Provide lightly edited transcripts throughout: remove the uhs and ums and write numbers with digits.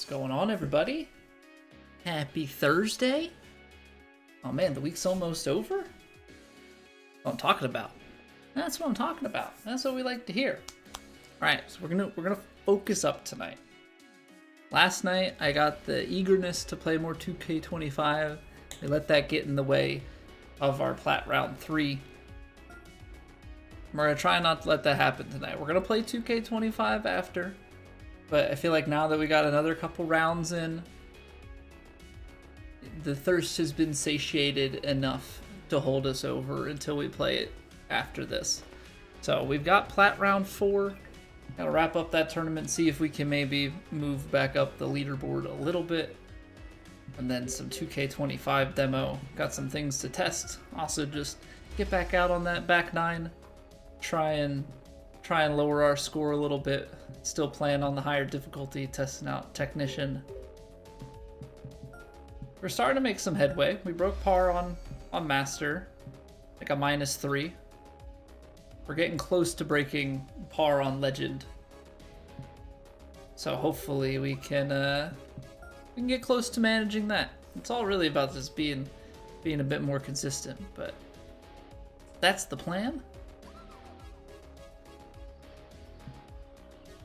What's going on, everybody? Happy Thursday. Oh man, the week's almost over. That's what I'm talking about. That's what I'm talking about. That's what we like to hear. All right, so we're gonna focus up tonight. Last night I got the eagerness to play more 2K25. We let that get in the way of our Plat Round 3. We're gonna try not to let that happen tonight. We're gonna play 2K25 after, but I feel like now that we got another couple rounds in, the thirst has been satiated enough to hold us over until we play it after this. So we've got Plat Round 4. Gotta wrap up that tournament, see if we can maybe move back up the leaderboard a little bit. And then some 2K25 demo. Got some things to test. Also just get back out on that back nine. Try and lower our score a little bit. Still playing on the higher difficulty, testing out Technician. We're starting to make some headway. We broke par on Master, like a -3. We're getting close to breaking par on Legend. So hopefully we can get close to managing that. It's all really about just being a bit more consistent, but that's the plan.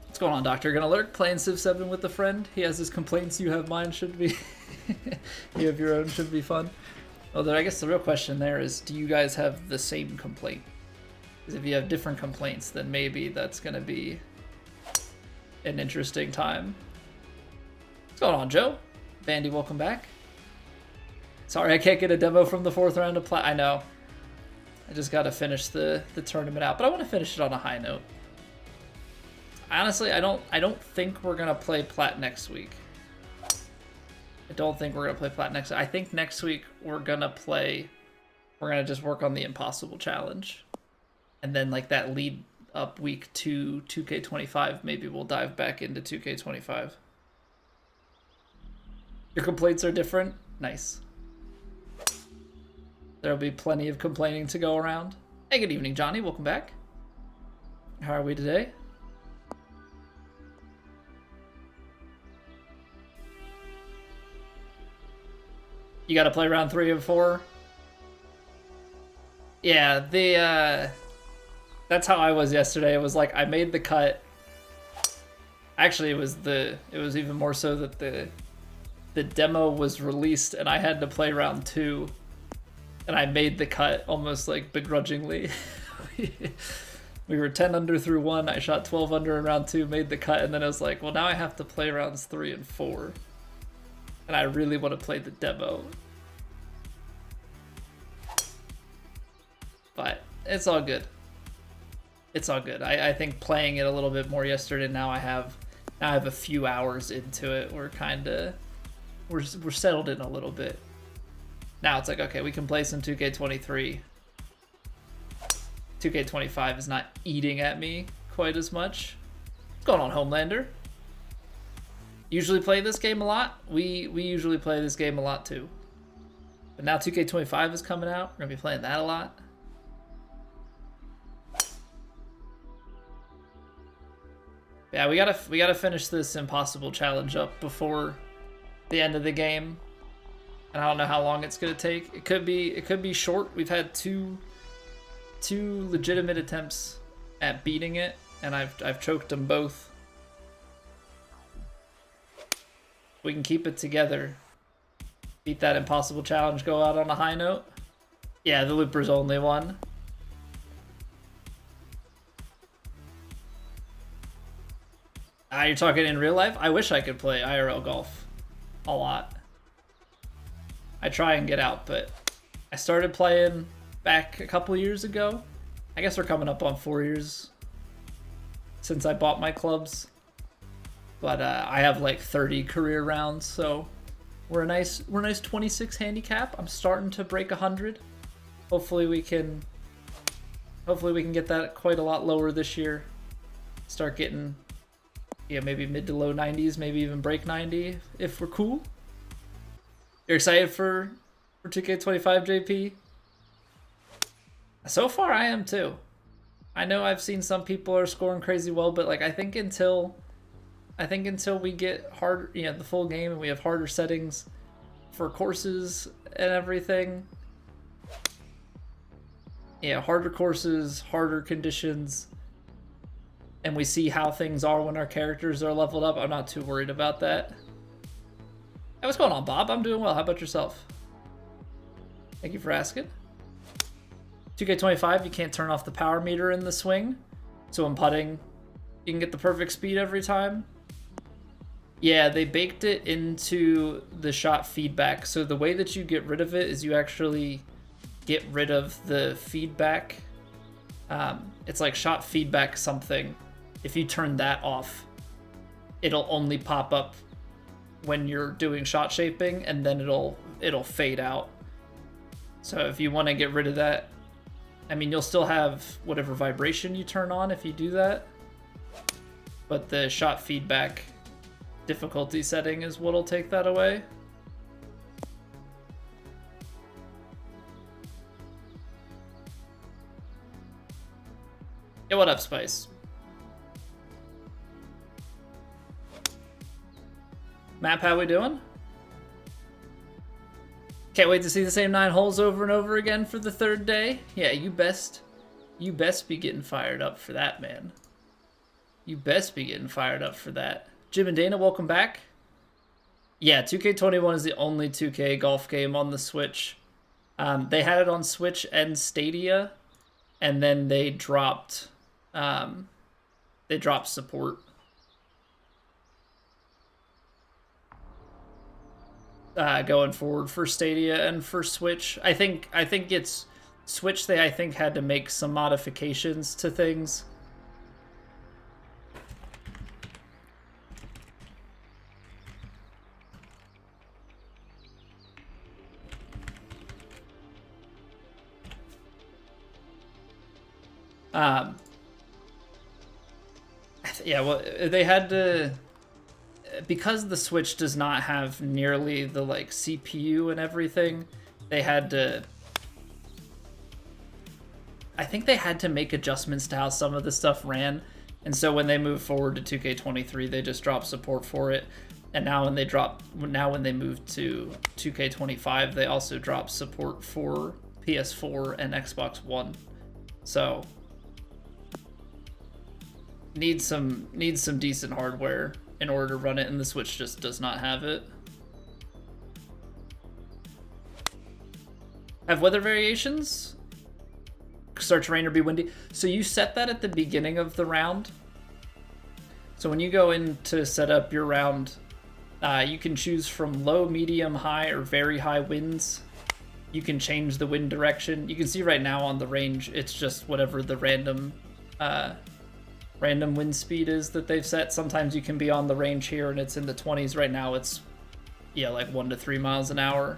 What's going on, Doctor? Gonna lurk playing Civ 7 with a friend. He has his complaints, you have mine, should be. You have your own, should be fun. Although I guess the real question there is, do you guys have the same complaint? Because if you have different complaints, then maybe that's gonna be an interesting time. What's going on, Joe? Vandy, welcome back. Sorry I can't get a demo from the 4th round of Plat. I know. I just gotta finish the tournament out, but I want to finish it on a high note. Honestly, I don't think we're gonna play Plat next week. I don't think we're gonna play Plat next week. I think next week we're gonna just work on the Impossible Challenge. And then like that lead up week to 2K25, maybe we'll dive back into 2K25. Your complaints are different? Nice. There'll be plenty of complaining to go around. Hey, good evening, Johnny. Welcome back. How are we today? You gotta play round 3 and 4. Yeah, that's how I was yesterday. It was like I made the cut. Actually, it was even more so that the demo was released and I had to play round 2, and I made the cut almost like begrudgingly. We were 10 under through 1. I shot 12 under in round 2, made the cut, and then I was like, well, now I have to play rounds 3 and 4. And I really want to play the demo. But it's all good. It's all good. I think playing it a little bit more yesterday, now I have a few hours into it. We're settled in a little bit. Now it's like, okay, we can play some 2K23. 2K25 is not eating at me quite as much. What's going on, Homelander? Usually play this game a lot. We usually play this game a lot too. But now 2K25 is coming out. We're gonna be playing that a lot. Yeah, we gotta finish this Impossible Challenge up before the end of the game. And I don't know how long it's gonna take. It could be short. We've had two legitimate attempts at beating it, and I've choked them both. We can keep it together. Beat that Impossible Challenge, go out on a high note. Yeah, the Loopers only one. You're talking in real life? I wish I could play IRL golf a lot. I try and get out, but I started playing back a couple years ago. I guess we're coming up on 4 years since I bought my clubs. But I have like 30 career rounds, so we're a nice 26 handicap. I'm starting to break 100. Hopefully we can get that quite a lot lower this year. Start getting, yeah, maybe mid to low 90s, maybe even break 90 if we're cool. You're excited for 2K25, JP? So far I am too. I know I've seen some people are scoring crazy well, but like I think until I think until we get hard, the full game and we have harder settings for courses and everything. Yeah, harder courses, harder conditions, and we see how things are when our characters are leveled up. I'm not too worried about that. Hey, what's going on, Bob? I'm doing well. How about yourself? Thank you for asking. 2K25, you can't turn off the power meter in the swing. So when putting, you can get the perfect speed every time. Yeah, they baked it into the shot feedback. So the way that you get rid of it is you actually get rid of the feedback. It's like shot feedback something. If you turn that off, it'll only pop up when you're doing shot shaping, and then it'll fade out. So if you want to get rid of that, I mean, you'll still have whatever vibration you turn on if you do that, but the shot feedback difficulty setting is what'll take that away. Yeah, what up, Spice? Map, how we doing? Can't wait to see the same 9 holes over and over again for the 3rd day. Yeah, you best be getting fired up for that, man. You best be getting fired up for that. Jim and Dana, welcome back. Yeah, 2K21 is the only 2K golf game on the Switch. They had it on Switch and Stadia, and then they dropped support. Going forward for Stadia and for Switch. I think it's Switch. They had to make some modifications to things. Yeah, well, they had to, because the Switch does not have nearly the like CPU and everything, they had to, I think they had to make adjustments to how some of the stuff ran. And so when they moved forward to 2K23, they just dropped support for it. And now when they moved to 2K25, they also dropped support for PS4 and Xbox One. So needs some decent hardware in order to run it, and the Switch just does not have it. Have weather variations? Start to rain or be windy. So you set that at the beginning of the round. So when you go in to set up your round, you can choose from low, medium, high, or very high winds. You can change the wind direction. You can see right now on the range, it's just whatever the random wind speed is that they've set. Sometimes you can be on the range here and it's in the 20s. Right now it's, yeah, like 1 to 3 miles an hour.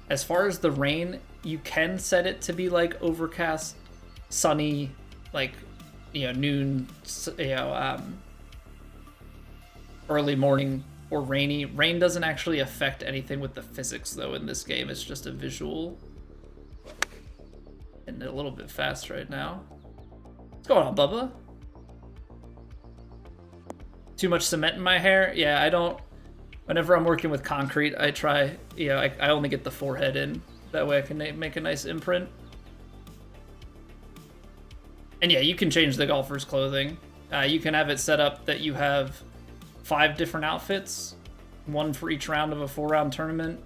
As far as the rain, you can set it to be like overcast, sunny, like, noon, early morning, or rainy. Rain doesn't actually affect anything with the physics though in this game. It's just a visual. And a little bit fast right now. What's going on, Bubba? Too much cement in my hair? Yeah, I don't. Whenever I'm working with concrete, I try, I only get the forehead in. That way I can make a nice imprint. And yeah, you can change the golfer's clothing. You can have it set up that you have 5 different outfits, 1 for each round of a 4-round tournament.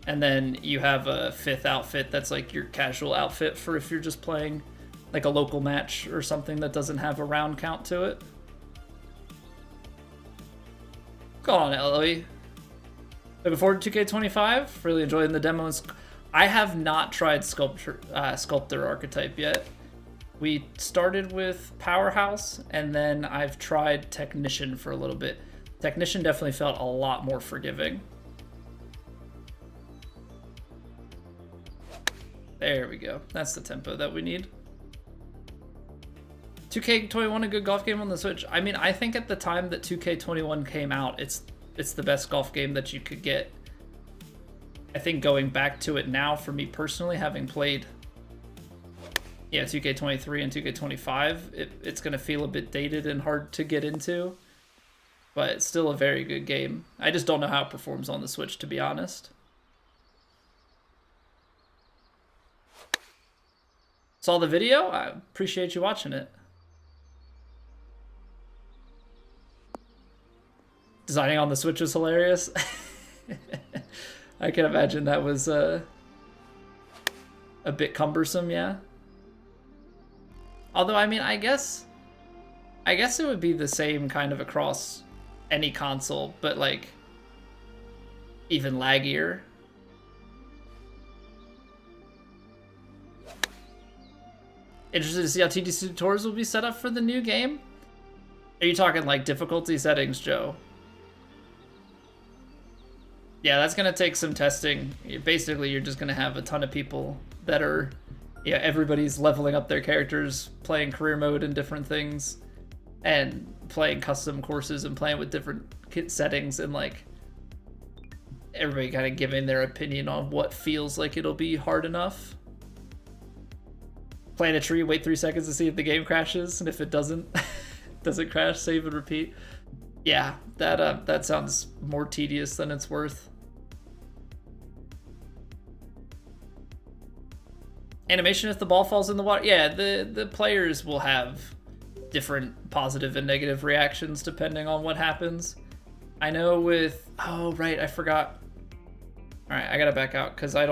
And then you have a 5th outfit that's like your casual outfit for if you're just playing like a local match or something that doesn't have a round count to it. Go on, Eloy. Looking forward to 2K25. Really enjoying the demos. I have not tried Sculptor Archetype yet. We started with Powerhouse, and then I've tried Technician for a little bit. Technician definitely felt a lot more forgiving. There we go. That's the tempo that we need. 2K21, a good golf game on the Switch. I mean, I think at the time that 2K21 came out, it's the best golf game that you could get. I think going back to it now, for me personally, having played 2K23 and 2K25, it's going to feel a bit dated and hard to get into. but it's still a very good game. I just don't know how it performs on the Switch, to be honest. Saw the video? I appreciate you watching it. Designing on the Switch was hilarious. I can imagine that was a bit cumbersome, yeah. Although, I mean, I guess it would be the same kind of across any console, but like even laggier. Interested to see how TGC Tours will be set up for the new game? Are you talking like difficulty settings, Joe? Yeah, that's gonna take some testing. Basically, you're just gonna have a ton of people that are, yeah, everybody's leveling up their characters, playing career mode and different things, and playing custom courses and playing with different kit settings, and like everybody kind of giving their opinion on what feels like it'll be hard enough. Plant a tree, wait 3 seconds to see if the game crashes, and if it doesn't crash, save and repeat. Yeah, that sounds more tedious than it's worth. Animation if the ball falls in the water. Yeah, the players will have different positive and negative reactions depending on what happens. I know with, oh right, I forgot. All right, I gotta back out because I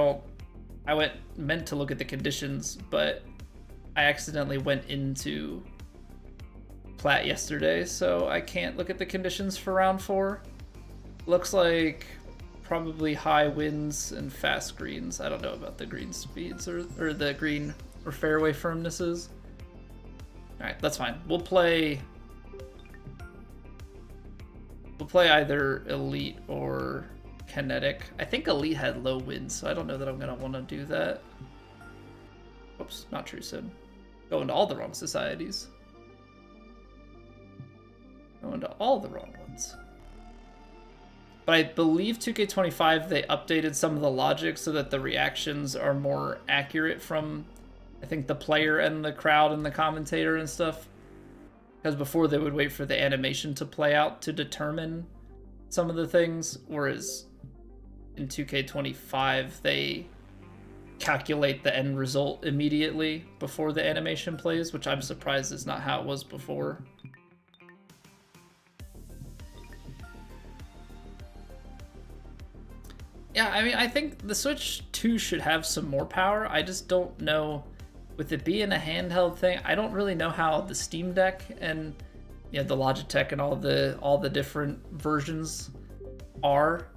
meant to look at the conditions, but I accidentally went into Plat yesterday, so I can't look at the conditions for round 4. Looks like probably high winds and fast greens. I don't know about the green speeds or the green or fairway firmnesses. All right, that's fine. We'll play either Elite or Kinetic. I think Elite had low winds, so I don't know that I'm gonna want to do that. Oops, not true, Sid. Go into all the wrong societies. Go into all the wrong ones. But I believe 2K25, they updated some of the logic so that the reactions are more accurate from, I think, the player and the crowd and the commentator and stuff. Because before they would wait for the animation to play out to determine some of the things, whereas in 2K25, they calculate the end result immediately before the animation plays, which I'm surprised is not how it was before. Yeah, I mean, I think the Switch 2 should have some more power. I just don't know, with it being a handheld thing, I don't really know how the Steam Deck and, you know, the Logitech and all the different versions are,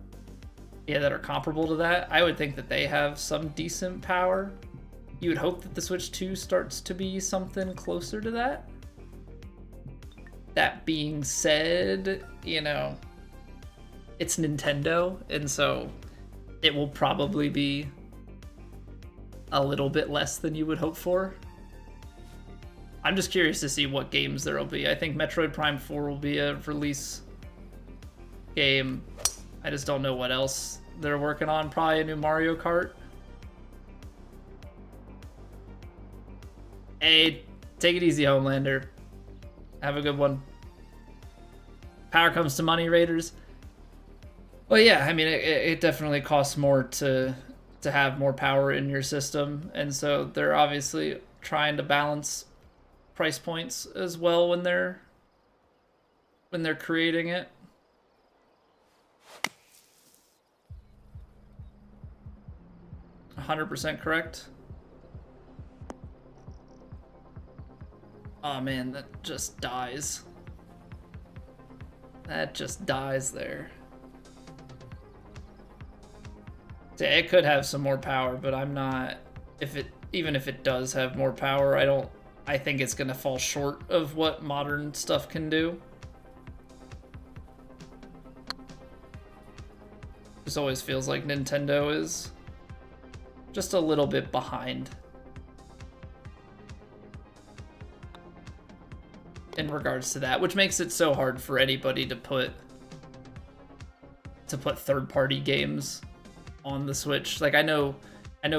yeah, that are comparable to that. I would think that they have some decent power. You would hope that the Switch 2 starts to be something closer to that. That being said, you know, it's Nintendo, and so it will probably be a little bit less than you would hope for. I'm just curious to see what games there will be. I think Metroid Prime 4 will be a release game. I just don't know what else they're working on. Probably a new Mario Kart. Hey, take it easy, Homelander. Have a good one. Power comes to money, Raiders. Well, yeah, I mean, it definitely costs more to have more power in your system, and so they're obviously trying to balance price points as well when they're creating it. %100 correct. Oh man, that just dies. That just dies there. Yeah, it could have some more power, but I'm not. Even if it does have more power, I think it's gonna fall short of what modern stuff can do. This always feels like Nintendo is just a little bit behind in regards to that, which makes it so hard for anybody to put third-party games on the Switch. Like I know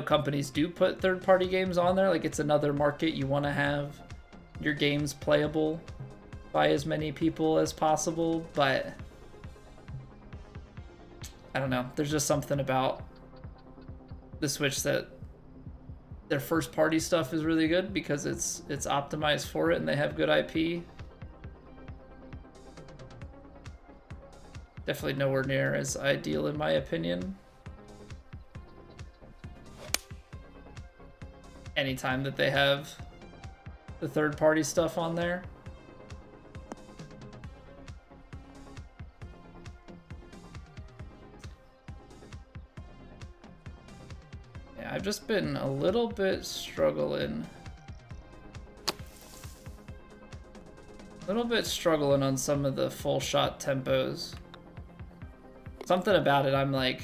companies do put third-party games on there, like it's another market, you want to have your games playable by as many people as possible, but I don't know. There's just something about the Switch that their first party stuff is really good because it's optimized for it and they have good IP. Definitely nowhere near as ideal in my opinion. Anytime that they have the third party stuff on there. Yeah, I've just been a little bit struggling. On some of the full shot tempos. Something about it, I'm like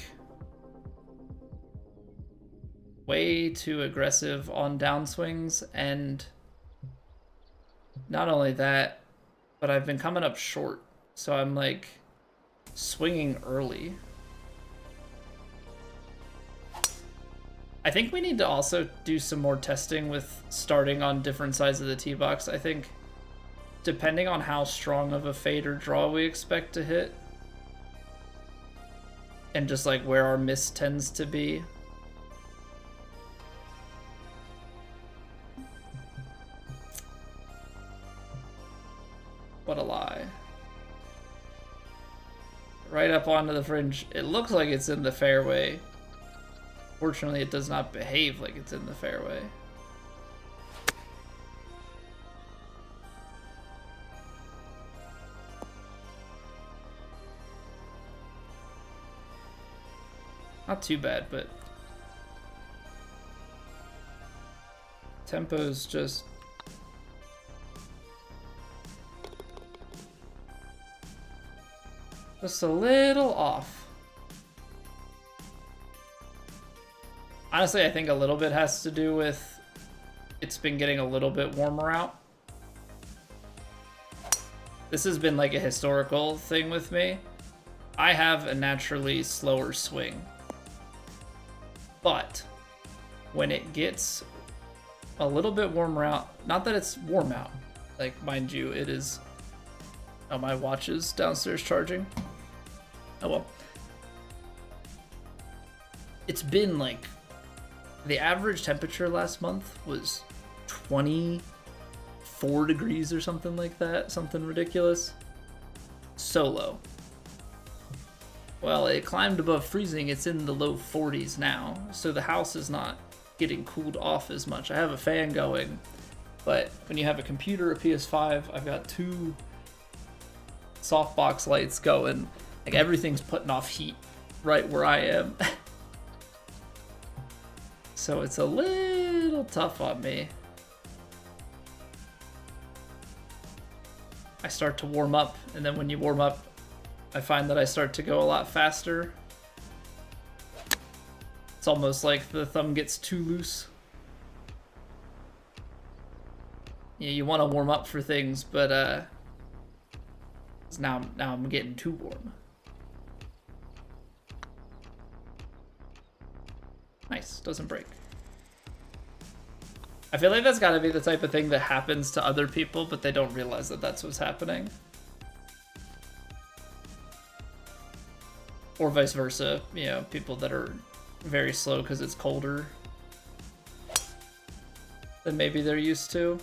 way too aggressive on downswings, and not only that, but I've been coming up short, so I'm like swinging early. I think we need to also do some more testing with starting on different sides of the tee box. I think depending on how strong of a fade or draw we expect to hit, and just like where our miss tends to be. What a lie. Right up onto the fringe. It looks like it's in the fairway. Fortunately, it does not behave like it's in the fairway. Not too bad, but tempo's just a little off. Honestly, I think a little bit has to do with it's been getting a little bit warmer out. This has been like a historical thing with me. I have a naturally slower swing. But when it gets a little bit warmer out, not that it's warm out, like mind you, it is, oh, my watch is downstairs charging. Oh well. It's been like, the average temperature last month was 24 degrees or something like that, something ridiculous. So low. Well, it climbed above freezing. It's in the low 40s now, so the house is not getting cooled off as much. I have a fan going, but when you have a computer, a PS5, I've got two softbox lights going. Like, everything's putting off heat right where I am. So it's a little tough on me. I start to warm up, and then when you warm up, I find that I start to go a lot faster. It's almost like the thumb gets too loose. Yeah, you want to warm up for things, but now I'm getting too warm. Nice, doesn't break. I feel like that's got to be the type of thing that happens to other people, but they don't realize that that's what's happening. Or vice versa, you know, people that are very slow because it's colder than maybe they're used to.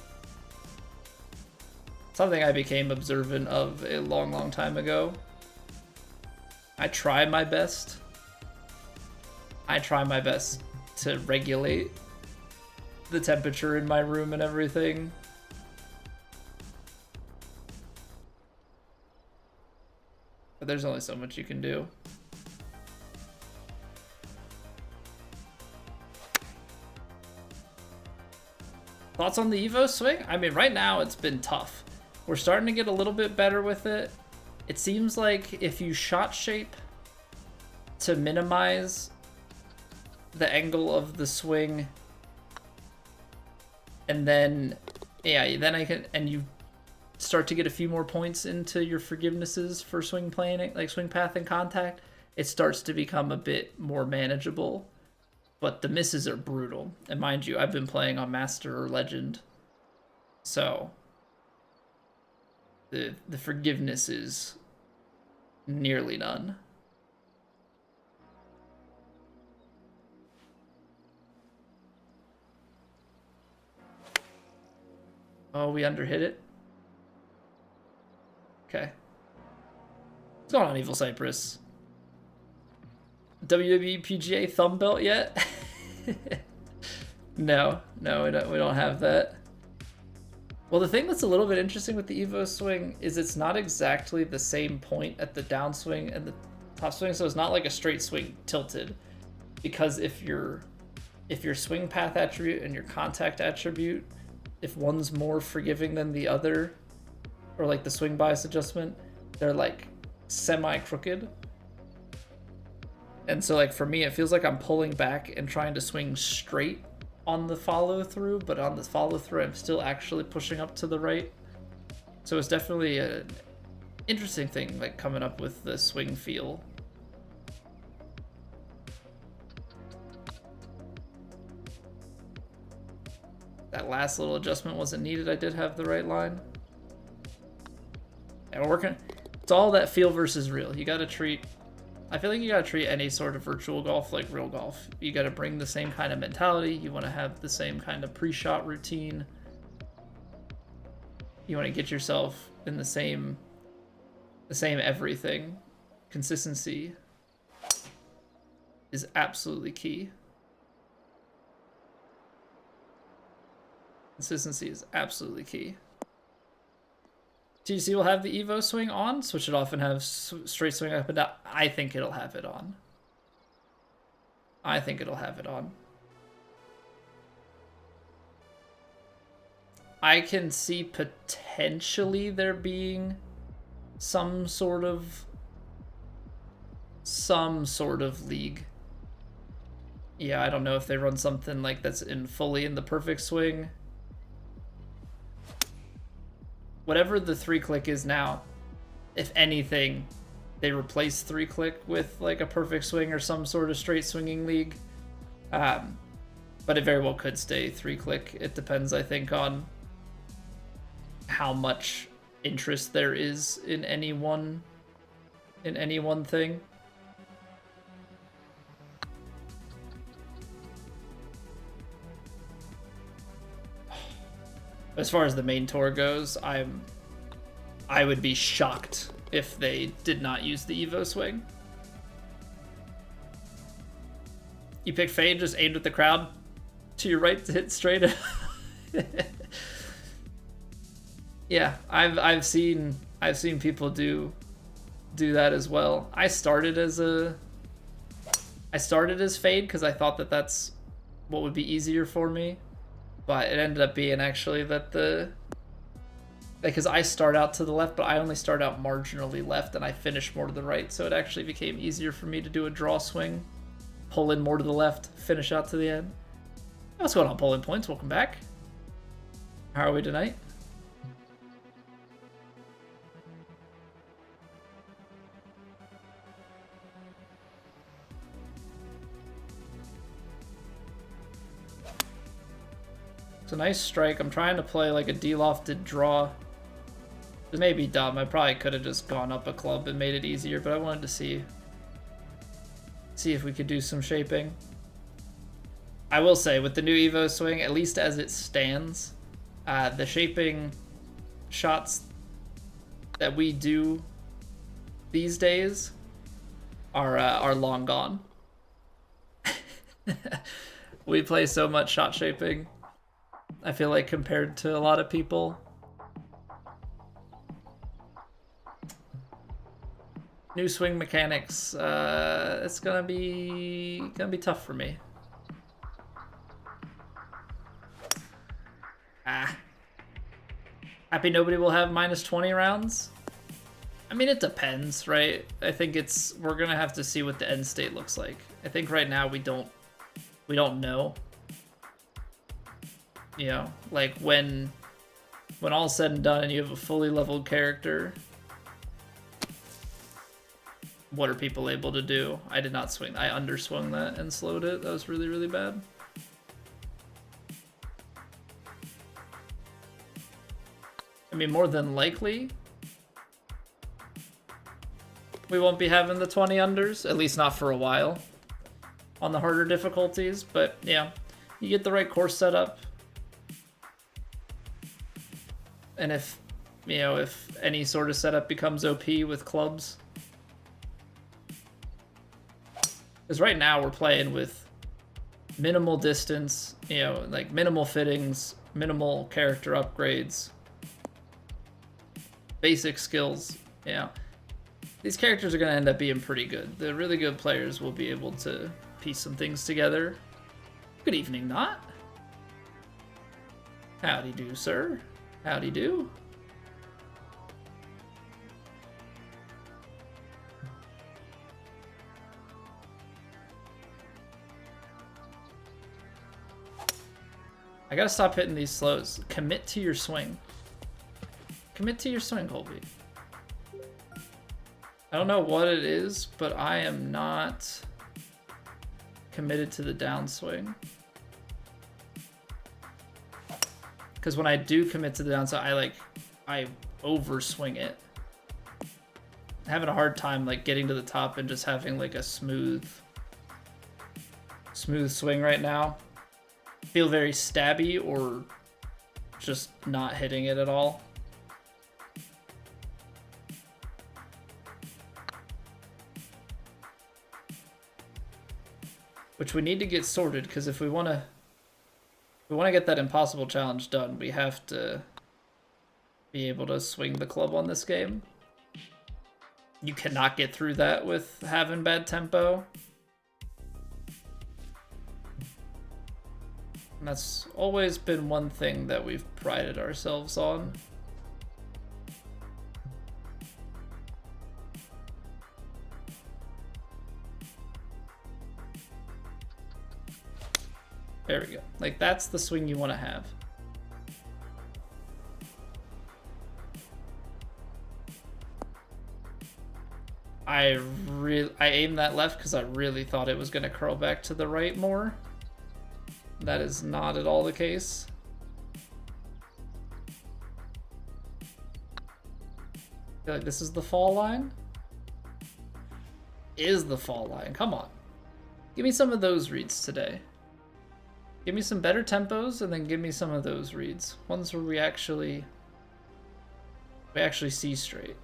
Something I became observant of a long, long time ago. I try my best to regulate the temperature in my room and everything. But there's only so much you can do. Thoughts on the EvoSwing? I mean, right now it's been tough. We're starting to get a little bit better with it. It seems like if you shot shape to minimize the angle of the swing, and then, yeah, then and you start to get a few more points into your forgivenesses for swing planning, like swing path and contact, it starts to become a bit more manageable. But the misses are brutal. And mind you, I've been playing on Master or Legend. So the forgiveness is nearly none. Oh, we underhit it. Okay. What's going on, Evil Cypress? WWE PGA thumb belt yet? No, we don't have that. Well, the thing that's a little bit interesting with the EvoSwing is it's not exactly the same point at the downswing and the top swing, so it's not like a straight swing tilted. Because if your swing path attribute and your contact attribute, if one's more forgiving than the other, or like the swing bias adjustment, they're like semi-crooked. And so like for me, it feels like I'm pulling back and trying to swing straight on the follow through, but on the follow through, I'm still actually pushing up to the right. So it's definitely an interesting thing, like coming up with the swing feel. That last little adjustment wasn't needed. I did have the right line. And we're working. It's all that feel versus real. You gotta treat. I feel like you gotta treat any sort of virtual golf like real golf. You gotta bring the same kind of mentality. You want to have the same kind of pre-shot routine. You want to get yourself in the same everything. Consistency is absolutely key. Consistency is absolutely key. TGC will have the EvoSwing on, switch it off and have straight swing up and down. I think it'll have it on. I think it'll have it on. I can see potentially there being some sort of league. Yeah, I don't know if they run something like that's fully in the perfect swing. Whatever the 3-click is now, if anything, they replace 3-click with like a perfect swing or some sort of straight swinging league. But it very well could stay 3-click. It depends, I think, on how much interest there is in any one thing. As far as the main tour goes, I would be shocked if they did not use the EvoSwing. You pick fade, just aimed at the crowd to your right to hit straight. Yeah, I've seen people do that as well. I started as fade because I thought that that's what would be easier for me. But it ended up being actually that because I start out to the left, but I only start out marginally left and I finish more to the right. So it actually became easier for me to do a draw swing, pull in more to the left, finish out to the end. What's going on, Polling Points? Welcome back. How are we tonight? It's a nice strike. I'm trying to play like a de-lofted draw. It may be dumb. I probably could have just gone up a club and made it easier, but I wanted to see if we could do some shaping. I will say, with the new EvoSwing, at least as it stands, the shaping shots that we do these days are long gone. We play so much shot shaping, I feel like, compared to a lot of people. New swing mechanics, it's gonna be tough for me. Happy nobody will have minus 20 rounds? I mean, it depends, right? I think we're gonna have to see what the end state looks like. I think right now we don't know. You know, like when all's said and done and you have a fully leveled character, what are people able to do? I did not swing. I underswung that and slowed it. That was really, really bad. I mean, more than likely, we won't be having the 20 unders, at least not for a while on the harder difficulties. But yeah, you get the right course setup. And if, you know, if any sort of setup becomes OP with clubs. Because right now we're playing with minimal distance, you know, like minimal fittings, minimal character upgrades, basic skills, you know. These characters are going to end up being pretty good. The really good players will be able to piece some things together. Good evening, Not. Howdy do, sir. Howdy do. I gotta stop hitting these slows. Commit to your swing. Commit to your swing, Colby. I don't know what it is, but I am not committed to the downswing. Because when I do commit to the downside, I overswing it. I'm having a hard time like getting to the top and just having like a smooth swing right now. Feel very stabby or just not hitting it at all. Which we need to get sorted, because if we want to get that impossible challenge done, we have to be able to swing the club on this game. You cannot get through that with having bad tempo. And that's always been one thing that we've prided ourselves on. There we go. Like, that's the swing you want to have. I aimed that left because I really thought it was going to curl back to the right more. That is not at all the case. I feel like this is the fall line. Is the fall line. Come on. Give me some of those reads today. Give me some better tempos and then give me some of those reads. Ones where we actually see straight.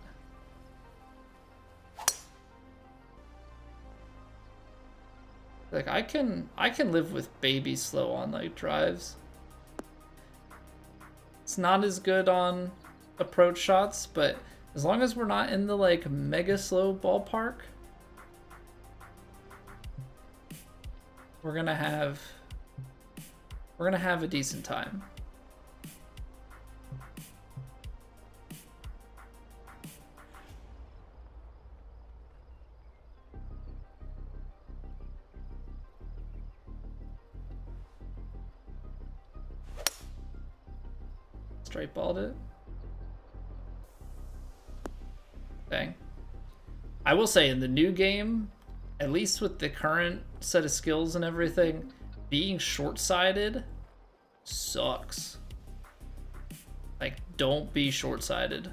Like I can live with baby slow on like drives. It's not as good on approach shots, but as long as we're not in the like mega slow ballpark, we're gonna have a decent time. Straight balled it. Dang. I will say in the new game, at least with the current set of skills and everything, being short-sighted sucks. Like, don't be short-sighted.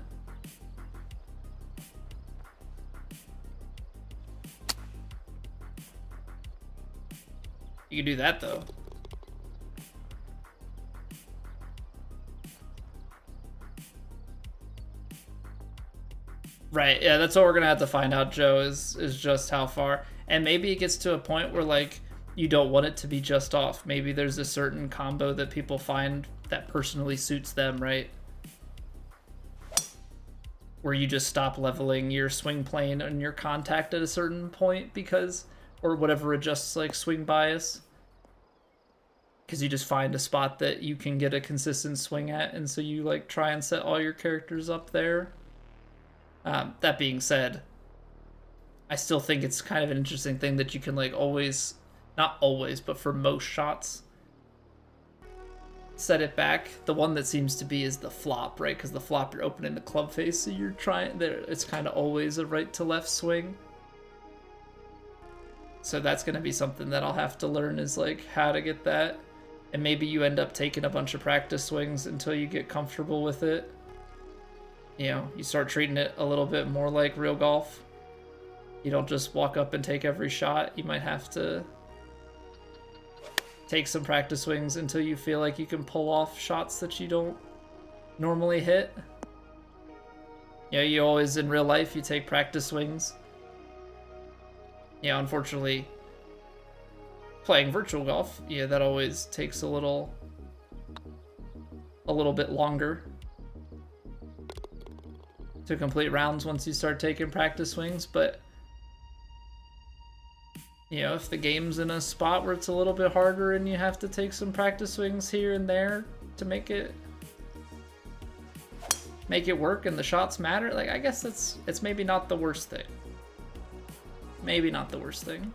You can do that though. Right, yeah, that's what we're gonna have to find out, Joe, is just how far. And maybe it gets to a point where like you don't want it to be just off. Maybe there's a certain combo that people find that personally suits them, right? Where you just stop leveling your swing plane and your contact at a certain point because, or whatever adjusts like swing bias. Because you just find a spot that you can get a consistent swing at, and so you like try and set all your characters up there. That being said, I still think it's kind of an interesting thing that you can like always, not always, but for most shots, set it back. The one that seems to be is the flop, right? Because the flop, you're opening the club face, so you're trying there. It's kind of always a right to left swing. So that's going to be something that I'll have to learn, is like how to get that. And maybe you end up taking a bunch of practice swings until you get comfortable with it. You know, you start treating it a little bit more like real golf. You don't just walk up and take every shot. You might have to take some practice swings until you feel like you can pull off shots that you don't normally hit. You know, you always, in real life, you take practice swings. Yeah, unfortunately, playing virtual golf, yeah, that always takes a little bit longer to complete rounds once you start taking practice swings, but you know, if the game's in a spot where it's a little bit harder and you have to take some practice swings here and there to make it work and the shots matter, like, I guess it's maybe not the worst thing. Maybe not the worst thing.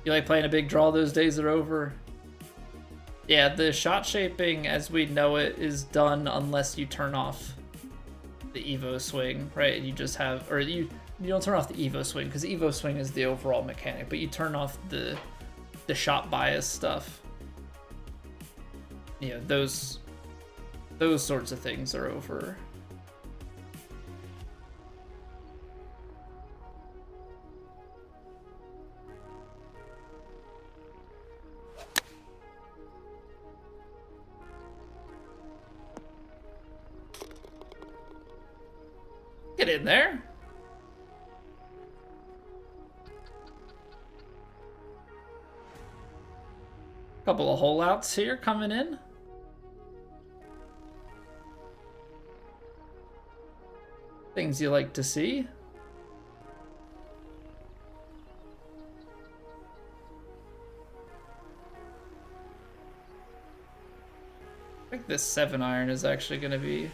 You like playing a big draw, those days are over? Yeah, the shot shaping as we know it is done unless you turn off the EvoSwing, right? You just have, or you don't turn off the EvoSwing, because EvoSwing is the overall mechanic, but you turn off the shot bias stuff. You know, those sorts of things are over. Get in there. Couple of hole outs here coming in. Things you like to see. I think this 7-iron is actually going to be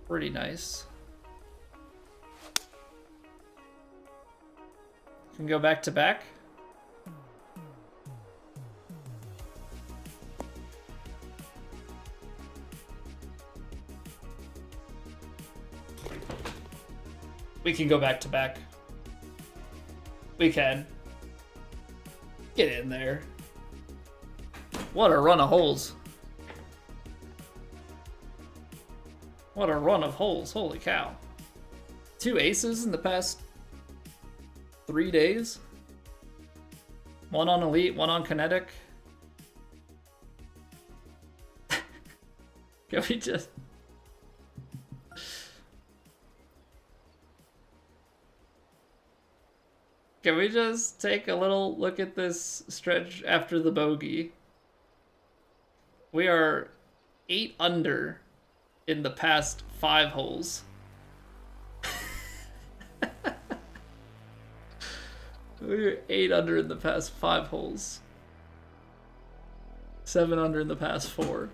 pretty nice. Can go back to back. We can go back to back. We can. Get in there. What a run of holes. What a run of holes. Holy cow. 2 aces in the past 3 days. 1 on Elite, 1 on Kinetic. Can we just... Can we just take a little look at this stretch after the bogey? We are 8 under in the past 5 holes. We're 8 under in the past 5 holes. 7 under in the past 4.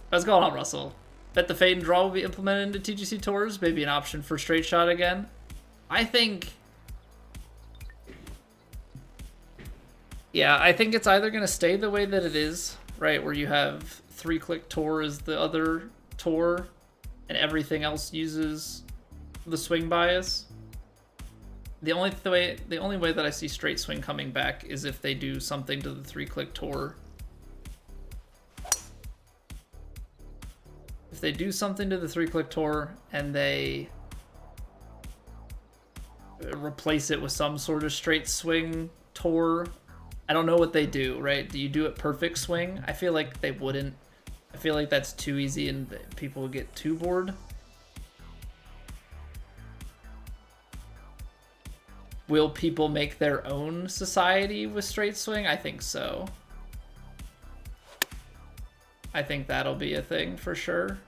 What's going on, Russell? Bet the fade and draw will be implemented into TGC Tours. Maybe an option for straight shot again. I think... Yeah, I think it's either going to stay the way that it is, right, where you have 3-click tour as the other tour, and everything else uses the swing bias. The only way that I see straight swing coming back is if they do something to the 3-click tour. If they do something to the 3-click tour and they replace it with some sort of straight swing tour, I don't know what they do, right? Do you do it perfect swing? I feel like they wouldn't. I feel like that's too easy and people would get too bored. Will people make their own society with straight swing? I think so. I think that'll be a thing for sure.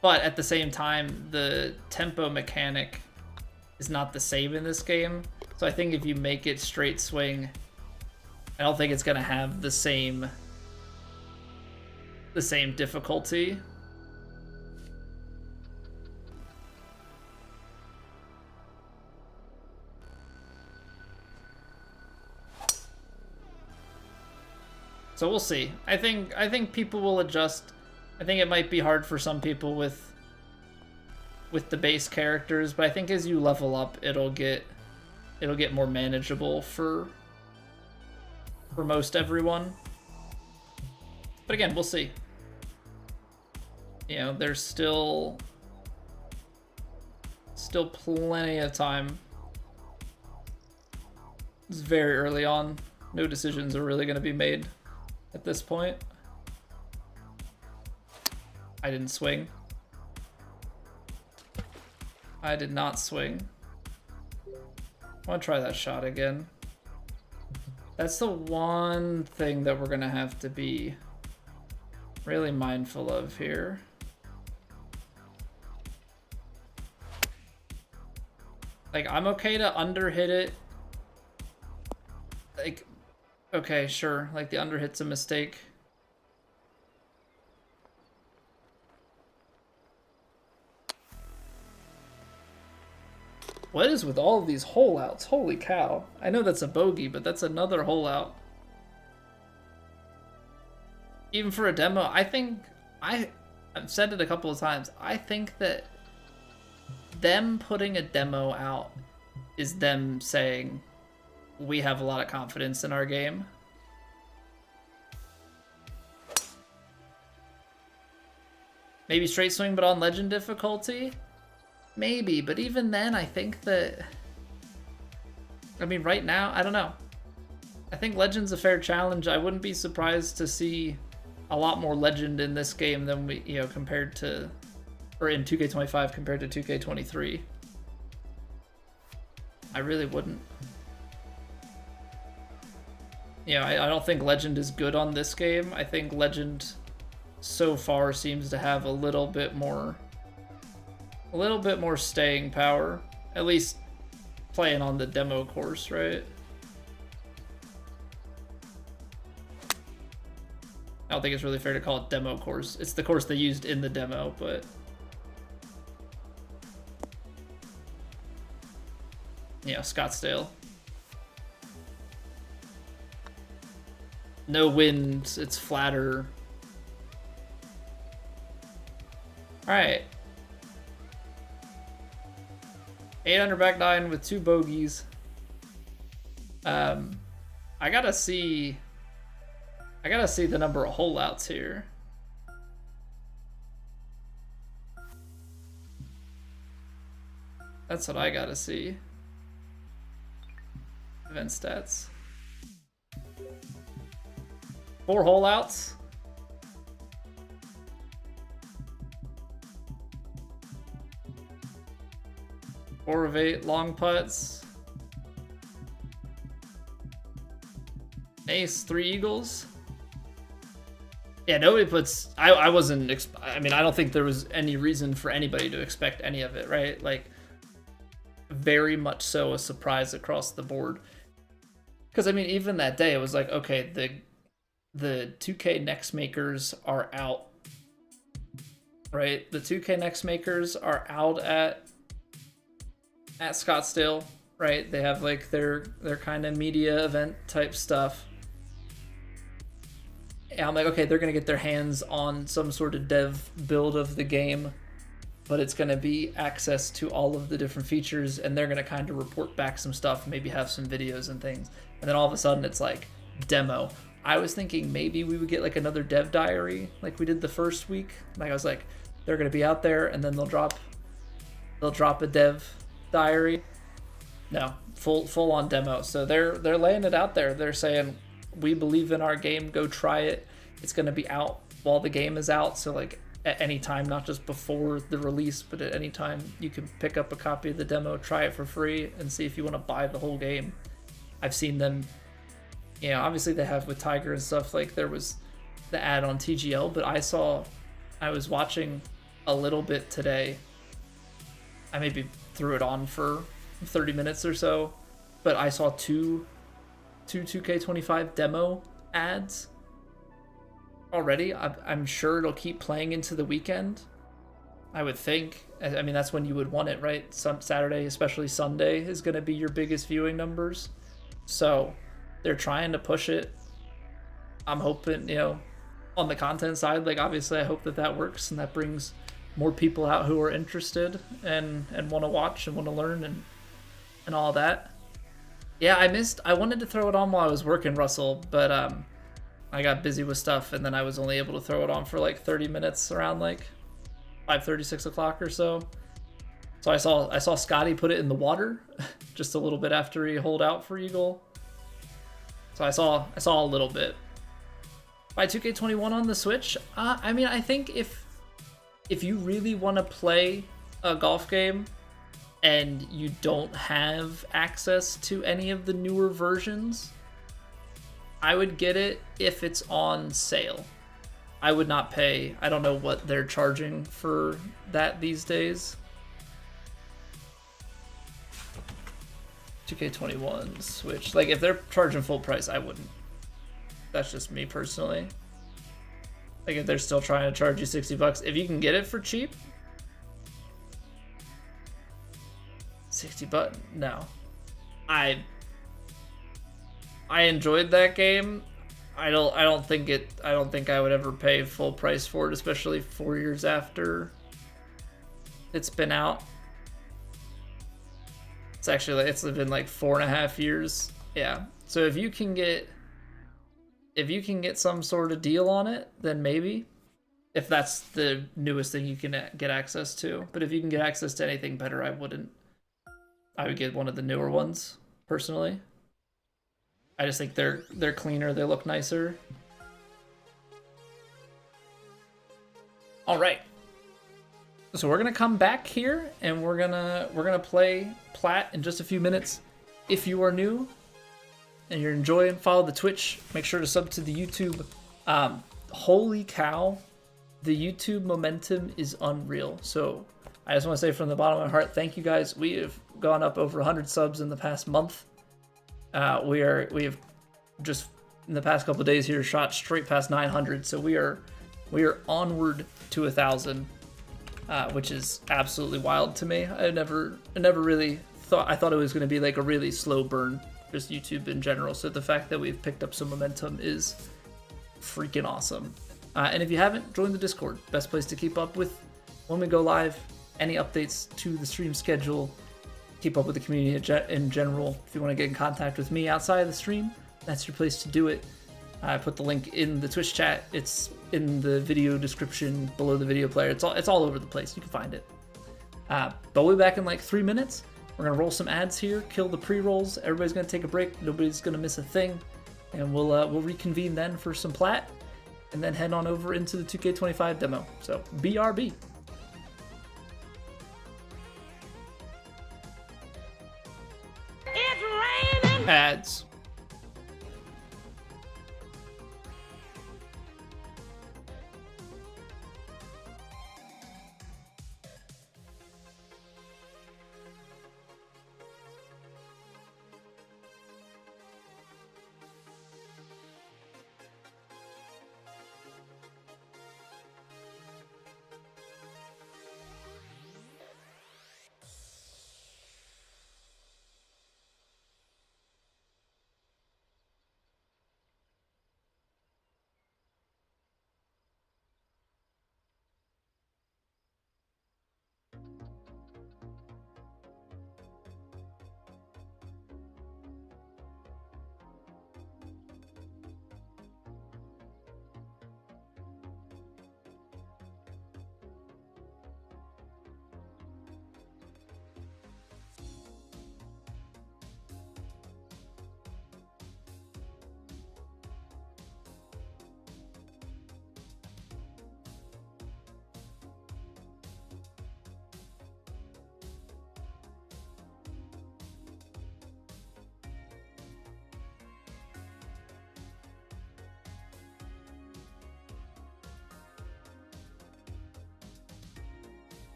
But at the same time, the tempo mechanic is not the same in this game. So I think if you make it straight swing, I don't think it's going to have the same difficulty. So we'll see. I think people will adjust. I think it might be hard for some people with the base characters, but I think as you level up, it'll get more manageable for most everyone. But again, we'll see. You know, there's still plenty of time. It's very early on. No decisions are really going to be made at this point. I didn't swing. I did not swing. I want to try that shot again. That's the one thing that we're going to have to be really mindful of here. Like, I'm okay to underhit it. Like, okay, sure. Like, the underhit's a mistake. What is with all of these hole outs? Holy cow. I know that's a bogey, but that's another hole out. Even for a demo, I think, I've said it a couple of times, I think that them putting a demo out is them saying, we have a lot of confidence in our game. Maybe straight swing, but on legend difficulty? Maybe, but even then, I think that... I mean, right now, I don't know. I think Legend's a fair challenge. I wouldn't be surprised to see a lot more Legend in this game than we, you know, compared to... Or in 2K25 compared to 2K23. I really wouldn't. You know, I don't think Legend is good on this game. I think Legend so far seems to have a little bit more staying power, at least playing on the demo course, right? I don't think it's really fair to call it demo course. It's the course they used in the demo, but yeah, Scottsdale. No wind, it's flatter. All right. 8 under back 9 with 2 bogeys. I gotta see the number of hole outs here. That's what I gotta see. Event stats. 4 hole outs. Four of 8 long putts. Ace, 3 eagles. Yeah, nobody puts... I wasn't... I mean, I don't think there was any reason for anybody to expect any of it, right? Like, very much so a surprise across the board. Because, I mean, even that day, it was like, okay, the 2K Next Makers are out. Right? The 2K Next Makers are out at Scottsdale, right? They have like their kind of media event type stuff. And I'm like, okay, they're gonna get their hands on some sort of dev build of the game, but it's gonna be access to all of the different features, and they're gonna kind of report back some stuff, maybe have some videos and things. And then all of a sudden it's like demo. I was thinking maybe we would get like another dev diary like we did the first week. Like I was like, they're gonna be out there and then they'll drop a dev diary. No, full on demo. So they're laying it out there. They're saying, we believe in our game, go try it. It's going to be out while the game is out, so like at any time, not just before the release, but at any time you can pick up a copy of the demo, try it for free, and see if you want to buy the whole game. I've seen them, you know, obviously they have with Tiger and stuff, like there was the ad on TGL, but I was watching a little bit today. I maybe threw it on for 30 minutes or so, but I saw two 2K25 demo ads already. I'm sure it'll keep playing into the weekend, I would think. I mean, that's when you would want it, right? Saturday, especially Sunday, is going to be your biggest viewing numbers. So they're trying to push it. I'm hoping, you know, on the content side, like obviously I hope that works and that brings more people out who are interested and want to watch and want to learn and all that. Yeah, I wanted to throw it on while I was working, Russell, but I got busy with stuff, and then I was only able to throw it on for like 30 minutes around like 5:30, 6 o'clock or so. So I saw Scotty put it in the water just a little bit after he holed out for eagle. So I saw a little bit. Buy 2K21 on the Switch. I mean, I think if you really want to play a golf game and you don't have access to any of the newer versions, I would get it if it's on sale. I would not pay. I don't know what they're charging for that these days. 2K21 Switch. Like, if they're charging full price, I wouldn't. That's just me personally. Like, if they're still trying to charge you $60, if you can get it for cheap, $60, no. I enjoyed that game. I don't think I would ever pay full price for it, especially 4 years after it's been out. It's actually, it's been like 4.5 years. Yeah. So if you can get some sort of deal on it, then maybe. If that's the newest thing you can get access to. But if you can get access to anything better, I wouldn't. I would get one of the newer ones, personally. I just think they're cleaner, they look nicer. All right. So we're gonna come back here and we're gonna play Plat in just a few minutes. If you are new and you're enjoying, follow the Twitch. Make sure to sub to the YouTube. Holy cow, the YouTube momentum is unreal. So I just want to say from the bottom of my heart, thank you guys. We have gone up over 100 subs in the past month. We have just in the past couple of days here shot straight past 900. So we are onward to 1,000, which is absolutely wild to me. I never really thought. I thought it was going to be like a really slow burn, just YouTube in general. So the fact that we've picked up some momentum is freaking awesome. And if you haven't, join the Discord. Best place to keep up with when we go live, any updates to the stream schedule, keep up with the community in general. If you want to get in contact with me outside of the stream, that's your place to do it. I put the link in the Twitch chat. It's in the video description below the video player. It's all over the place. You can find it. But we'll be back in like 3 minutes. We're gonna roll some ads here, kill the pre-rolls. Everybody's gonna take a break. Nobody's gonna miss a thing, and we'll reconvene then for some Plat, and then head on over into the 2K25 demo. So BRB. It's raining. Ads.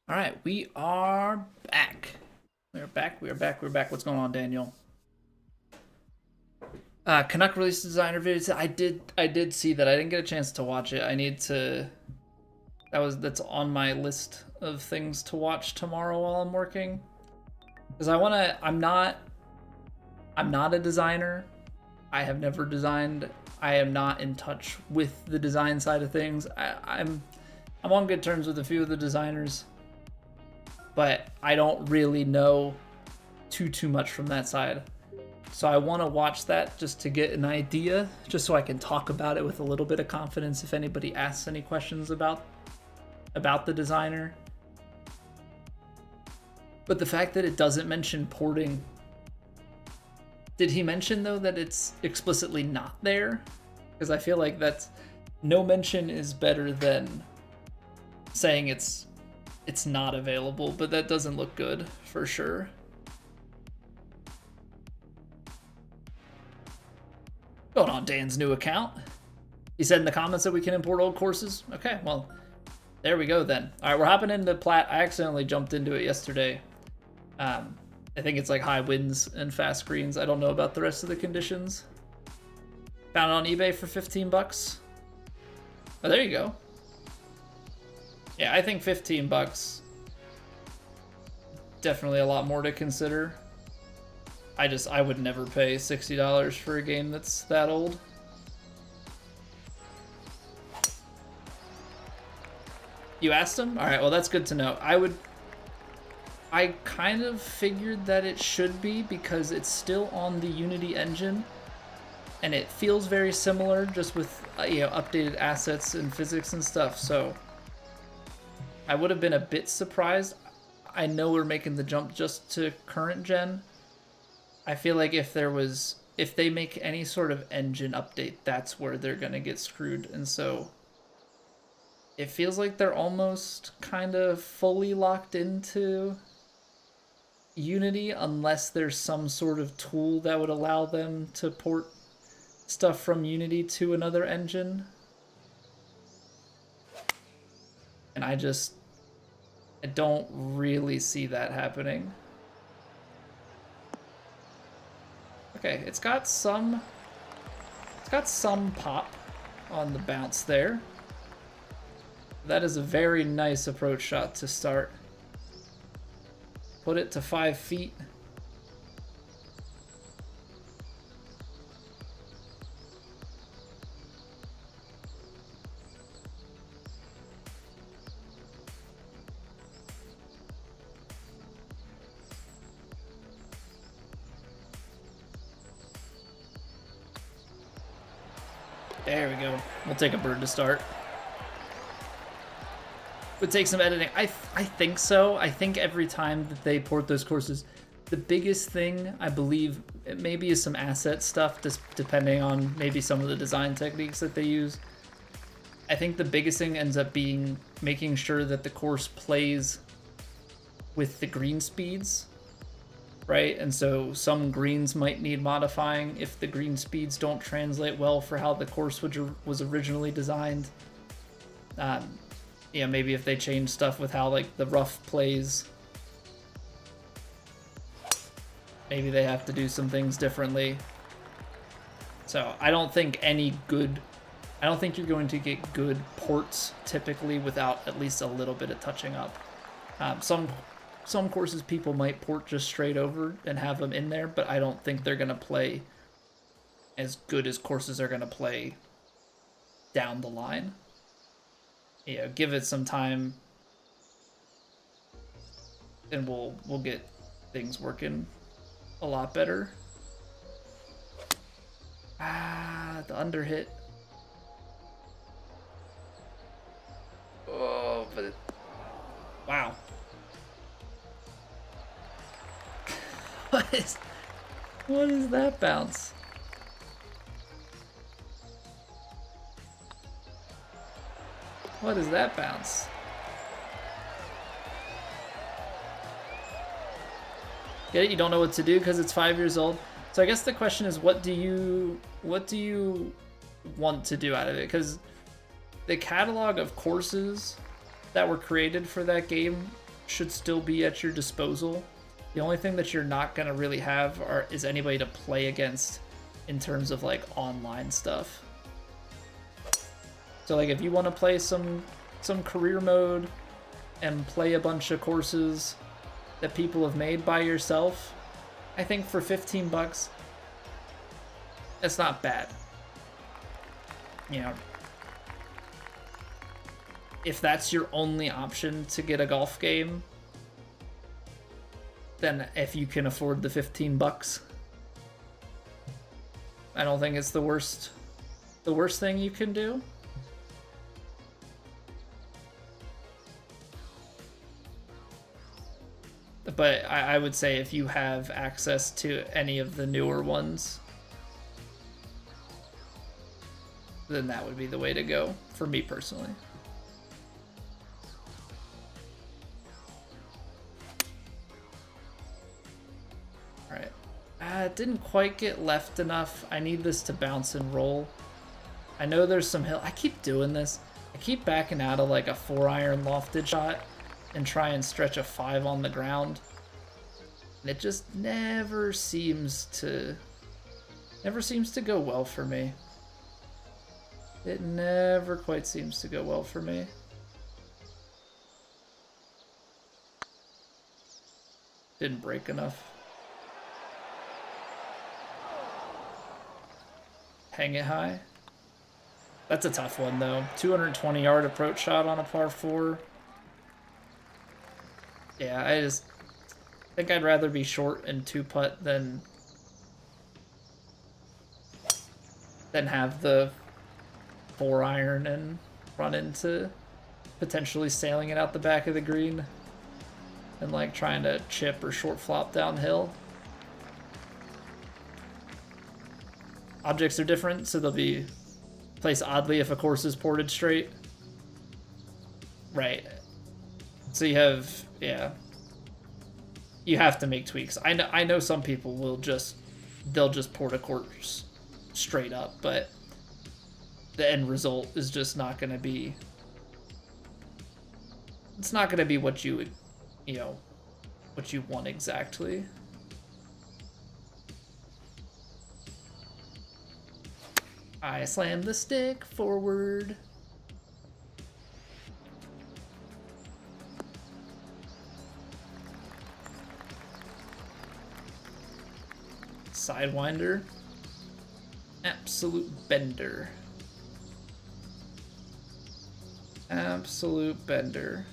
All right, we are back. We are back. We are back. We're back. What's going on, Daniel? Canuck released designer videos. I did see that. I didn't get a chance to watch it. I need to. That's on my list of things to watch tomorrow while I'm working. Because I'm not a designer. I have never designed. I am not in touch with the design side of things. I'm on good terms with a few of the designers, but I don't really know too much from that side. So I want to watch that just to get an idea, just so I can talk about it with a little bit of confidence if anybody asks any questions about the designer. But the fact that it doesn't mention porting, did he mention though that it's explicitly not there? Because I feel like that's no mention is better than saying it's not available, but that doesn't look good for sure. Going on Dan's new account. He said in the comments that we can import old courses. Okay, well, there we go then. All right, we're hopping into Plat. I accidentally jumped into it yesterday. I think it's like high winds and fast greens. I don't know about the rest of the conditions. Found it on eBay for 15 bucks. Oh, there you go. Yeah, I think 15 bucks. Definitely a lot more to consider. I would never pay $60 for a game that's that old. You asked him? All right, well, that's good to know. I kind of figured that it should be because it's still on the Unity engine and it feels very similar just with updated assets and physics and stuff. So I would have been a bit surprised. I know we're making the jump just to current gen. I feel like if they make any sort of engine update, that's where they're going to get screwed. And so it feels like they're almost kind of fully locked into Unity unless there's some sort of tool that would allow them to port stuff from Unity to another engine. And I don't really see that happening. Okay, it's got some pop on the bounce there. That is a very nice approach shot to start. Put it to 5 feet. There we go. We'll take a bird to start. Would take some editing. I think so. I think every time that they port those courses, the biggest thing I believe it maybe is some asset stuff, just depending on maybe some of the design techniques that they use. I think the biggest thing ends up being making sure that the course plays with the green speeds, right? And so some greens might need modifying if the green speeds don't translate well for how the course was originally designed. Yeah, maybe if they change stuff with how like the rough plays, maybe they have to do some things differently. So I don't think you're going to get good ports typically without at least a little bit of touching up. Some courses people might port just straight over and have them in there, but I don't think they're going to play as good as courses are going to play down the line. Yeah, give it some time and we'll get things working a lot better. The under hit. Oh, but wow. What is that bounce? What is that bounce? Get it? You don't know what to do because it's 5 years old. So I guess the question is, what do you want to do out of it? Because the catalog of courses that were created for that game should still be at your disposal. The only thing that you're not gonna really have is anybody to play against in terms of like online stuff. So like if you want to play some career mode and play a bunch of courses that people have made by yourself, I think for 15 bucks, that's not bad. You know, if that's your only option to get a golf game, then if you can afford the 15 bucks, I don't think it's the worst thing you can do. But I would say if you have access to any of the newer ones, then that would be the way to go for me personally. Alright. It didn't quite get left enough. I need this to bounce and roll. I know there's some hill. I keep doing this. I keep backing out of like a 4-iron lofted shot and try and stretch a 5 on the ground. And it just never seems to go well for me. It never quite seems to go well for me. Didn't break enough. Hang it high. That's a tough one though. 220-yard approach shot on a par 4. Yeah, I just think I'd rather be short and 2-putt than have the 4-iron and run into potentially sailing it out the back of the green and like trying to chip or short flop downhill. Objects are different, so they'll be placed oddly if a course is ported straight. Right. So you have, yeah. You have to make tweaks. I know some people they'll just port a course straight up, but the end result is just not going to be, it's not going to be what you would, what you want exactly. I slam the stick forward. Sidewinder. Absolute bender. Absolute bender.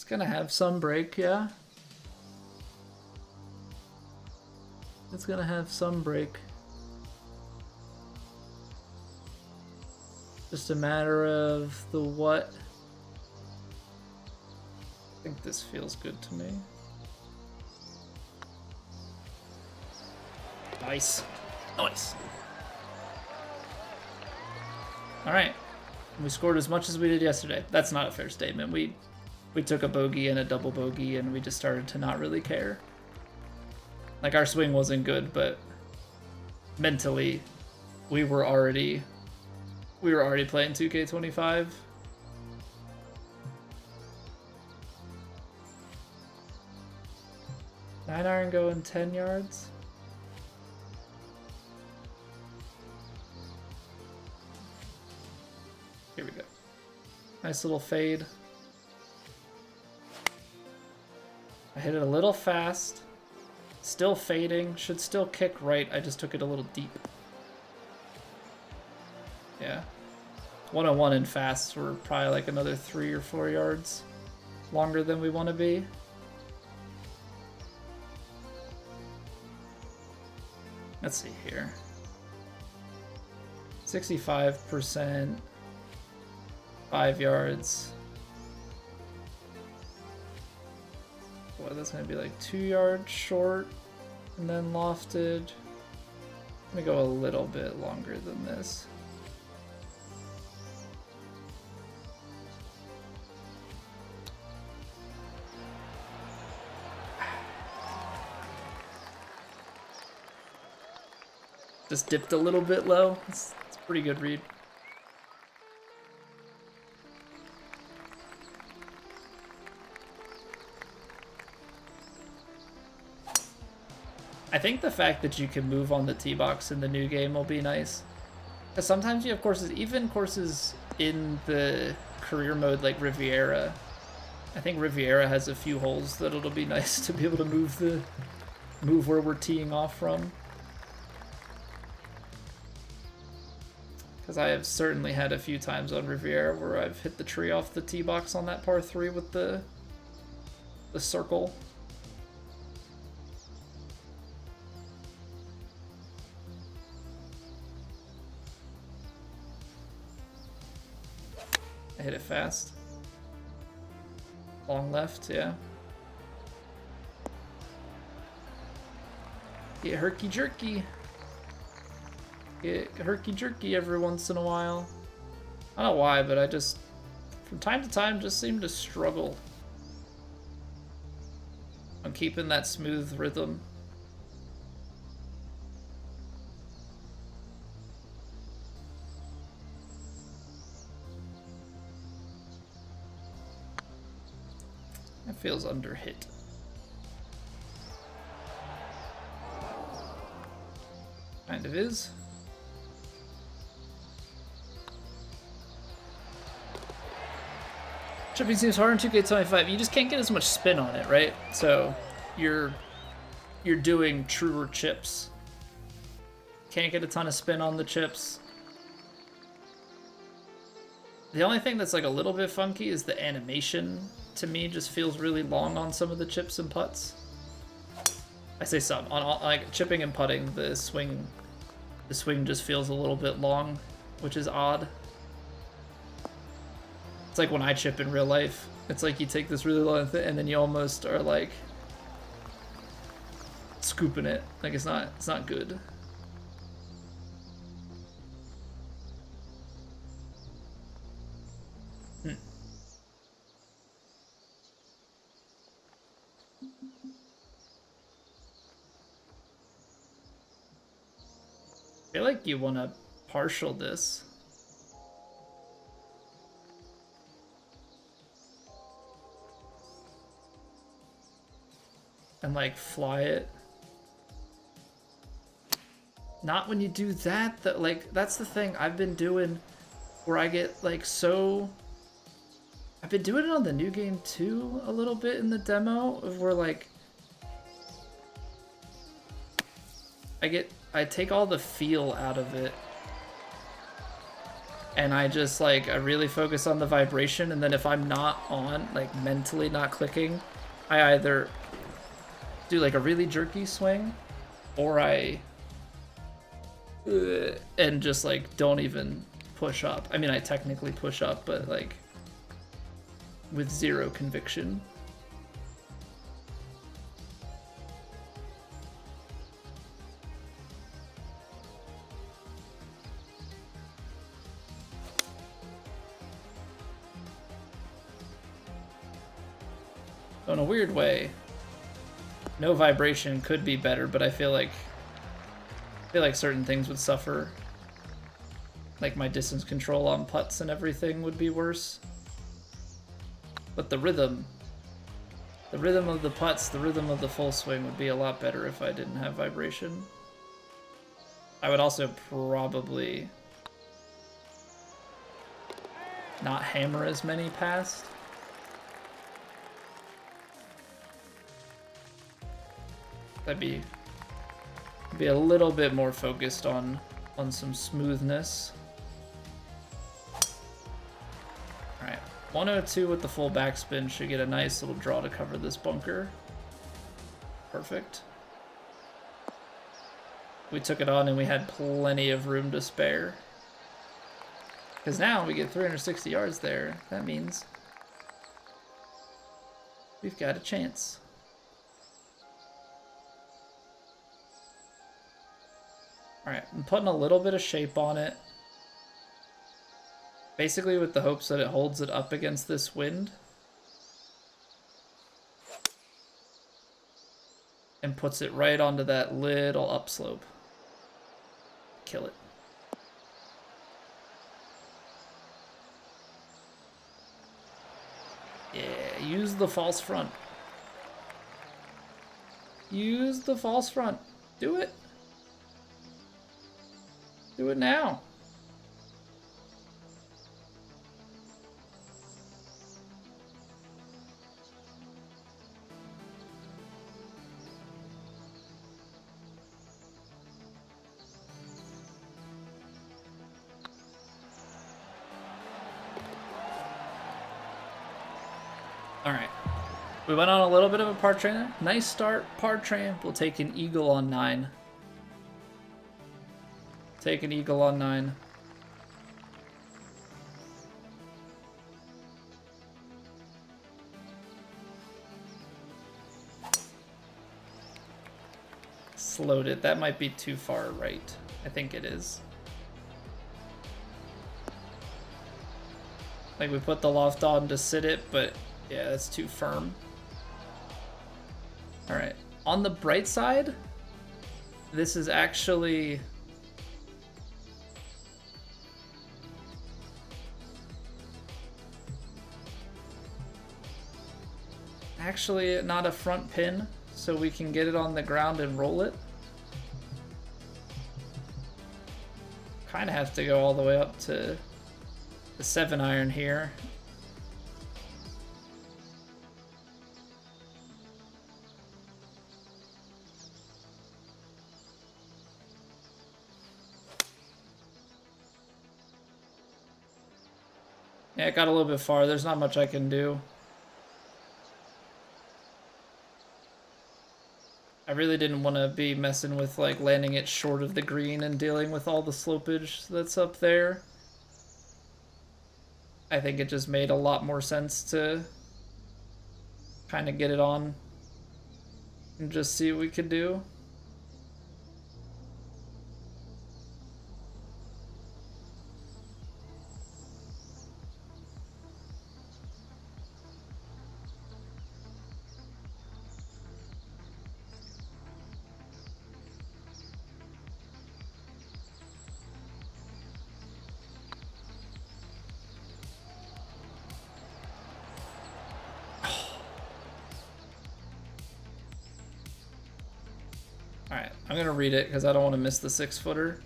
Gonna have some break, yeah. It's gonna have some break. Just a matter of the what. I think this feels good to me. Nice. Nice. Alright. We scored as much as we did yesterday. That's not a fair statement. We took a bogey and a double bogey and we just started to not really care. Like, our swing wasn't good, but mentally we were already playing 2K25. Nine iron going 10 yards. Here we go. Nice little fade. I hit it a little fast, still fading, should still kick right, I just took it a little deep. Yeah. 101 and fast, we're probably like another 3 or 4 yards longer than we want to be. Let's see here. 65%, 5 yards. what, that's gonna be like 2 yards short and then lofted. Let me go a little bit longer than this. Just dipped a little bit low. It's a pretty good read. I think the fact that you can move on the tee box in the new game will be nice. Because sometimes you have courses, even courses in the career mode like Riviera. I think Riviera has a few holes that it'll be nice to be able to move where we're teeing off from. Because I have certainly had a few times on Riviera where I've hit the tree off the tee box on that par 3 with the circle. I hit it fast. Long left, yeah. Get herky-jerky. Get herky-jerky every once in a while. I don't know why, but I just, from time to time, just seem to struggle on keeping that smooth rhythm. It feels under hit. Kind of is. Chipping seems hard in 2K25. You just can't get as much spin on it, right? So you're doing truer chips. Can't get a ton of spin on the chips. The only thing that's like a little bit funky is the animation. To me, just feels really long on some of the chips and putts. I say some on like chipping and putting. The swing just feels a little bit long, which is odd. It's like when I chip in real life. It's like you take this really long thing and then you almost are like scooping it. Like it's not good. I feel like you want to partial this. And like fly it. Not when you do that, like that's the thing I've been doing where I get like so. I've been doing it on the new game too a little bit in the demo of where like I take all the feel out of it and I just like I really focus on the vibration, and then if I'm not on, like mentally not clicking, I either do like a really jerky swing or I and just like don't even push up. I mean, I technically push up, but like with zero conviction. So in a weird way, no vibration could be better, but I feel like certain things would suffer. Like my distance control on putts and everything would be worse. But the rhythm of the putts, the rhythm of the full swing would be a lot better if I didn't have vibration. I would also probably not hammer as many past. That'd be a little bit more focused on some smoothness. All right, 102 with the full backspin should get a nice little draw to cover this bunker. Perfect. We took it on and we had plenty of room to spare. Because now we get 360 yards there. That means we've got a chance. Alright, I'm putting a little bit of shape on it. Basically with the hopes that it holds it up against this wind. And puts it right onto that little upslope. Kill it. Yeah, use the false front. Use the false front. Do it. Do it now. Alright. We went on a little bit of a par train. Nice start, par train. We'll take an eagle on 9. Take an eagle on 9. Slowed it. That might be too far right. I think it is. Like we put the loft on to sit it, but yeah, that's too firm. Alright. On the bright side, this is actually... actually not a front pin, so we can get it on the ground and roll it. Kind of have to go all the way up to the 7-iron here. Yeah, it got a little bit far. There's not much I can do. I really didn't want to be messing with like landing it short of the green and dealing with all the slopage that's up there. I think it just made a lot more sense to kind of get it on and just see what we could do. Alright, I'm gonna read it because I don't want to miss the 6-footer.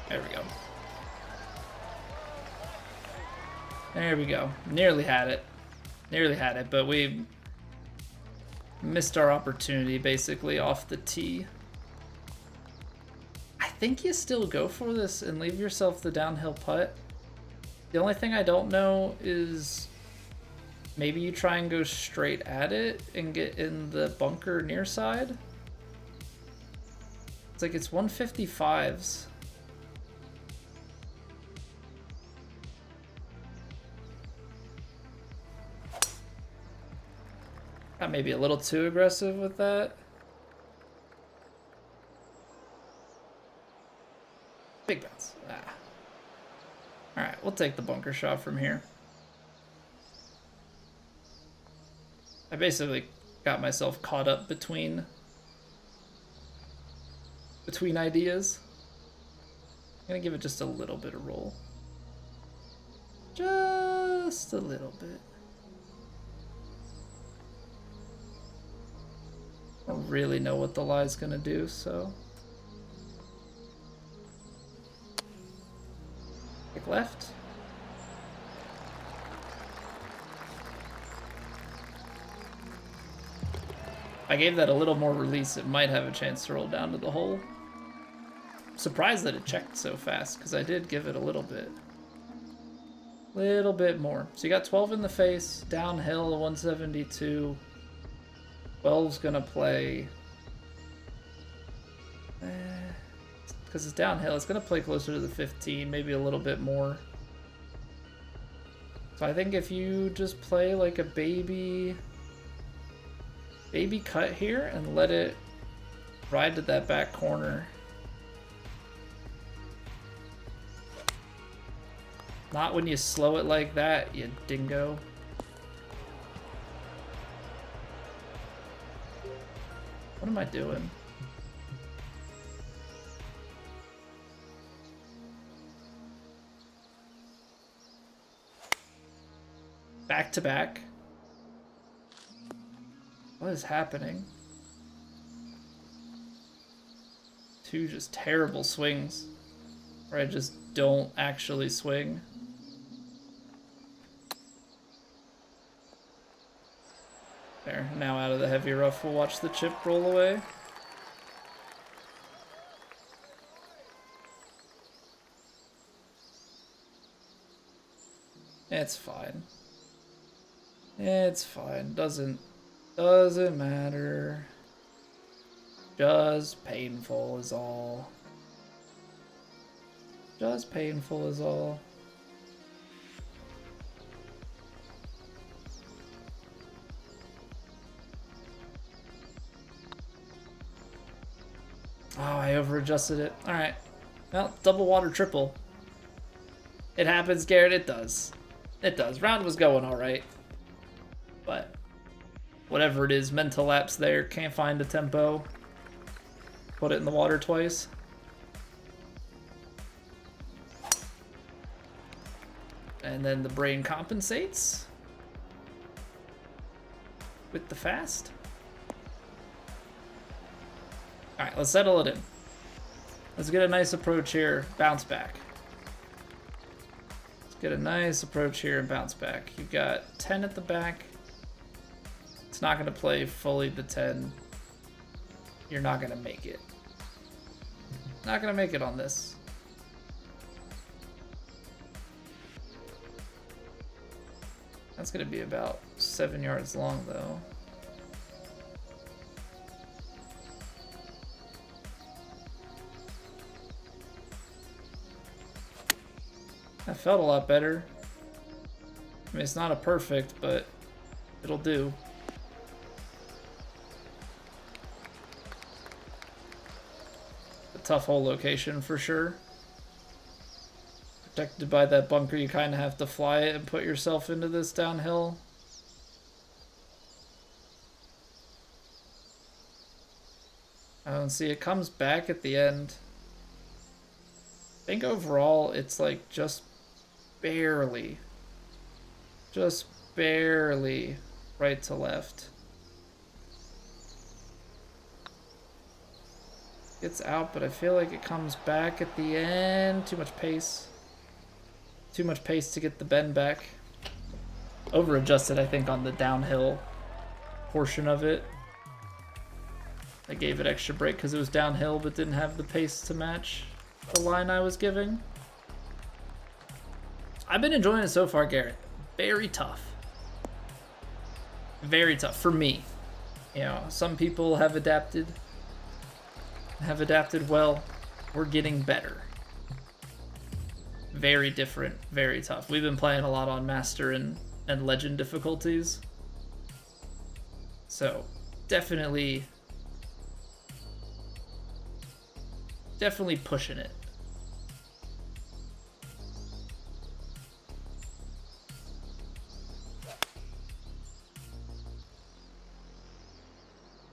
There we go. There we go. Nearly had it. Nearly had it, but we missed our opportunity basically off the tee. I think you still go for this and leave yourself the downhill putt. The only thing I don't know is maybe you try and go straight at it and get in the bunker near side. It's like it's 155s. Got maybe a little too aggressive with that. Big bounce. Ah. Alright, we'll take the bunker shot from here. I basically got myself caught up between ideas. I'm gonna give it just a little bit of roll. Just a little bit. I don't really know what the lie's gonna do, so. Kick left. If I gave that a little more release, it might have a chance to roll down to the hole. I'm surprised that it checked so fast, because I did give it a little bit. Little bit more. So you got 12 in the face, downhill 172. 12's gonna play. Because it's downhill, it's gonna play closer to the 15, maybe a little bit more. So I think if you just play like a baby cut here and let it ride to that back corner. Not when you slow it like that, you dingo. What am I doing? Back to back. What is happening? Two just terrible swings where I just don't actually swing. There, now out of the heavy rough, we'll watch the chip roll away. It's fine. It's fine. Doesn't matter. Just painful is all. Just painful is all. Oh, I over-adjusted it. Alright. Well, double water triple. It happens, Garrett. It does. It does. Round was going alright. But whatever it is, mental lapse there. Can't find a tempo. Put it in the water twice. And then the brain compensates with the fast. All right, let's settle it in. Let's get a nice approach here, bounce back. Let's get a nice approach here and bounce back. You've got 10 at the back. It's not gonna play fully the 10. You're not gonna make it. Not gonna make it on this. That's gonna be about 7 yards long though. That felt a lot better. I mean, it's not a perfect, but it'll do. A tough hole location for sure. Protected by that bunker, you kind of have to fly it and put yourself into this downhill. I don't see it comes back at the end. I think overall it's like just barely right to left. It's out, but I feel like it comes back at the end. Too much pace. Too much pace to get the bend back. Over adjusted, I think, on the downhill portion of it. I gave it extra brake because it was downhill but didn't have the pace to match the line I was giving. I've been enjoying it so far, Garrett. Very tough. Very tough for me. You know, some people have adapted well. We're getting better. Very different, very tough. We've been playing a lot on Master and Legend difficulties. So, definitely pushing it.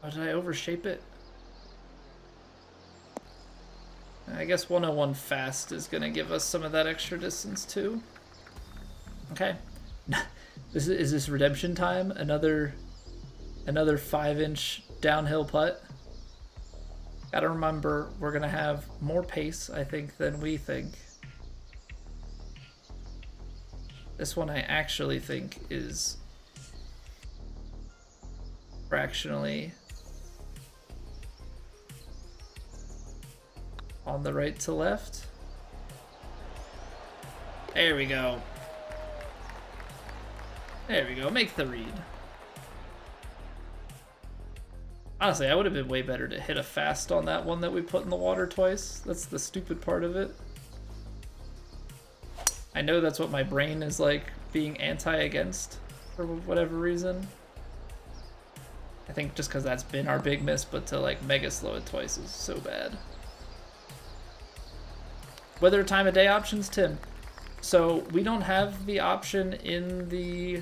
Oh, did I overshape it? I guess 101 fast is gonna give us some of that extra distance too. Okay. Is this redemption time? Another 5-inch downhill putt? Gotta remember, we're gonna have more pace, I think, than we think. This one I actually think is fractionally on the right to left. There we go. There we go. Make the read. Honestly, I would have been way better to hit a fast on that one that we put in the water twice. That's the stupid part of it. I know that's what my brain is like being anti-against for whatever reason. I think just because that's been our big miss, but to like mega slow it twice is so bad. Weather time of day options, Tim. So we don't have the option in the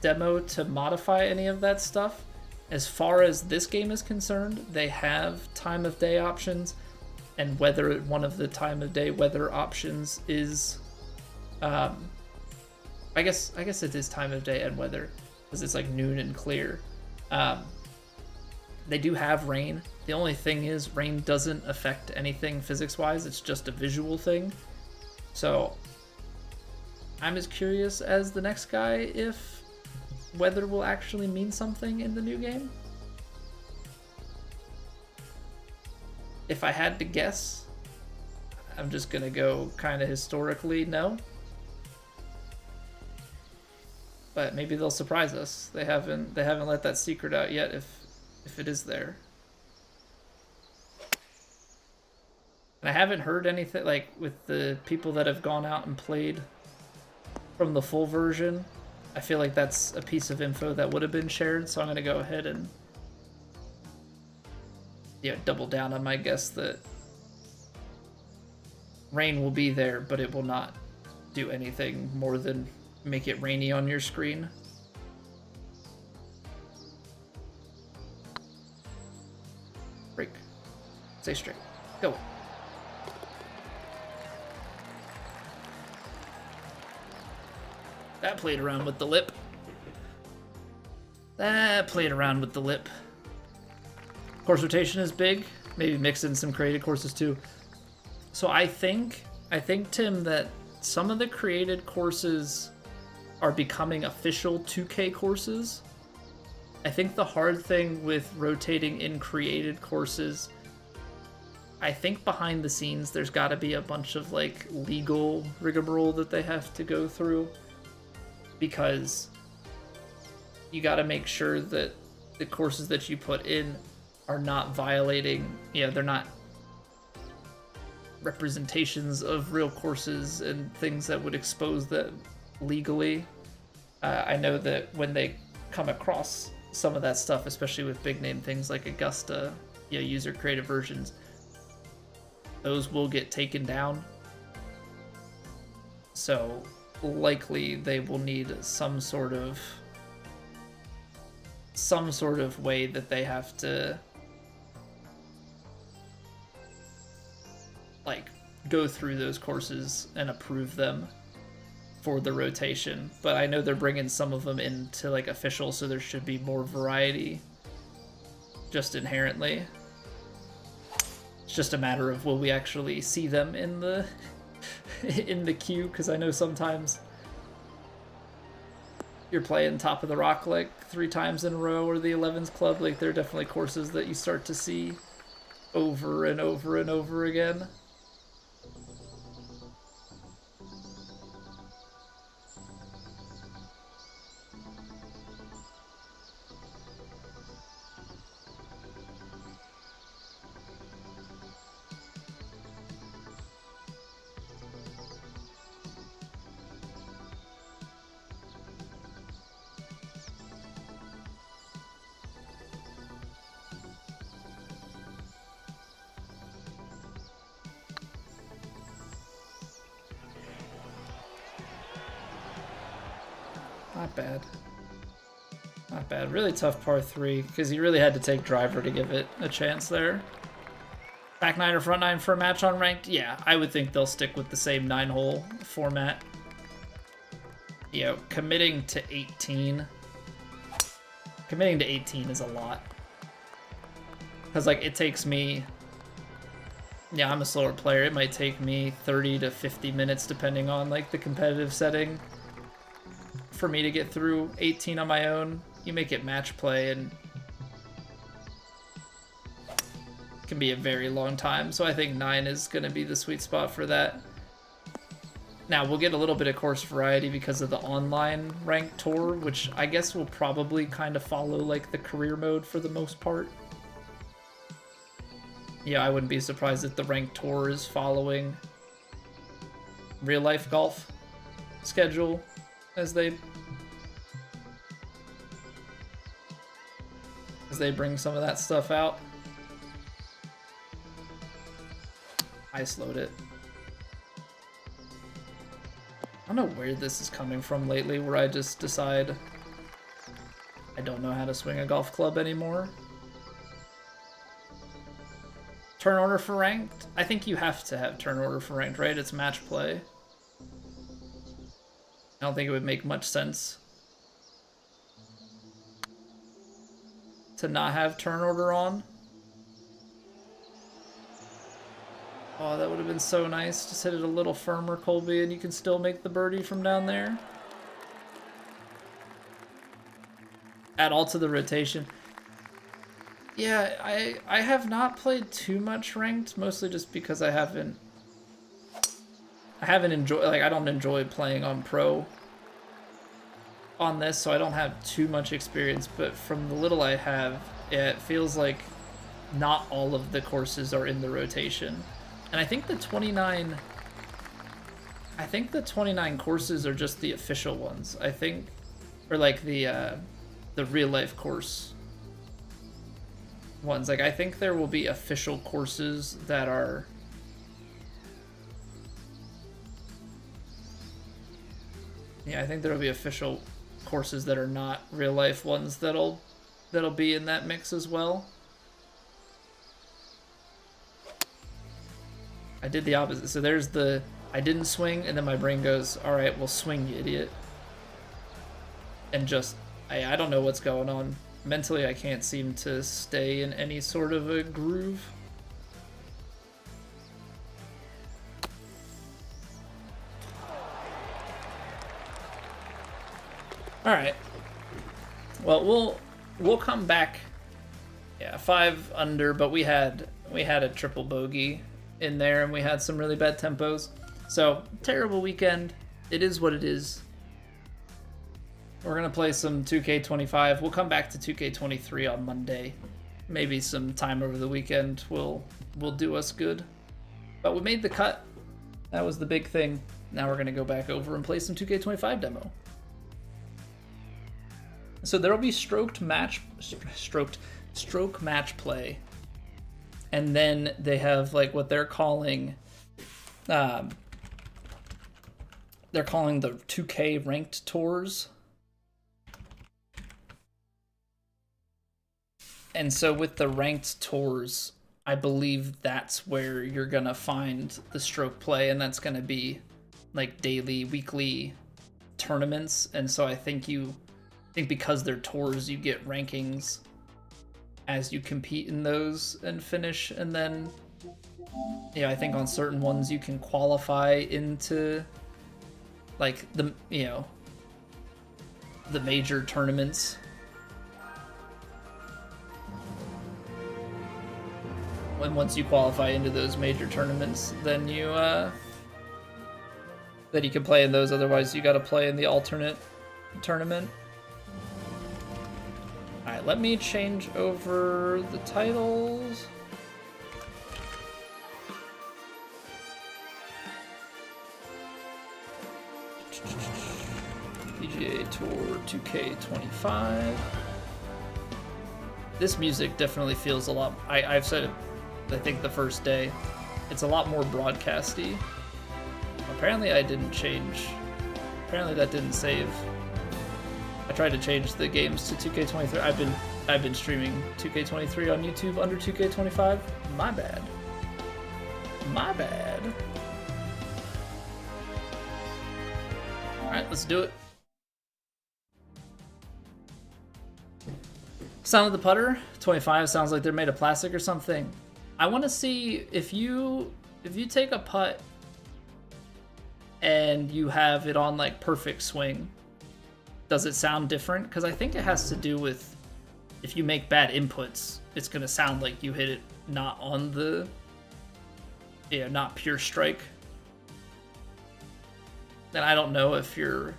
demo to modify any of that stuff. As far as this game is concerned, they have time of day options, and whether one of the time of day weather options is, I guess it is time of day and weather, because it's like noon and clear. They do have rain. The only thing is rain doesn't affect anything physics-wise. It's just a visual thing. So I'm as curious as the next guy if weather will actually mean something in the new game. If I had to guess, I'm just gonna go kind of historically no. But maybe they'll surprise us. They haven't let that secret out yet if it is there. And I haven't heard anything like with the people that have gone out and played from the full version. I feel like that's a piece of info that would have been shared, so I'm going to go ahead and double down on my guess that rain will be there, but it will not do anything more than make it rainy on your screen. Break. Stay straight. Go. That played around with the lip. Course rotation is big. Maybe mix in some created courses too. So I think Tim, that some of the created courses are becoming official 2K courses. I think the hard thing with rotating in created courses, I think behind the scenes there's got to be a bunch of like legal rigmarole that they have to go through, because you got to make sure that the courses that you put in are not violating, they're not representations of real courses and things that would expose them legally. I know that when they come across some of that stuff, especially with big name things like Augusta, user created versions, those will get taken down. So likely they will need some sort of way that they have to like go through those courses and approve them for the rotation. But I know they're bringing some of them into like official, so there should be more variety just inherently. It's just a matter of will we actually see them in the in the queue, because I know sometimes you're playing Top of the Rock like 3 times in a row, or the 11s Club. Like, there are definitely courses that you start to see over and over and over again. Not bad. Really tough par 3, because you really had to take driver to give it a chance there. Back 9 or front 9 for a match on ranked? Yeah, I would think they'll stick with the same 9-hole format. Committing to 18. Committing to 18 is a lot. Because, like, it takes me... Yeah, I'm a slower player. It might take me 30 to 50 minutes, depending on, like, the competitive setting, for me to get through 18 on my own. You make it match play and it can be a very long time. So I think 9 is going to be the sweet spot for that. Now we'll get a little bit of course variety because of the online ranked tour, which I guess will probably kind of follow like the career mode for the most part. yeah, I wouldn't be surprised if the ranked tour is following real life golf schedule as they bring some of that stuff out. I slowed it. I don't know where this is coming from lately, where I just decide I don't know how to swing a golf club anymore. Turn order for ranked? I think you have to have turn order for ranked, right? It's match play. I don't think it would make much sense to not have turn order on. Oh, that would have been so nice. Just hit it a little firmer, Colby, and you can still make the birdie from down there. Add all to the rotation. Yeah, I have not played too much ranked, mostly just because I haven't enjoyed, like, I don't enjoy playing on pro on this, so I don't have too much experience, but from the little I have, it feels like not all of the courses are in the rotation. And I think the 29 courses are just the official ones. I think, or like the real life course ones. Like, I think there will be official courses that are I think there will be official courses that are not real life ones that'll be in that mix as well. I did the opposite. So there's the I didn't swing, and then my brain goes, all right, well, swing, you idiot. And just I don't know what's going on. Mentally, I can't seem to stay in any sort of a groove. All right. Well, we'll come back. Yeah, 5 under, but we had a triple bogey in there, and we had some really bad tempos. So, terrible weekend. It is what it is. We're gonna play some 2K25. We'll come back to 2K23 on Monday. Maybe some time over the weekend will do us good. But we made the cut. That was the big thing. Now we're gonna go back over and play some 2K25 demo. So there'll be stroke match play, and then they have like what they're calling the 2K ranked tours. And so with the ranked tours, I believe that's where you're gonna find the stroke play, and that's gonna be like daily, weekly tournaments. And so I think because they're tours, you get rankings as you compete in those and finish, and then I think on certain ones you can qualify into like the major tournaments. And once you qualify into those major tournaments, then you can play in those. Otherwise, you got to play in the alternate tournament. All right, let me change over the titles. PGA Tour 2K25. This music definitely feels a lot. I've said it, I think the first day, it's a lot more broadcasty. Apparently I didn't change. Apparently that didn't save. I tried to change the games to 2K23. I've been streaming 2K23 on YouTube under 2K25. My bad. My bad. All right, let's do it. Sound of the putter. 25 sounds like they're made of plastic or something. I want to see if you take a putt and you have it on like perfect swing, does it sound different? Because I think it has to do with if you make bad inputs, it's gonna sound like you hit it not on the not pure strike. And I don't know if your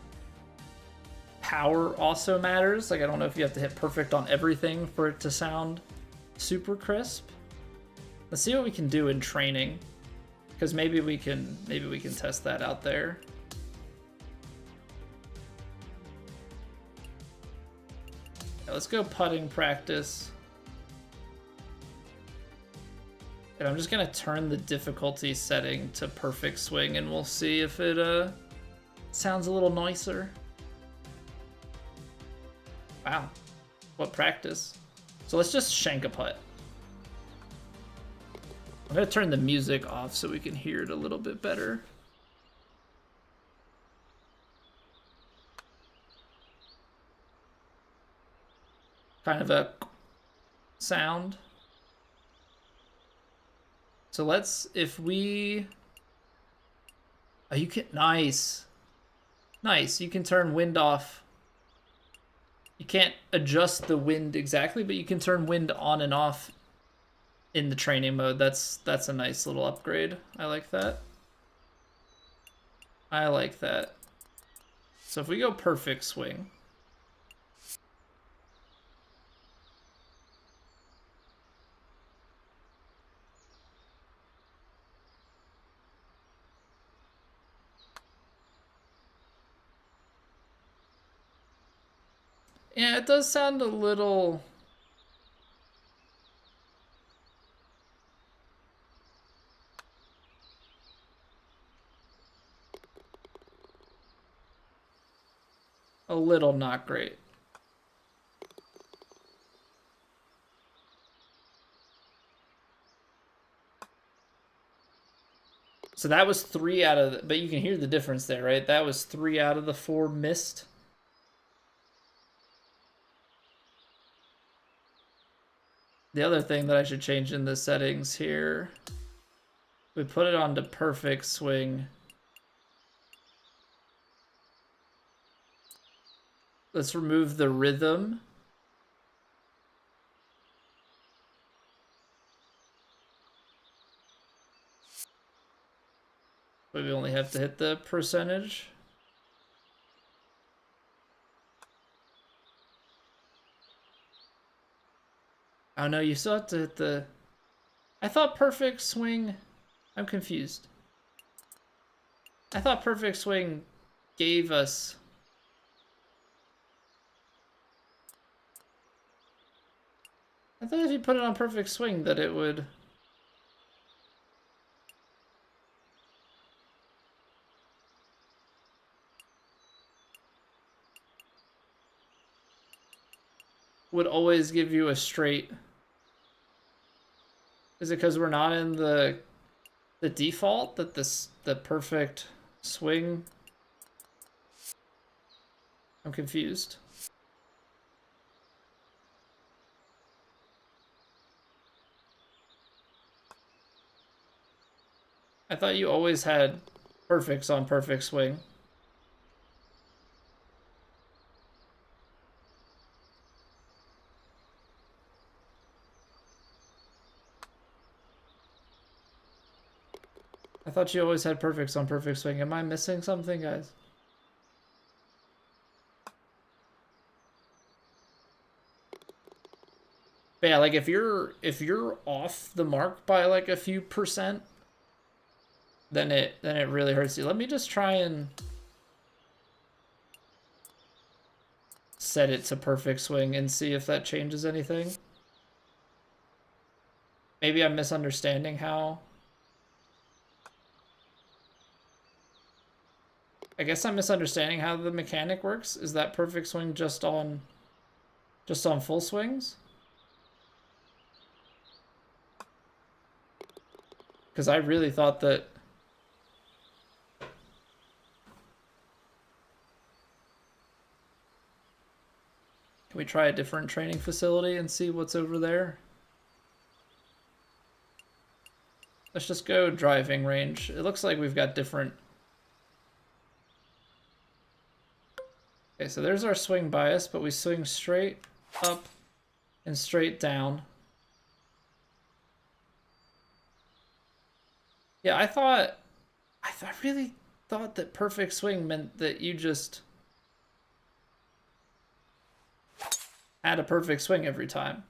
power also matters. Like, I don't know if you have to hit perfect on everything for it to sound super crisp. Let's see what we can do in training, because maybe we can test that out there. Yeah, let's go putting practice. And I'm just gonna turn the difficulty setting to perfect swing, and we'll see if it sounds a little nicer. Wow, what practice. So let's just shank a putt. I'm gonna turn the music off so we can hear it a little bit better. Kind of a sound. So let's, if we, oh, you can, nice. Nice, you can turn wind off. You can't adjust the wind exactly, but you can turn wind on and off in the training mode. That's a nice little upgrade. I like that. I like that. So if we go perfect swing. Yeah, it does sound a little... a little not great. So that was 3 out of the, but you can hear the difference there, right? That was 3 out of the 4 missed. The other thing that I should change in the settings here, we put it on to perfect swing. Let's remove the rhythm. But we only have to hit the percentage. Oh no, you still have to hit the... I thought perfect swing... I'm confused. I thought perfect swing gave us... I thought if you put it on perfect swing that it would... would always give you a straight... Is it because we're not in the default that the perfect swing? I'm confused. I thought you always had perfects on perfect swing. I thought you always had perfects on perfect swing. Am I missing something, guys? But yeah, like if you're off the mark by like a few percent, then it really hurts you. Let me just try and set it to perfect swing and see if that changes anything. Maybe I'm misunderstanding how. I guess I'm misunderstanding how the mechanic works. Is that perfect swing just on full swings? Because I really thought that... Can we try a different training facility and see what's over there? Let's just go driving range. It looks like we've got different... Okay, so there's our swing bias, but we swing straight up and straight down. Yeah, I really thought that perfect swing meant that you just had a perfect swing every time.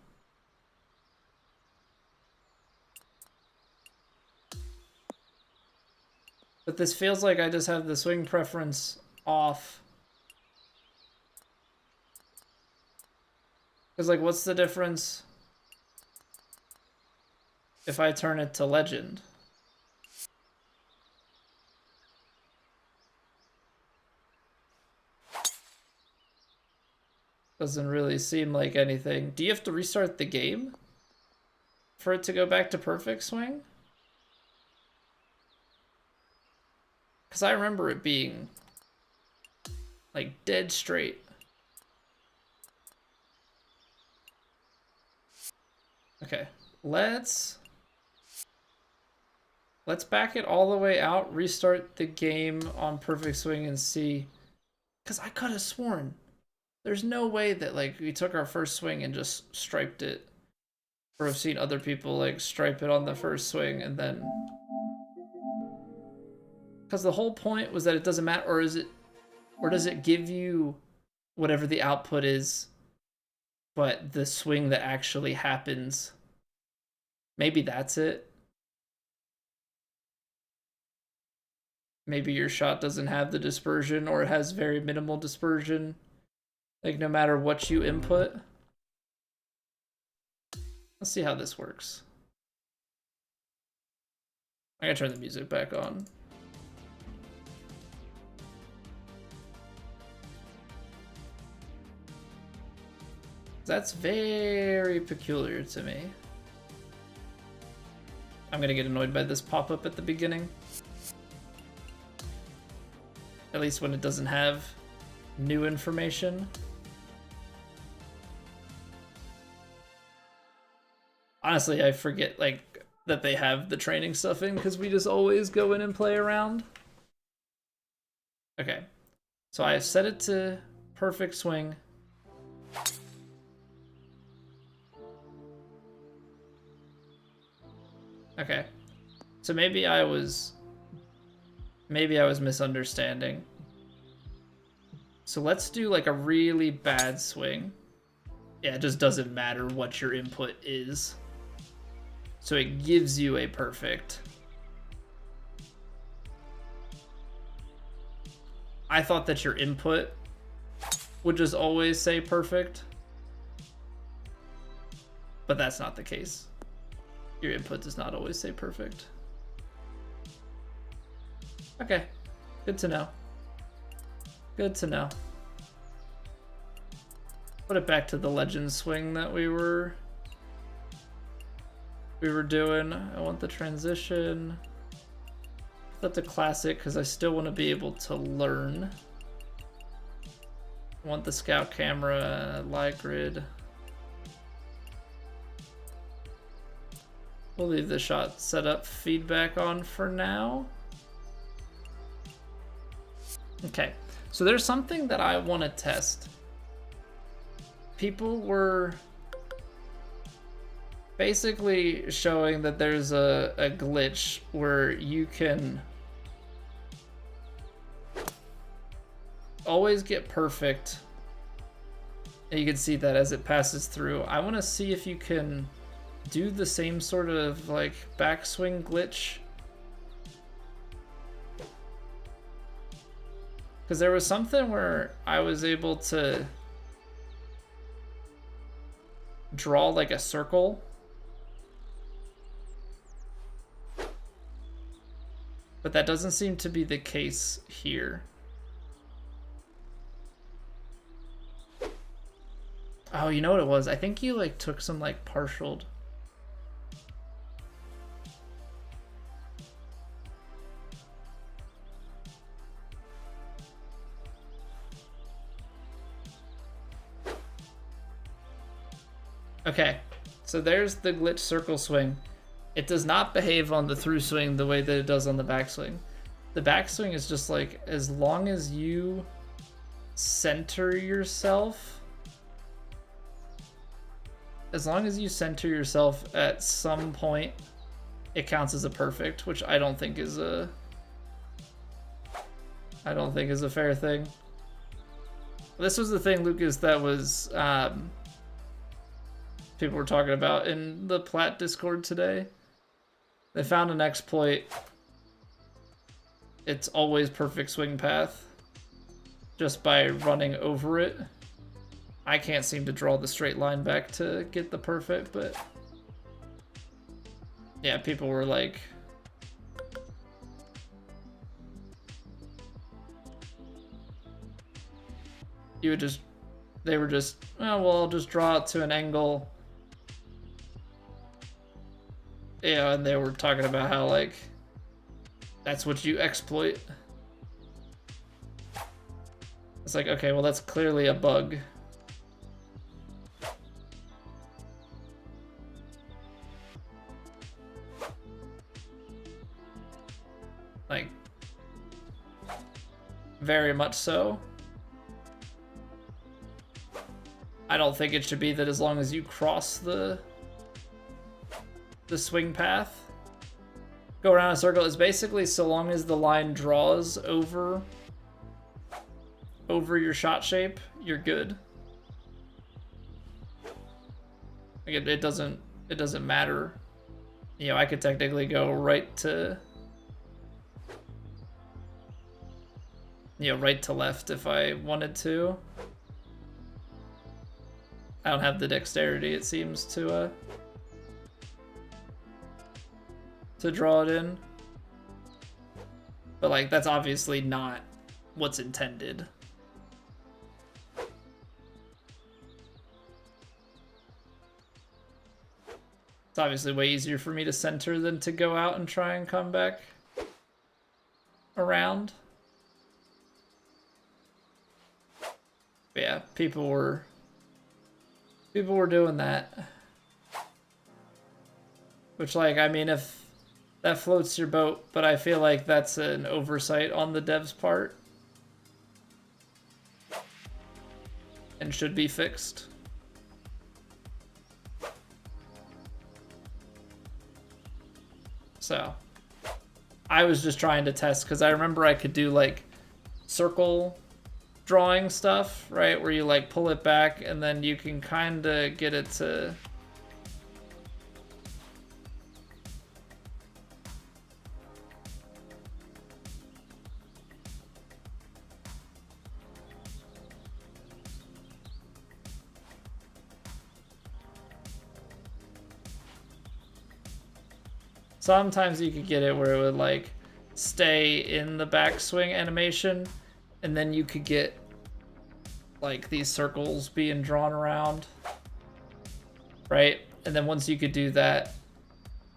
But this feels like I just have the swing preference off. Because, like, what's the difference if I turn it to legend? Doesn't really seem like anything. Do you have to restart the game for it to go back to perfect swing? Because I remember it being, like, dead straight. Okay, let's back it all the way out, restart the game on perfect swing and see. Because I could have sworn there's no way that, like, we took our first swing and just striped it. Or I've seen other people, like, stripe it on the first swing and then... Because the whole point was that it doesn't matter, or is it... Or does it give you whatever the output is, but the swing that actually happens? Maybe that's it. Maybe your shot doesn't have the dispersion, or it has very minimal dispersion. Like, no matter what you input. Let's see how this works. I gotta turn the music back on. That's very peculiar to me. I'm gonna get annoyed by this pop-up at the beginning. At least when it doesn't have new information. Honestly, I forget, like, that they have the training stuff in because we just always go in and play around. Okay, so I have set it to perfect swing. Okay, so maybe I was misunderstanding. So let's do, like, a really bad swing. Yeah, it just doesn't matter what your input is. So it gives you a perfect. I thought that your input would just always say perfect. But that's not the case. Your input does not always say perfect. Okay, good to know. Good to know. Put it back to the legend swing that we were doing. I want the transition. Put that to classic because I still want to be able to learn. I want the scout camera, light grid. We'll leave the shot setup feedback on for now. Okay, so there's something that I want to test. People were basically showing that there's a glitch where you can always get perfect. And you can see that as it passes through. I want to see if you can do the same sort of, like, backswing glitch. Because there was something where I was able to draw, like, a circle. But that doesn't seem to be the case here. Oh, you know what it was? I think you, like, took some, like, partialed. Okay, so there's the glitch circle swing. It does not behave on the through swing the way that it does on the backswing. The backswing is just like, as long as you center yourself, at some point, it counts as a perfect, which I don't think is a fair thing. This was the thing, Lucas, that was people were talking about in the Plat Discord today. They found an exploit it's always perfect swing path just by running over it. I can't seem to draw the straight line back to get the perfect, but yeah, people were like, they were just, oh, well, I'll just draw it to an angle. Yeah, and they were talking about how, like, that's what you exploit. It's like, okay, well, that's clearly a bug. Like, very much so. I don't think it should be that as long as you cross the swing path, go around a circle, is basically so long as the line draws over your shot shape, you're good. Like it doesn't matter. You know, I could technically go right to, you know, right to left if I wanted to. I don't have the dexterity, it seems, to draw it in. But, like, that's obviously not what's intended. It's obviously way easier for me to center than to go out and try and come back around. But yeah, people were doing that. Which, like, I mean, if that floats your boat, but I feel like that's an oversight on the dev's part. And should be fixed. So, I was just trying to test, because I remember I could do, like, circle drawing stuff, right? Where you, like, pull it back, and then you can kind of get it to... Sometimes you could get it where it would, like, stay in the backswing animation, and then you could get, like, these circles being drawn around, right? And then once you could do that,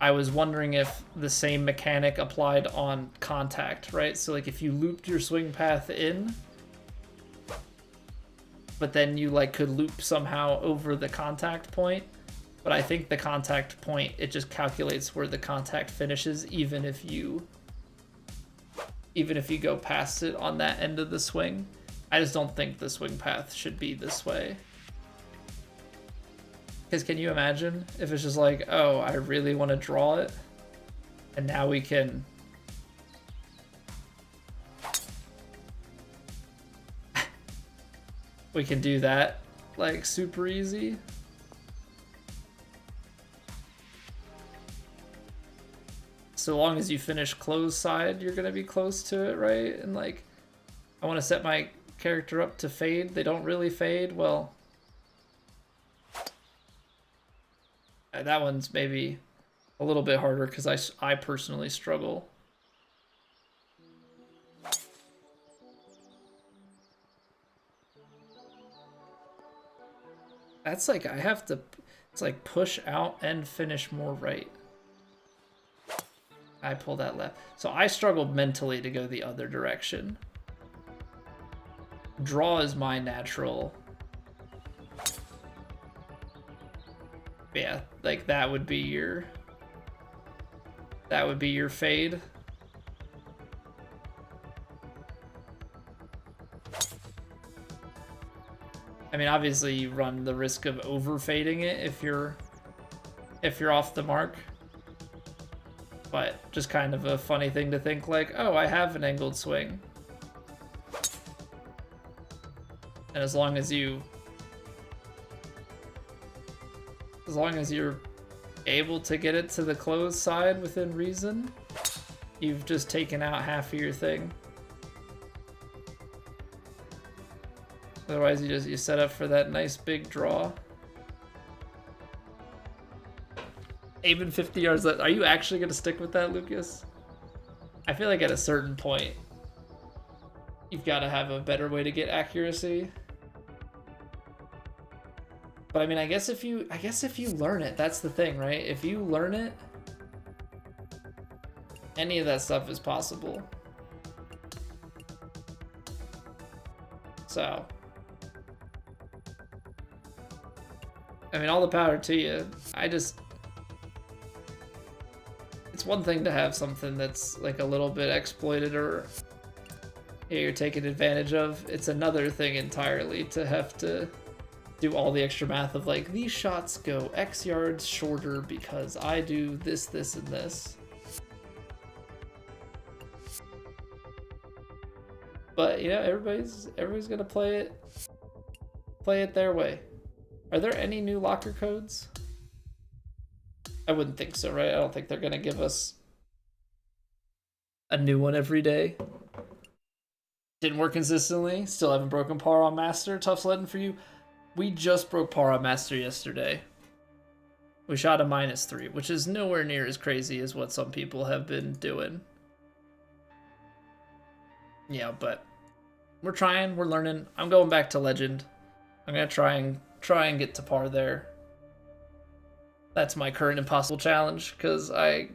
I was wondering if the same mechanic applied on contact, right? So, like, if you looped your swing path in, but then you, like, could loop somehow over the contact point. But I think the contact point, it just calculates where the contact finishes, even if you go past it on that end of the swing. I just don't think the swing path should be this way. Because can you imagine if it's just like, oh, I really want to draw it, and now we can... we can do that, like, super easy. So long as you finish closed side, you're going to be close to it, right? And, like, I want to set my character up to fade. They don't really fade. Well, that one's maybe a little bit harder because I personally struggle. That's like, I have to, it's like push out and finish more right. I pull that left. So I struggled mentally to go the other direction. Draw is my natural. Yeah, like that would be your fade. I mean, obviously you run the risk of over fading it if you're off the mark. But just kind of a funny thing to think, like, oh, I have an angled swing. And as long as you're able to get it to the closed side within reason, you've just taken out half of your thing. Otherwise, you set up for that nice big draw. Even 50 yards left. Are you actually going to stick with that, Lucas? I feel like at a certain point, you've got to have a better way to get accuracy. But I mean, I guess if you learn it, that's the thing, right? If you learn it, any of that stuff is possible. So, I mean, all the power to you. It's one thing to have something that's like a little bit exploited or you're taking advantage of. It's another thing entirely to have to do all the extra math of like, these shots go X yards shorter because I do this, this, and this. But you know, everybody's gonna play it their way. Are there any new locker codes? I wouldn't think so, right? I don't think they're gonna give us a new one every day. Didn't work consistently. Still haven't broken par on Master. Tough sledding for you. We just broke par on Master yesterday. We shot a -3, which is nowhere near as crazy as what some people have been doing. Yeah, but we're trying. We're learning. I'm going back to Legend. I'm gonna try and get to par there. That's my current impossible challenge, because I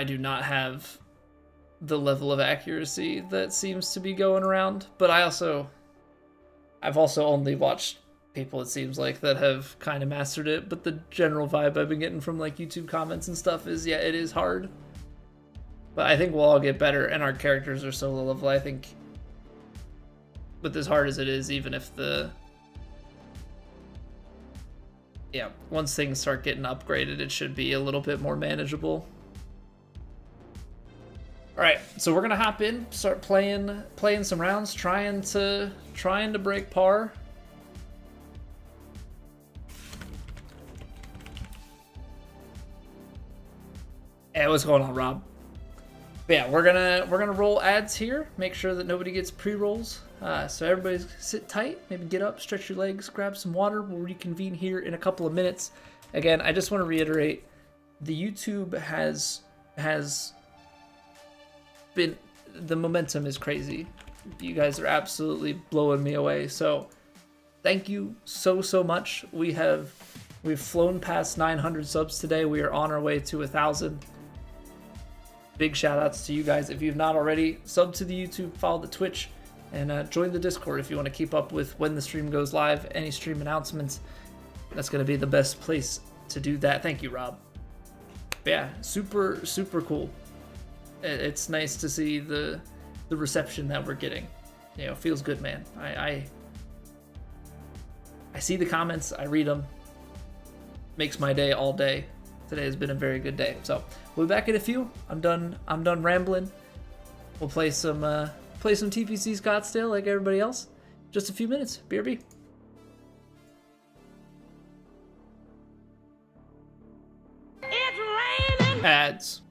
do not have the level of accuracy that seems to be going around. But I've also only watched people, it seems like, that have kind of mastered it. But the general vibe I've been getting from like YouTube comments and stuff is, yeah, it is hard. But I think we'll all get better, and our characters are so low level. I think with as hard as it is, even if once things start getting upgraded, it should be a little bit more manageable. All right, so we're gonna hop in, start playing some rounds, trying to break par. Hey, what's going on, Rob? But yeah, we're gonna roll ads here. Make sure that nobody gets pre-rolls. So everybody sit tight, maybe get up, stretch your legs, grab some water. We'll reconvene here in a couple of minutes. Again, I just want to reiterate, the YouTube has been, the momentum is crazy. You guys are absolutely blowing me away. So thank you so much. We've flown past 900 subs today. We are on our way to 1,000. Big shout outs to you guys. If you've not already, sub to the YouTube, follow the Twitch, and join the Discord if you want to keep up with when the stream goes live, any stream announcements. That's going to be the best place to do that. Thank you, Rob. But yeah, super cool. It's nice to see the reception that we're getting. You know, it feels good, man. I see the comments, I read them. Makes my day all day. Today has been a very good day. So we'll be back in a few. I'm done rambling. We'll play some TPC Scottsdale like everybody else. Just a few minutes. BRB. It's raining. Ads.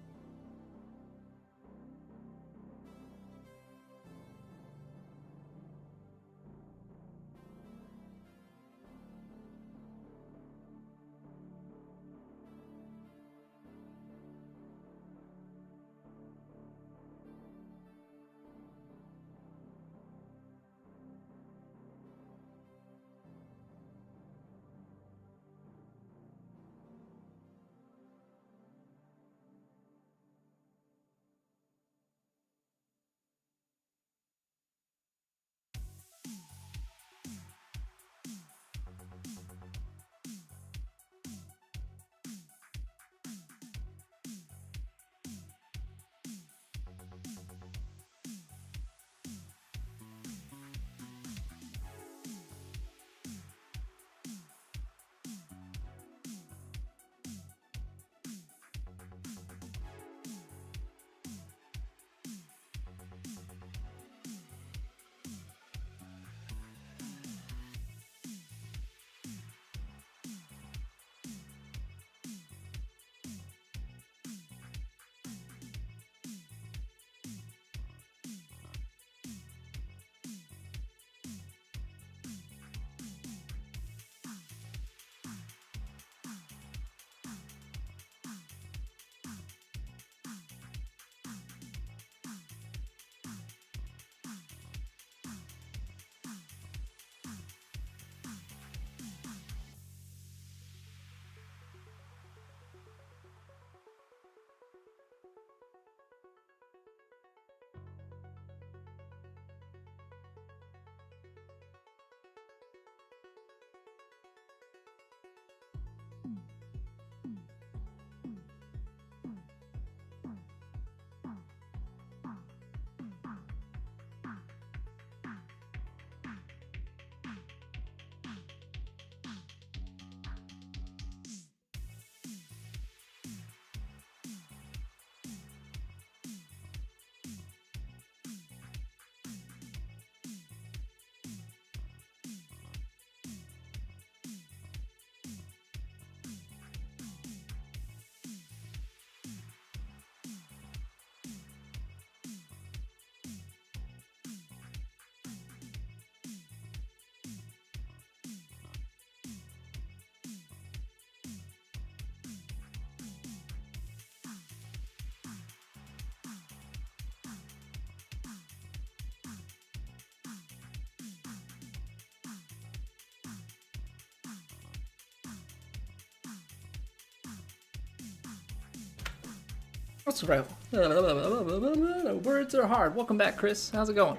What's right? Words are hard. Welcome back, Chris. How's it going?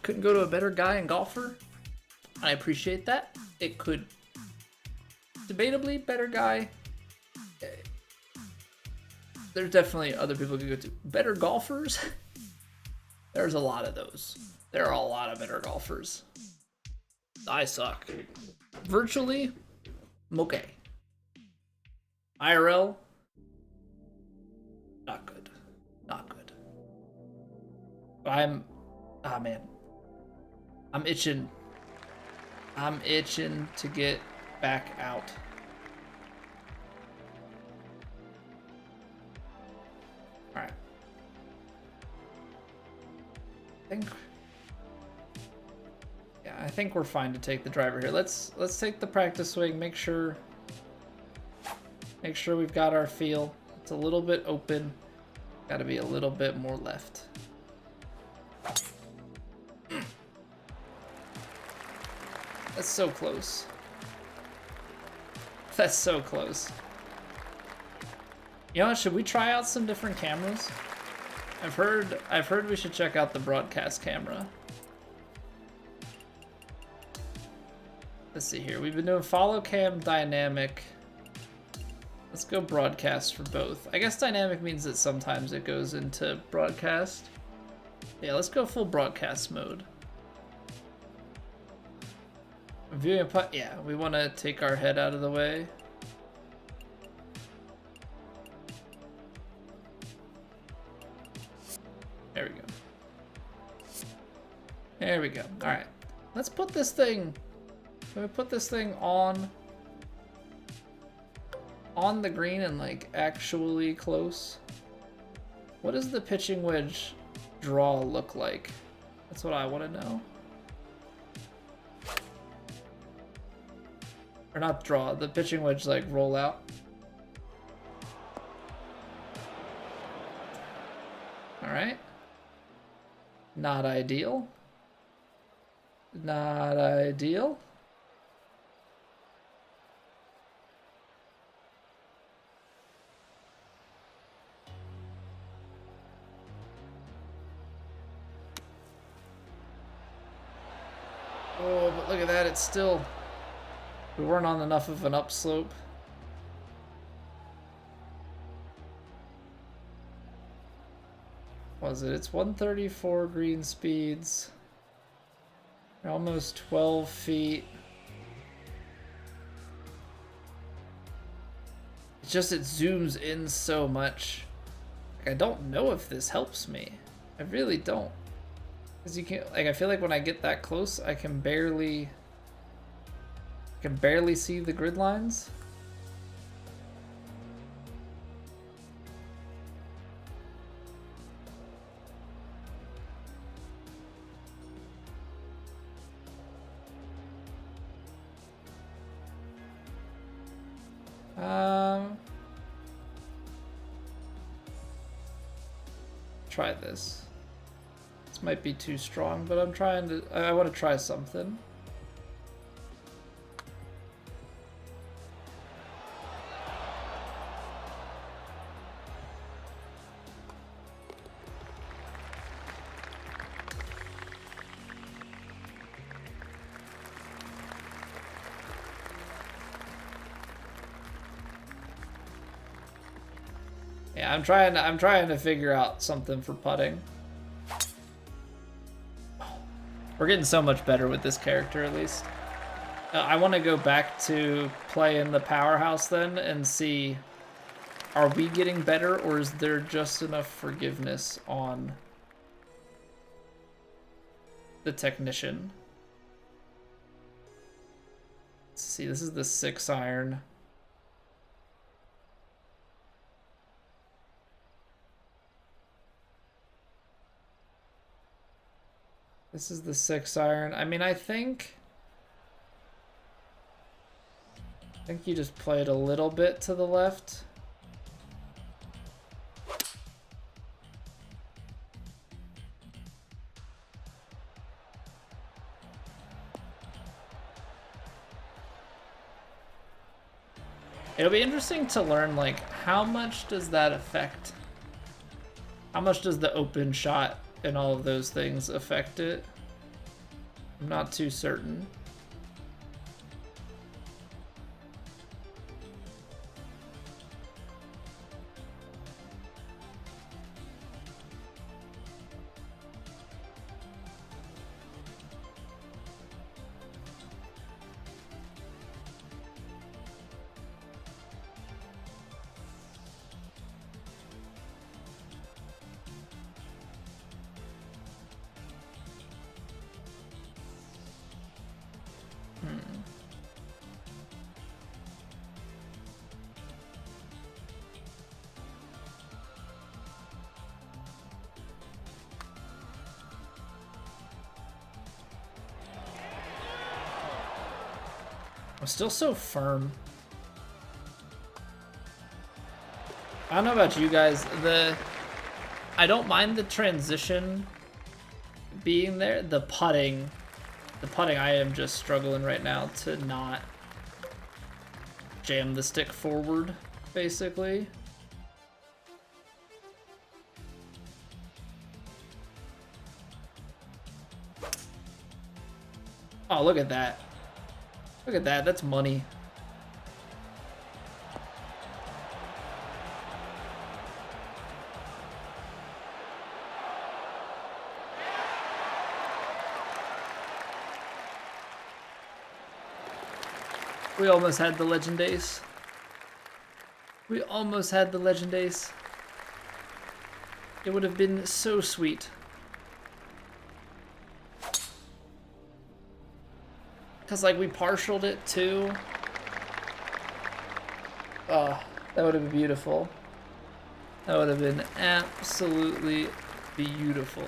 Couldn't go to a better guy and golfer. I appreciate that. It could debatably better guy. There's definitely other people who could go to better golfers. There's a lot of those. There are a lot of better golfers. I suck. Virtually, I'm okay. IRL, not good. Not good. Ah man. I'm itching. I'm itching to get back out. Alright. I think we're fine to take the driver here. Let's take the practice swing, make sure we've got our feel. It's a little bit open. Gotta be a little bit more left. That's so close. That's so close. You know what, should we try out some different cameras? I've heard we should check out the broadcast camera. Let's see here. We've been doing follow cam, dynamic. Let's go broadcast for both. I guess dynamic means that sometimes it goes into broadcast. Yeah, let's go full broadcast mode. Viewing a putt. Yeah, we want to take our head out of the way. There we go. There we go. All right. Let's put this thing. Can we put this thing on the green and like actually close? What does the pitching wedge draw look like? That's what I want to know. Or not draw, the pitching wedge like roll out. All right. Not ideal. Not ideal. Oh, but look at that, it's still... We weren't on enough of an upslope. What was it? It's 134 green speeds. Almost 12 feet. It's just it zooms in so much. Like, I don't know if this helps me. I really don't. Because you can't, like, I feel like when I get that close, I can barely see the grid lines. Try this. This might be too strong, but I want to try something. Yeah, I'm trying to figure out something for putting. We're getting so much better with this character, at least. I want to go back to play in the powerhouse then and see, are we getting better, or is there just enough forgiveness on the technician? Let's see, this is the 6-iron. This is the 6-iron. I mean, I think you just play it a little bit to the left. It'll be interesting to learn, like, how much does that affect How much does the open shot and all of those things affect it? I'm not too certain. I'm still so firm. I don't know about you guys. I don't mind the transition being there. The putting I am just struggling right now to not jam the stick forward, basically. Oh, look at that. Look at that, that's money. We almost had the legend ace. We almost had the legend ace. It would have been so sweet. Because, like, we partialed it, too. Oh, that would have been beautiful. That would have been absolutely beautiful.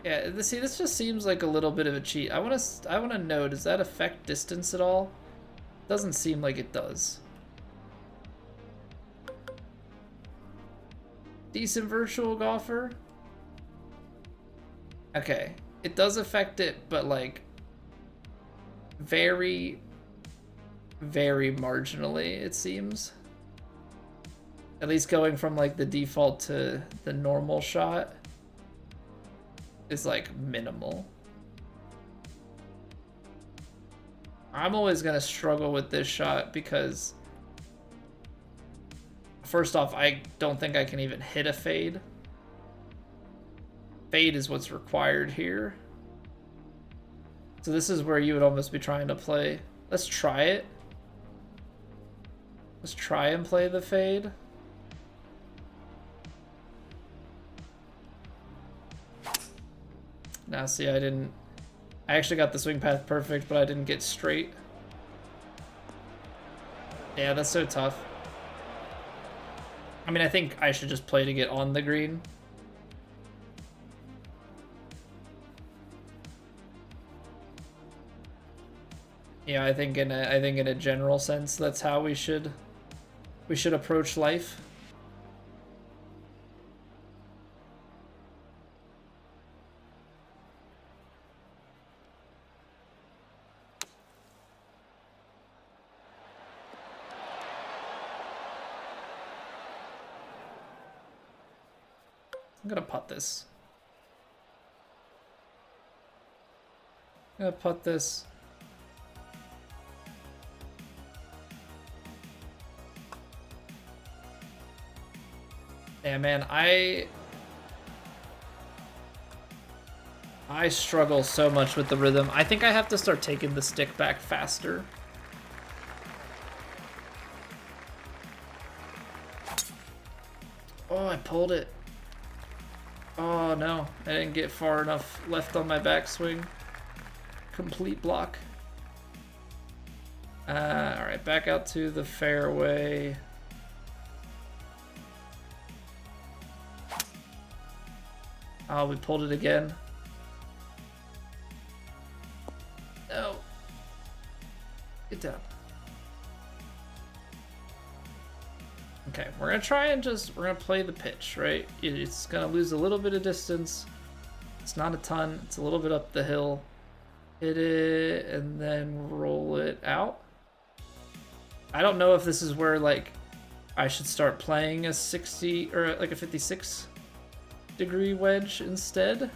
Yeah, see, this just seems like a little bit of a cheat. I want to know, does that affect distance at all? Doesn't seem like it does. Decent virtual golfer? Okay. It does affect it, but like very, very marginally, it seems. At least going from like the default to the normal shot is like minimal. I'm always gonna struggle with this shot because first off, I don't think I can even hit a fade. Fade is what's required here. So this is where you would almost be trying to play. Let's try it. Let's try and play the fade. Now see, I actually got the swing path perfect, but I didn't get straight. Yeah, that's so tough. I mean, I think I should just play to get on the green. Yeah, I think in a general sense, that's how we should approach life. I'm gonna putt this. I'm gonna putt this. Yeah, man, I struggle so much with the rhythm. I think I have to start taking the stick back faster. Oh, I pulled it. Oh no, I didn't get far enough left on my backswing. Complete block. Alright, back out to the fairway. Oh, we pulled it again. No. Get down. Okay, we're gonna try and we're gonna play the pitch, right? It's gonna lose a little bit of distance. It's not a ton, it's a little bit up the hill. Hit it and then roll it out. I don't know if this is where, like, I should start playing a 60 or like a 56-degree wedge instead.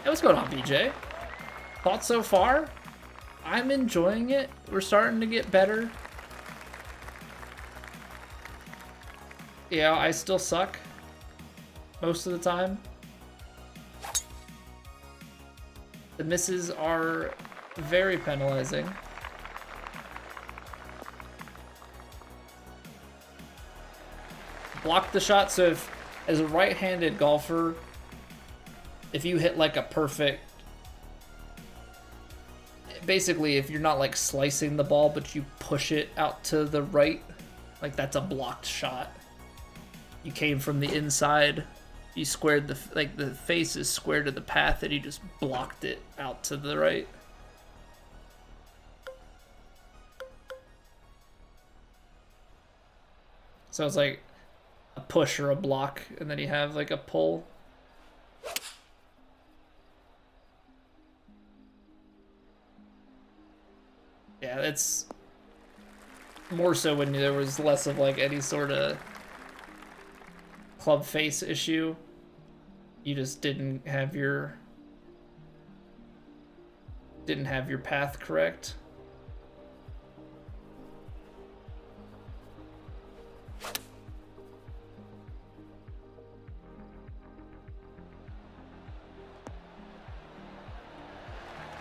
Hey, what's going on, BJ? Thoughts so far? I'm enjoying it. We're starting to get better. Yeah, I still suck most of the time. The misses are very penalizing. Block the shot, so if, as a right-handed golfer, if you hit like a perfect, basically if you're not like slicing the ball but you push it out to the right, like that's a blocked shot. You came from the inside, you squared the, like the face is square to the path and you just blocked it out to the right. So it's like a push or a block and then you have like a pull. Yeah, it's more so when there was less of like any sort of club face issue. You just didn't have your path correct.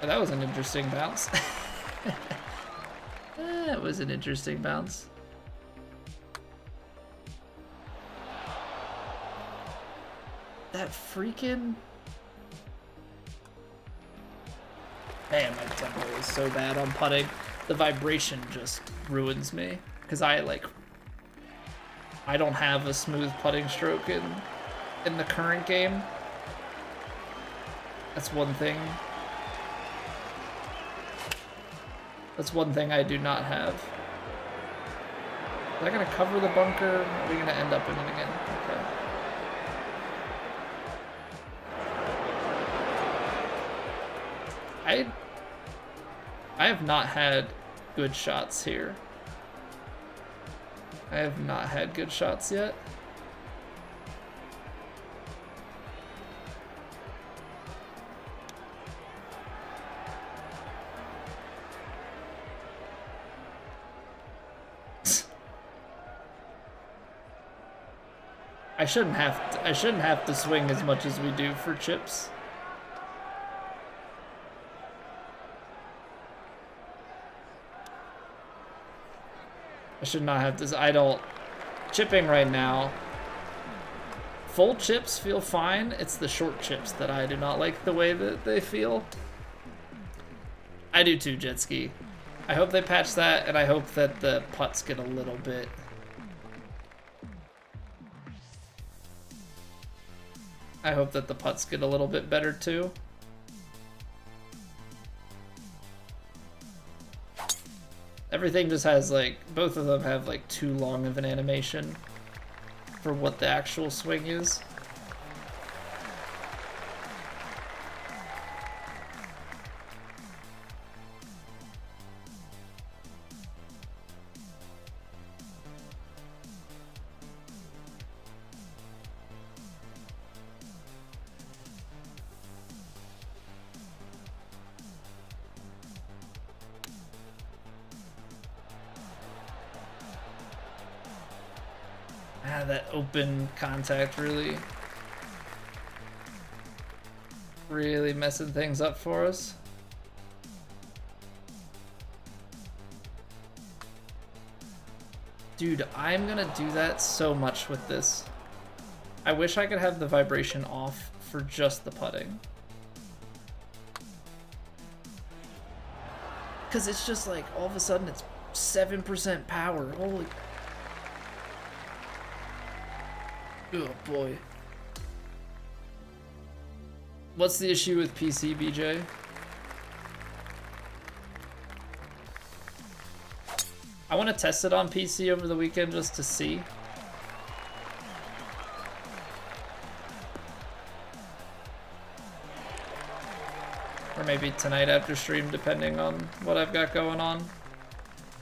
Oh, that was an interesting bounce. That was an interesting bounce. That freaking... Man, my tempo is so bad on putting. The vibration just ruins me. Because I don't have a smooth putting stroke in the current game. That's one thing. That's one thing I do not have. Is that gonna cover the bunker? Or are we gonna end up in it again? Okay. I have not had good shots here. I have not had good shots yet. I shouldn't have to swing as much as we do for chips. I should not have this. I don't. Chipping right now. Full chips feel fine. It's the short chips that I do not like the way that they feel. I do too, Jet Ski. I hope they patch that, and I hope that the putts get a little bit. I hope that the putts get a little bit better too. Everything just has like, both of them have like too long of an animation for what the actual swing is. That open contact really messing things up for us. Dude, I'm gonna do that so much with this. I wish I could have the vibration off for just the putting. Because it's just like, all of a sudden it's 7% power. Holy... Oh boy. What's the issue with PC, BJ? I want to test it on PC over the weekend just to see. Or maybe tonight after stream, depending on what I've got going on.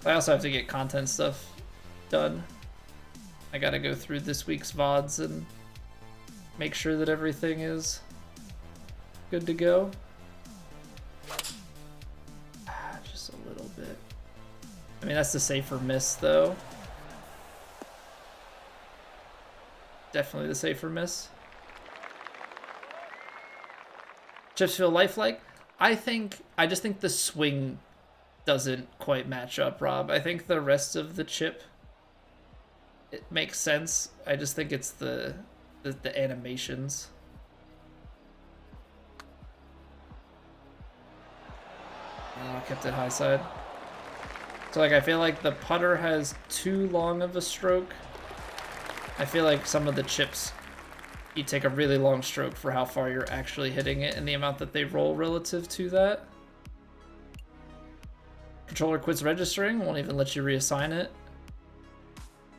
I also have to get content stuff done. I gotta go through this week's VODs and make sure that everything is good to go. Just a little bit. I mean, that's the safer miss, though. Definitely the safer miss. Chips feel lifelike. I just think the swing doesn't quite match up, Rob. I think the rest of the chip, it makes sense. I just think it's the animations. Oh, I kept it high side. So like I feel like the putter has too long of a stroke. I feel like some of the chips, you take a really long stroke for how far you're actually hitting it and the amount that they roll relative to that. Controller quits registering, won't even let you reassign it.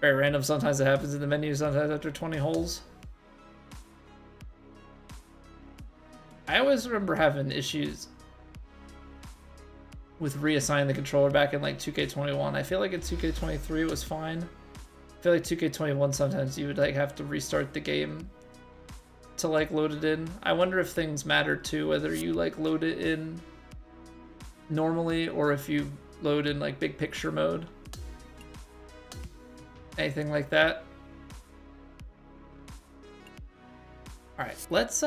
Very random, sometimes it happens in the menu, sometimes after 20 holes. I always remember having issues with reassigning the controller back in like 2K21. I feel like in 2K23 it was fine. I feel like 2K21 sometimes you would like have to restart the game to like load it in. I wonder if things matter too, whether you like load it in normally or if you load in like big picture mode. Anything like that. All right, let's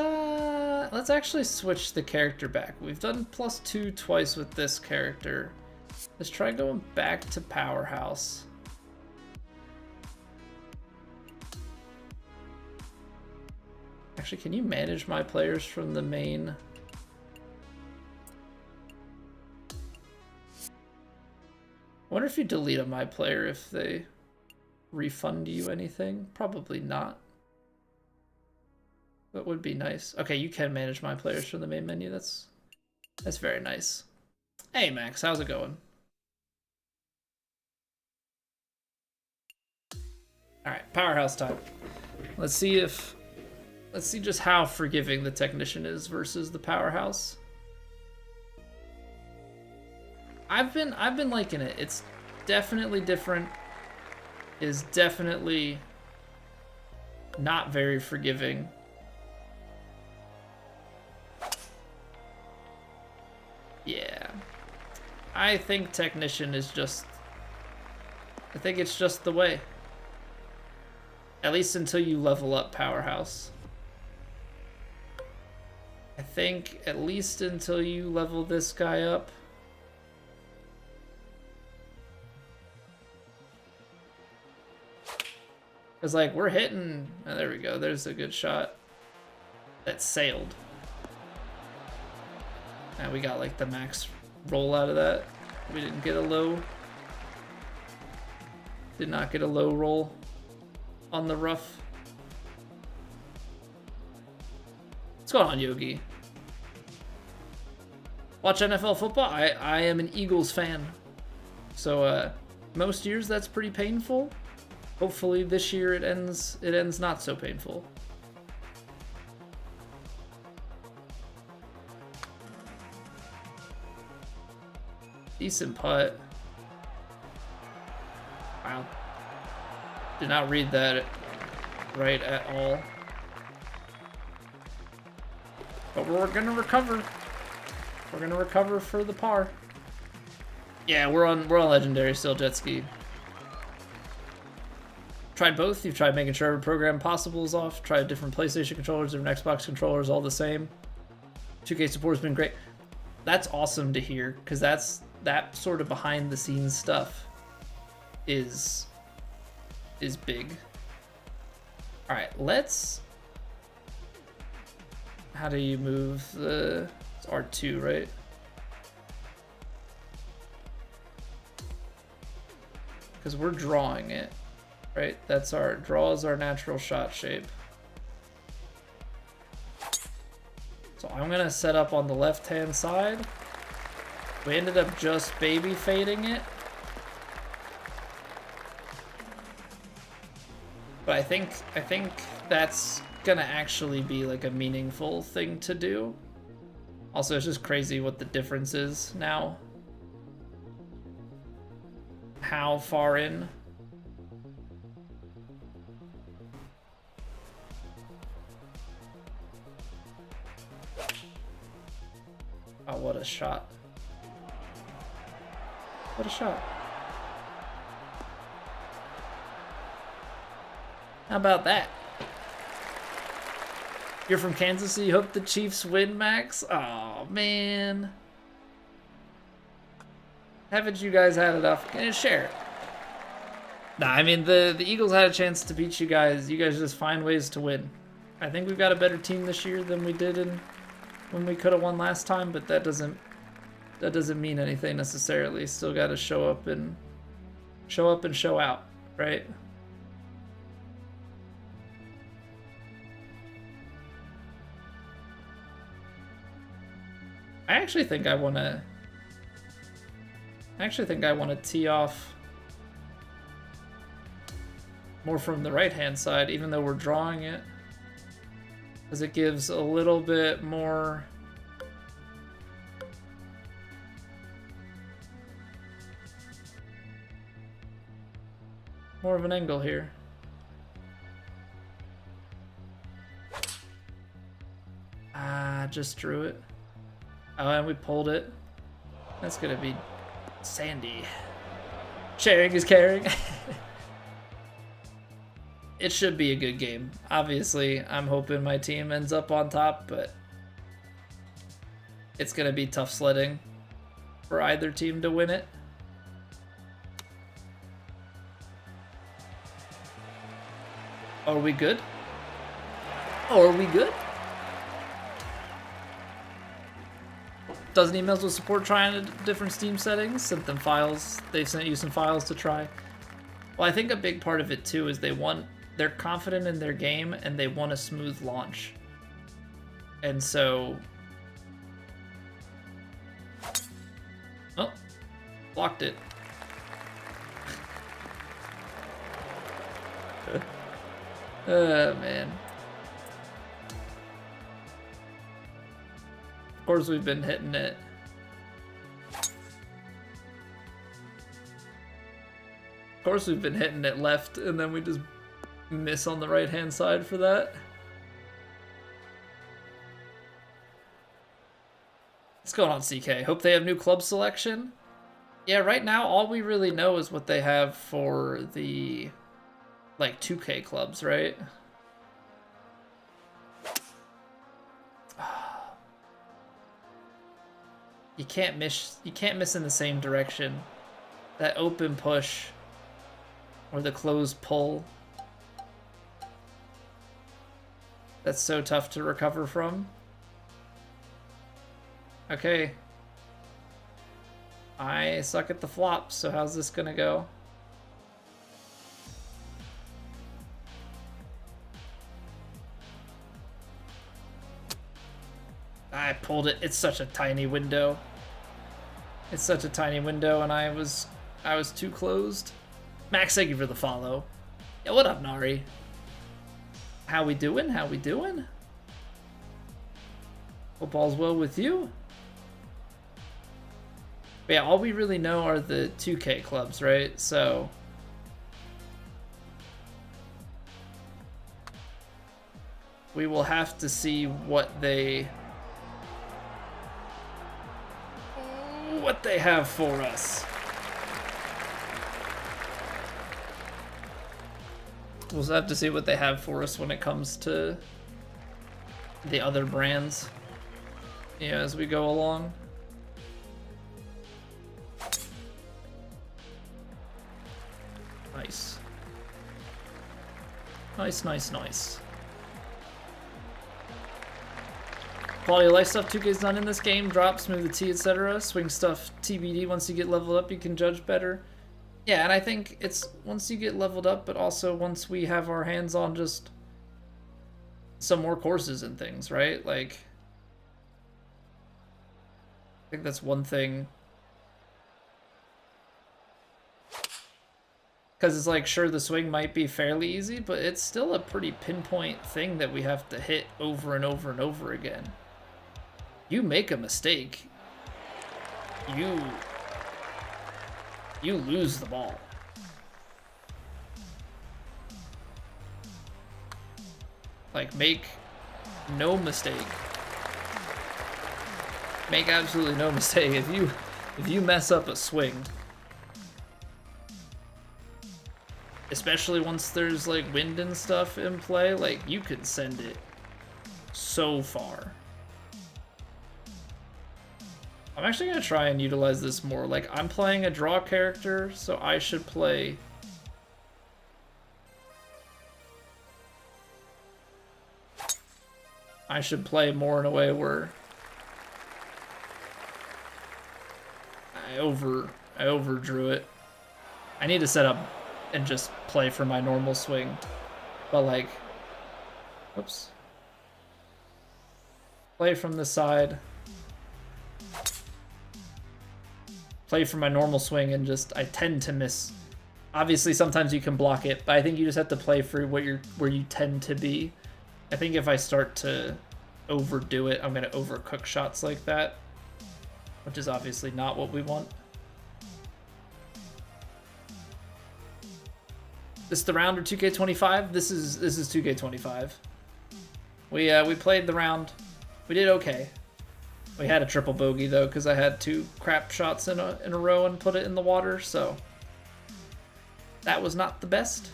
actually switch the character back. We've done +2 twice with this character. Let's try going back to Powerhouse. Actually, can you manage my players from the main? I wonder if you delete a my player if they refund you anything. Probably not. That would be nice. Okay, you can manage my players from the main menu. That's very nice. Hey Max, how's it going? All right, Powerhouse time. Let's see just how forgiving the Technician is versus the Powerhouse. I've been liking it. It's definitely different. Is definitely not very forgiving. Yeah. I think Technician is just... I think it's just the way. At least until you level up Powerhouse. I think at least until you level this guy up. Because, like, we're hitting... Oh, there we go. There's a good shot. That sailed. And we got, like, the max roll out of that. We didn't get a low... Did not get a low roll on the rough. What's going on, Yogi? Watch NFL football? I am an Eagles fan. So, most years that's pretty painful. Hopefully this year it ends not so painful. Decent putt. Wow. Did not read that right at all. But we're gonna recover. We're gonna recover for the par. Yeah, we're on legendary still, jet ski. Tried both. You've tried making sure every program possible is off. Tried different PlayStation controllers, different Xbox controllers, all the same. 2K support has been great. That's awesome to hear, because that sort of behind the scenes stuff is big. All right, let's. How do you move the? It's R2, right? Because we're drawing it. Right, that's our draws our natural shot shape. So I'm gonna set up on the left-hand side. We ended up just baby fading it. But I think that's gonna actually be like a meaningful thing to do. Also, it's just crazy what the difference is now. How far in? Oh, what a shot. What a shot. How about that? You're from Kansas, so you hope the Chiefs win, Max? Oh, man. Haven't you guys had enough? Can you share it? Nah, I mean, the Eagles had a chance to beat you guys. You guys just find ways to win. I think we've got a better team this year than we did when we could have won last time, but that doesn't mean anything necessarily. Still got to show up and show out, right? I actually think I want to tee off more from the right-hand side, even though we're drawing it, because it gives a little bit more of an angle here. Ah, just drew it. Oh, and we pulled it. That's gonna be sandy. Sharing is caring. It should be a good game. Obviously, I'm hoping my team ends up on top, but it's gonna be tough sledding for either team to win it. Are we good? Are we good? Dozen emails with support trying different Steam settings. Sent them files. They've sent you some files to try. Well, I think a big part of it too is they're confident in their game and they want a smooth launch. And so, oh, blocked it. Oh man. Of course we've been hitting it. Of course we've been hitting it left and then we just miss on the right hand side for that. What's going on, CK? Hope they have new club selection. Yeah, right now all we really know is what they have for the like 2K clubs, right? You can't miss in the same direction. That open push or the closed pull. That's so tough to recover from. Okay. I suck at the flops, so how's this gonna go? I pulled it. It's such a tiny window. It's such a tiny window, and I was too closed. Max, thank you for the follow. Yeah, what up, Nari? How we doing? How we doing? Hope all's well with you. But yeah, all we really know are the 2K clubs, right? So we will have to see what they have for us. We'll have to see what they have for us when it comes to the other brands, you know, as we go along. Nice. Nice, nice, nice. Quality of life stuff 2K's done in this game. Drop, smooth the T, etc. Swing stuff TBD. Once you get leveled up, you can judge better. Yeah, and I think it's once you get leveled up, but also once we have our hands on just some more courses and things, right? Like, I think that's one thing. Because it's like, sure, the swing might be fairly easy, but it's still a pretty pinpoint thing that we have to hit over and over and over again. You make a mistake, you lose the ball. Like, make no mistake. Make absolutely no mistake. If you mess up a swing, especially once there's like wind and stuff in play, like you can send it so far. I'm actually gonna try and utilize this more. Like, I'm playing a draw character, so I should play more in a way where I overdrew it. I need to set up and just play for my normal swing. But like, oops. Play from the side. Play for my normal swing and just, I tend to miss. Obviously sometimes you can block it, but I think you just have to play for where you tend to be. I think if I start to overdo it, I'm gonna overcook shots like that, which is obviously not what we want. This is the round or 2K25? This is 2K25. We played the round. We did okay. We had a triple bogey though, because I had 2 crap shots in a row and put it in the water, so that was not the best.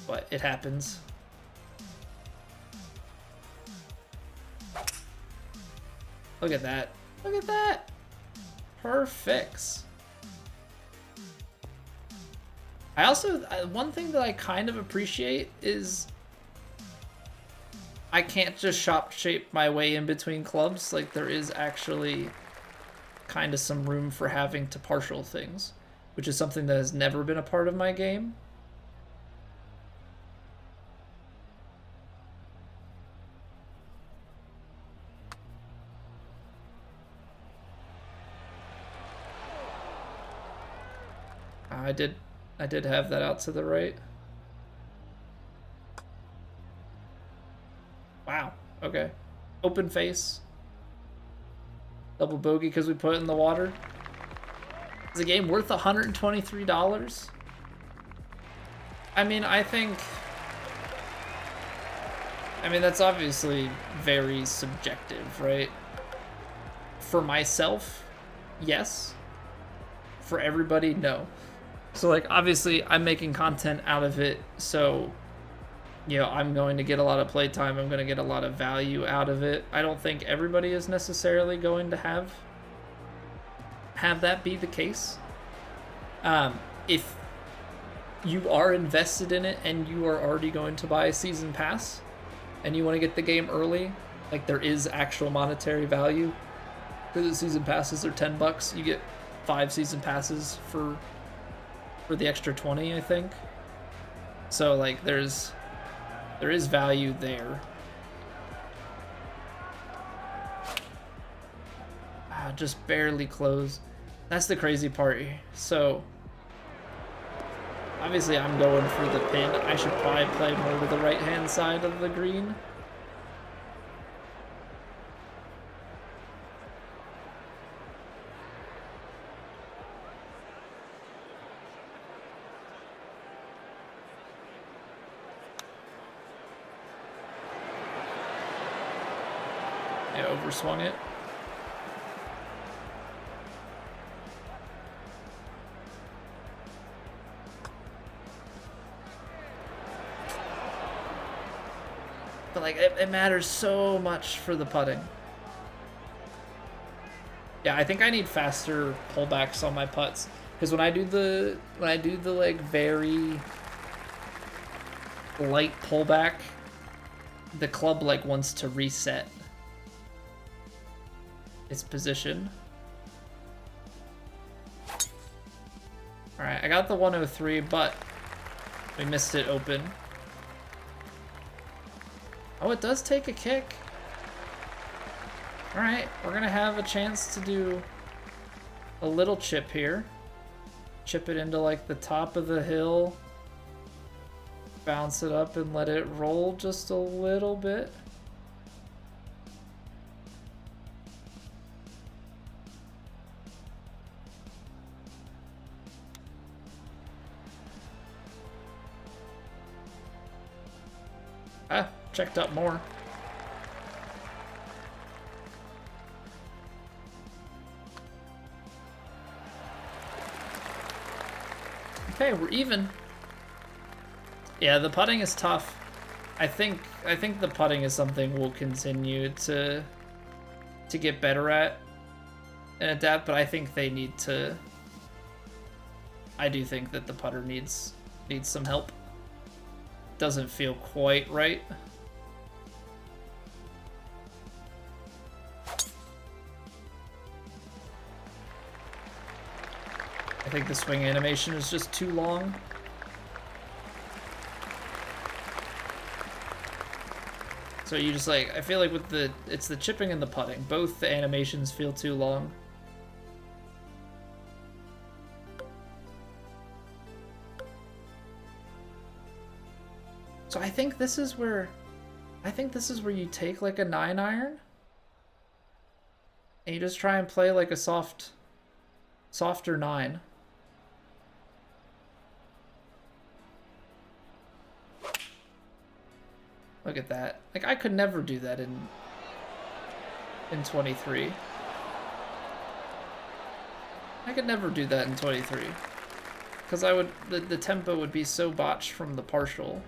But it happens. Look at that. Look at that. Perfects. I also, one thing that I kind of appreciate is I can't just shop shape my way in between clubs. Like, there is actually kind of some room for having to partial things, which is something that has never been a part of my game. I did have that out to the right. Wow, okay. Open face. Double bogey because we put it in the water. Is the game worth $123? I mean, that's obviously very subjective, right? For myself, yes. For everybody, no. So, like, obviously, I'm making content out of it, so, you know, I'm going to get a lot of playtime. I'm going to get a lot of value out of it. I don't think everybody is necessarily going to have that be the case. If you are invested in it and you are already going to buy a season pass and you want to get the game early, like, there is actual monetary value. Because the season passes are $10. You get 5 season passes for the extra 20, I think. So, like, there is value there. Just barely close. That's the crazy part. So, obviously I'm going for the pin. I should probably play more to the right-hand side of the green. Overswung it. But like, it matters so much for the putting. Yeah, I think I need faster pullbacks on my putts, because when I do the like very light pullback, the club like wants to reset its position. Alright, I got the 103, but we missed it open. Oh, it does take a kick. Alright, we're gonna have a chance to do a little chip here. chip it into like the top of the hill, bounce it up and let it roll just a little bit. Ah, checked up more. Okay, we're even. Yeah, the putting is tough. I think the putting is something we'll continue to get better at and adapt, but I think they need to. I do think that the putter needs some help. Doesn't feel quite right. I think the swing animation is just too long. So you just like, I feel like with it's the chipping and the putting. Both the animations feel too long. So I think this is where you take like a 9-iron and you just try and play like a softer 9. Look at that. Like, I could never do that in 23. I could never do that in 23. Because the tempo would be so botched from the partial.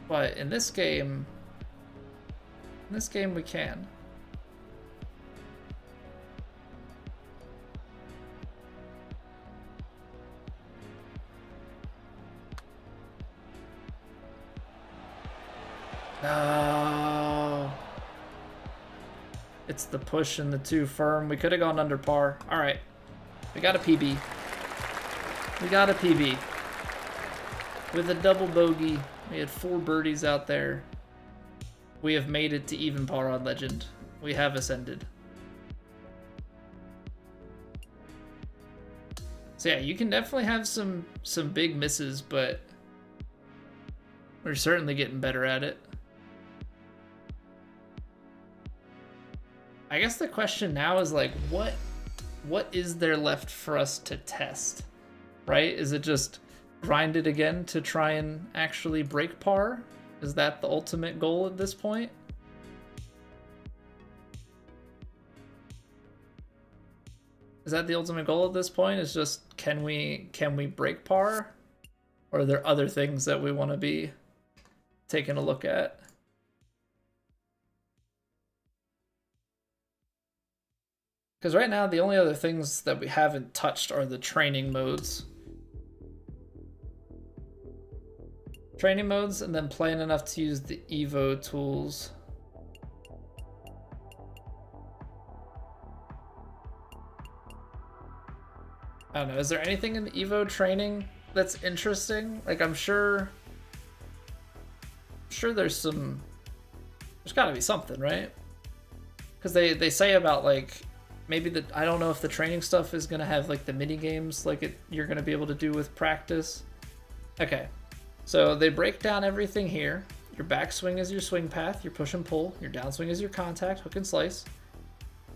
But in this game we can. No. It's the push and the too firm. We could have gone under par. All right. We got a PB. We got a PB. With a double bogey. We had 4 birdies out there. We have made it to even par on Legend. We have ascended. So yeah, you can definitely have some big misses, but we're certainly getting better at it. I guess the question now is like, what is there left for us to test, right? Is it just grind it again to try and actually break par? Is that the ultimate goal at this point? Is that the ultimate goal at this point? Is just, can we break par? Or are there other things that we want to be taking a look at? Because right now, the only other things that we haven't touched are the training modes. Training modes, and then playing enough to use the Evo tools. I don't know, is there anything in the Evo training that's interesting? Like, I'm sure there's gotta be something, right? Because they say about like, maybe I don't know if the training stuff is gonna have like the mini games like you're gonna be able to do with practice. Okay, so they break down everything here. Your backswing is your swing path, your push and pull. Your downswing is your contact, hook and slice.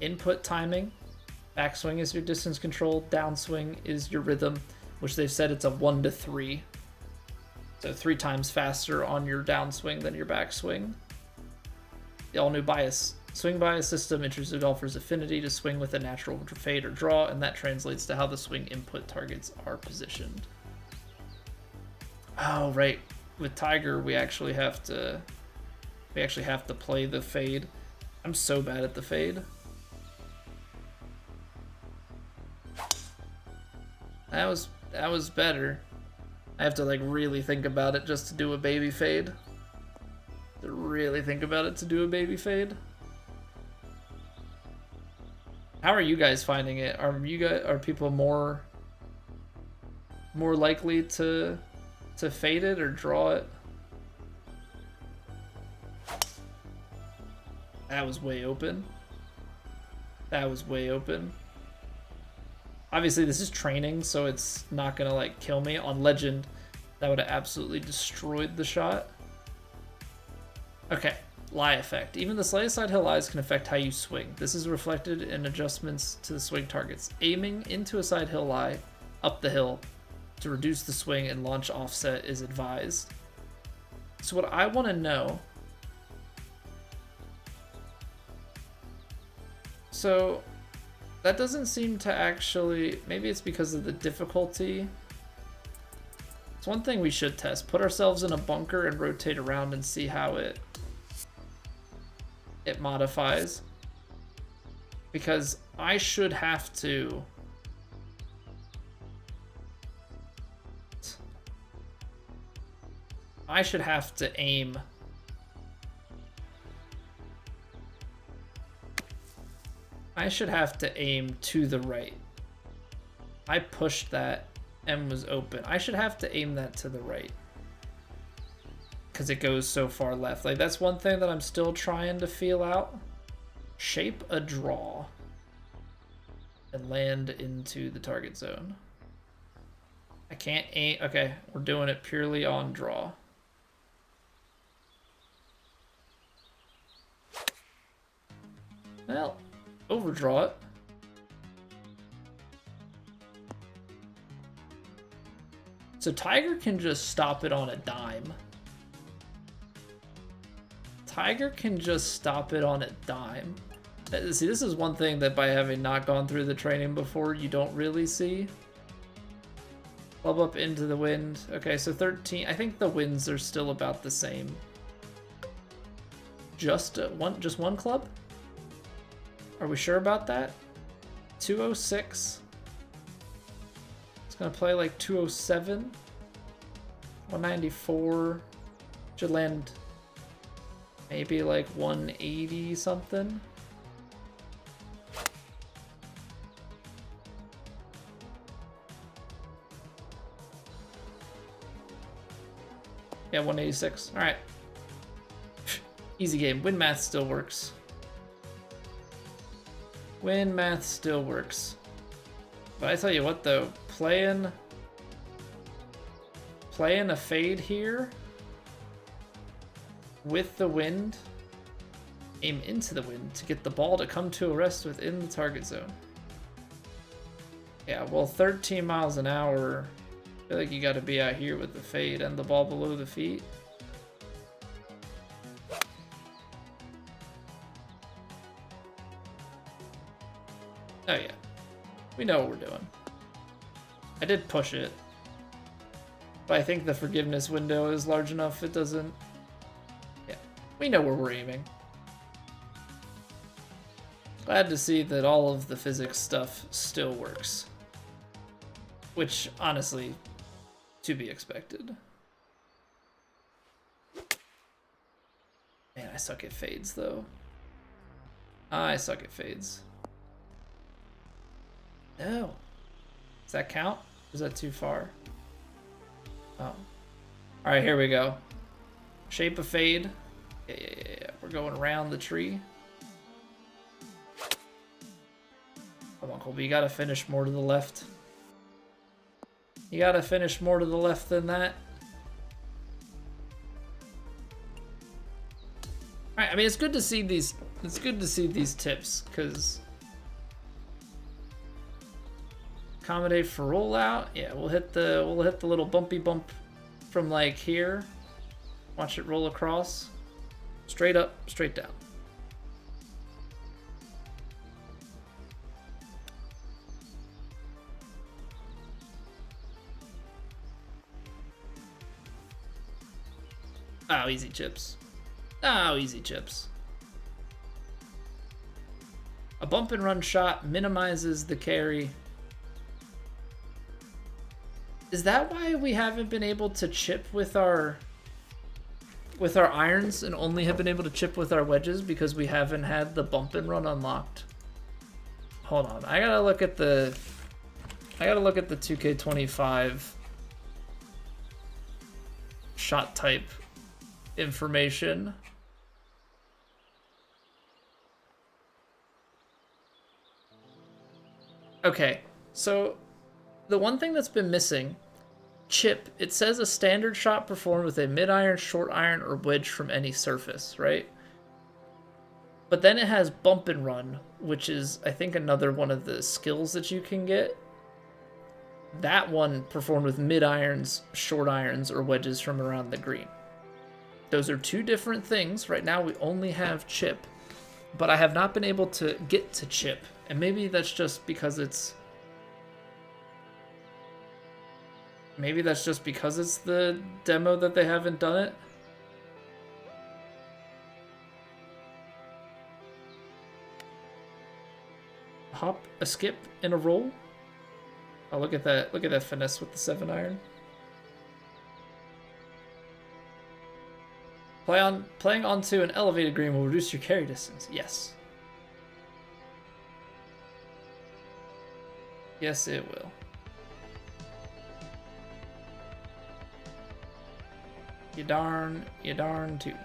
Input timing. Backswing is your distance control. Downswing is your rhythm, which they've said it's a 1 to 3. So 3 times faster on your downswing than your backswing. The all-new swing bias system introduces the golfer's affinity to swing with a natural fade or draw, and that translates to how the swing input targets are positioned. Oh, right. With Tiger, we actually have to play the fade. I'm so bad at the fade. That was better. I have to like really think about it just to do a baby fade. To really think about it to do a baby fade. How are you guys finding it? Are people more likely to fade it or draw it? That was way open. That was way open. Obviously, this is training, so it's not gonna like kill me. On Legend, that would have absolutely destroyed the shot. Okay, lie effect. Even the slightest side hill lies can affect how you swing. This is reflected in adjustments to the swing targets. Aiming into a side hill lie up the hill to reduce the swing and launch offset is advised. So what I want to know, so that doesn't seem to actually, maybe it's because of the difficulty. It's one thing we should test. Put ourselves in a bunker and rotate around and see how it modifies. Because I should have to aim. I should have to aim to the right. I pushed that and was open. I should have to aim that to the right. Because it goes so far left. Like, that's one thing that I'm still trying to feel out. Shape a draw. And land into the target zone. I can't aim. Okay, we're doing it purely on draw. Well, overdraw it. So Tiger can just stop it on a dime. Tiger can just stop it on a dime. See, this is one thing that by having not gone through the training before, you don't really see. Club up into the wind. Okay, so 13. I think the winds are still about the same. Just one club? Are we sure about that? 206. It's gonna play like 207. 194. Should land maybe like 180 something. Yeah, 186. All right. Easy game. Win math still works. Win math still works. But I tell you what though, playing a fade here with the wind, aim into the wind to get the ball to come to a rest within the target zone. Yeah, well, 13 miles an hour, I feel like you got to be out here with the fade and the ball below the feet. Oh yeah, we know what we're doing. I did push it, but I think the forgiveness window is large enough it doesn't. Yeah, we know where we're aiming. Glad to see that all of the physics stuff still works. Which, honestly, to be expected. Man, I suck at fades, though. I suck at fades. No. Does that count? Or is that too far? Oh. Alright, here we go. Shape a fade. Yeah. We're going around the tree. Come on, Colby. You gotta finish more to the left. You gotta finish more to the left than that. Alright, I mean, it's good to see these. It's good to see these tips, because accommodate for rollout. Yeah, we'll hit the little bumpy bump from like here. Watch it roll across. Straight up, straight down. Oh, easy chips. Oh, easy chips. A bump and run shot minimizes the carry. Is that why we haven't been able to chip with our irons and only have been able to chip with our wedges because we haven't had the bump and run unlocked? Hold on, I gotta look at the 2K25 shot type information. Okay, So the one thing that's been missing, chip, it says a standard shot performed with a mid-iron, short iron, or wedge from any surface, right? But then it has bump and run, which is, I think, another one of the skills that you can get. That one performed with mid-irons, short irons, or wedges from around the green. Those are two different things. Right now we only have chip, but I have not been able to get to chip. And maybe that's just because it's... Maybe that's just because it's the demo that they haven't done it. Hop, a skip, and a roll. Oh, look at that. Look at that finesse with the 7-iron. Playing onto an elevated green will reduce your carry distance. Yes. Yes, it will. You darn tootin'.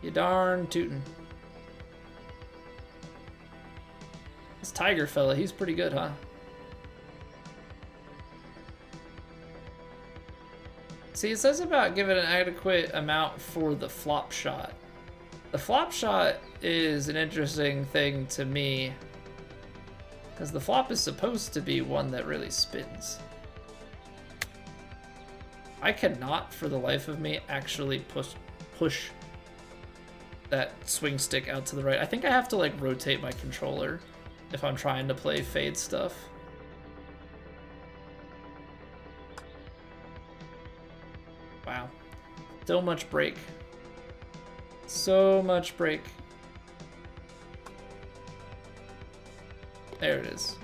You darn tootin'. This Tiger fella, he's pretty good, huh? See, it says about giving an adequate amount for the flop shot. The flop shot is an interesting thing to me, because the flop is supposed to be one that really spins. I cannot, for the life of me, actually push that swing stick out to the right. I think I have to like rotate my controller if I'm trying to play fade stuff. Wow. So much break. So much break. There it is.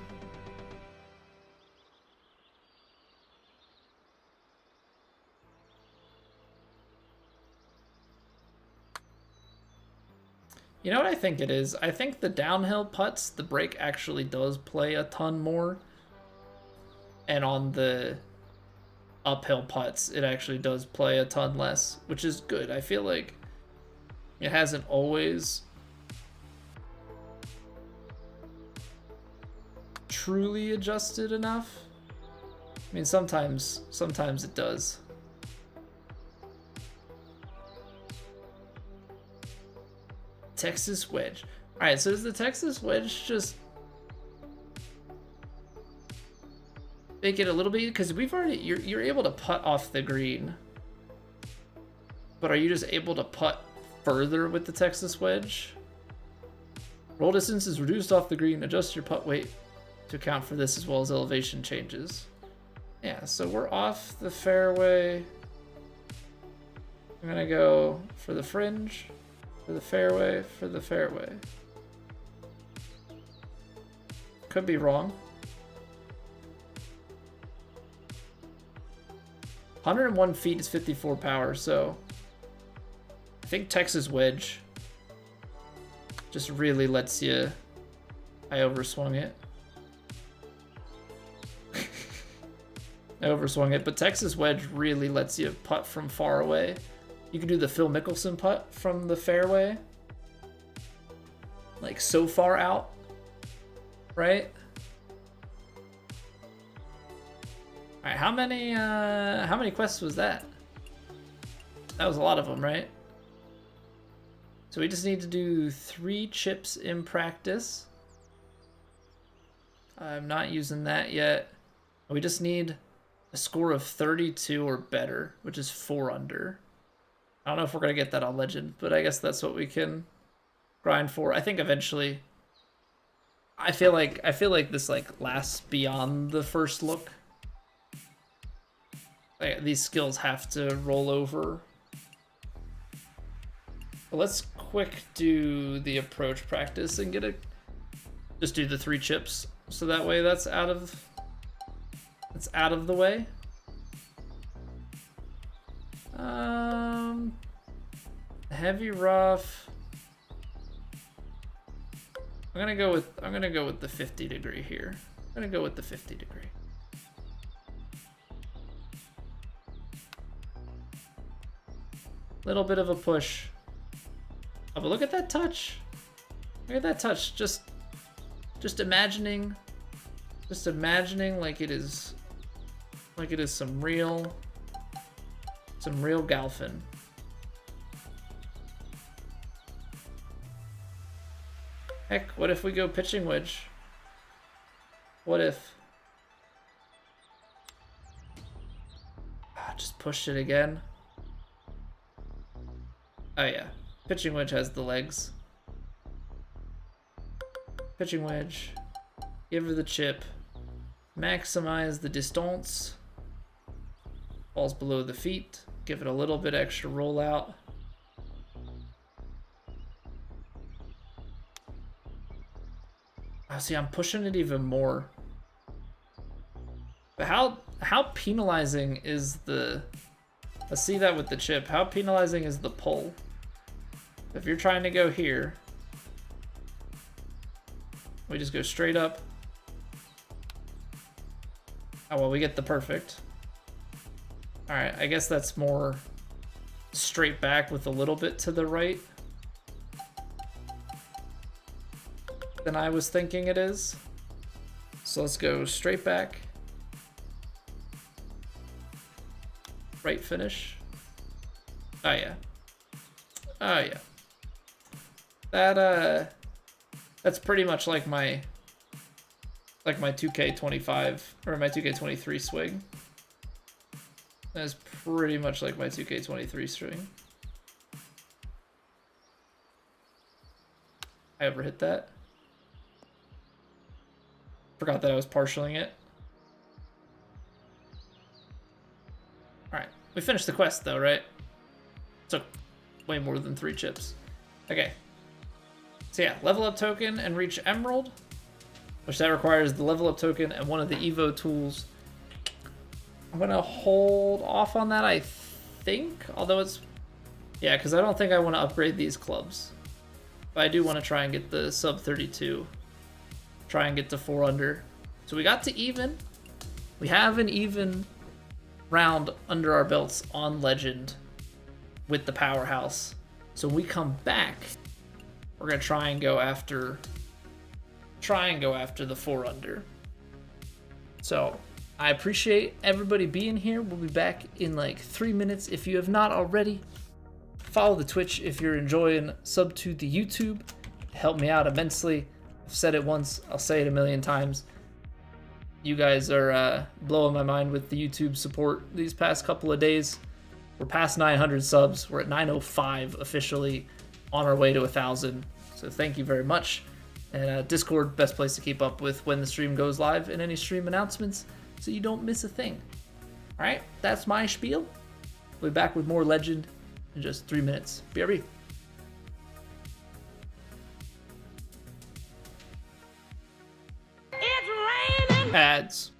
You know what I think it is? I think the downhill putts, the break actually does play a ton more. And on the uphill putts, it actually does play a ton less, which is good. I feel like it hasn't always truly adjusted enough. I mean, sometimes it does. Texas wedge. All right, so does the Texas wedge just make it a little bit, because we've already, you're able to putt off the green, but are you just able to putt further with the Texas wedge? Roll distance is reduced off the green. Adjust your putt weight to account for this, as well as elevation changes. Yeah, so we're off the fairway. I'm gonna go for the fringe, for the fairway, for the fairway. Could be wrong. 101 feet is 54 power, so I think Texas wedge just really lets you... I overswung it. I overswung it, but Texas wedge really lets you putt from far away. You can do the Phil Mickelson putt from the fairway, like so far out, right? All right, how many quests was that? That was a lot of them, right? So we just need to do 3 chips in practice. I'm not using that yet. We just need a score of 32 or better, which is 4 under. I don't know if we're gonna get that on Legend, but I guess that's what we can grind for. I think eventually. I feel like this like lasts beyond the first look. Like, these skills have to roll over. But let's quick do the approach practice and just do the 3 chips, so that way that's out of the way. Heavy rough. I'm gonna go with the 50 degree here. I'm gonna go with the 50 degree. Little bit of a push. Oh, but look at that touch. Look at that touch. Just imagining like it is some real golfing. Heck, what if we go pitching wedge? What if? Just pushed it again. Oh yeah, pitching wedge has the legs. Pitching wedge, give her the chip, maximize the distance. Balls below the feet, give it a little bit extra rollout. Oh, see, I'm pushing it even more. But how penalizing is the... Let's see that with the chip. How penalizing is the pull? If you're trying to go here, we just go straight up. Oh, well, we get the perfect. All right, I guess that's more straight back with a little bit to the right than I was thinking it is. So let's go straight back. Right finish. Oh yeah. Oh yeah. That's pretty much like my 2K25 or my 2K23 swing. That's pretty much like my 2K23 swing. I overhit that. Forgot that I was partialing it. Alright, we finished the quest though, right? Took way more than 3 chips. Okay. So yeah, level up token and reach Emerald, which that requires the level up token and one of the Evo tools. I'm gonna hold off on that, I think, although it's... Yeah, because I don't think I want to upgrade these clubs. But I do want to try and get the sub 32. Try and get to 4 under. So we got to even. We have an even round under our belts on Legend with the Powerhouse. So when we come back, we're gonna try and go after the 4 under. So I appreciate everybody being here. We'll be back in like 3 minutes. If you have not already, follow the Twitch if you're enjoying, sub to the YouTube. Help me out immensely. I've said it once, I'll say it a million times. You guys are blowing my mind with the YouTube support these past couple of days. We're past 900 subs. We're at 905 officially, on our way to 1,000. So thank you very much. And Discord, best place to keep up with when the stream goes live and any stream announcements, so you don't miss a thing. All right, that's my spiel. We'll be back with more Legend in just 3 minutes. BRB. It's raining. Ads.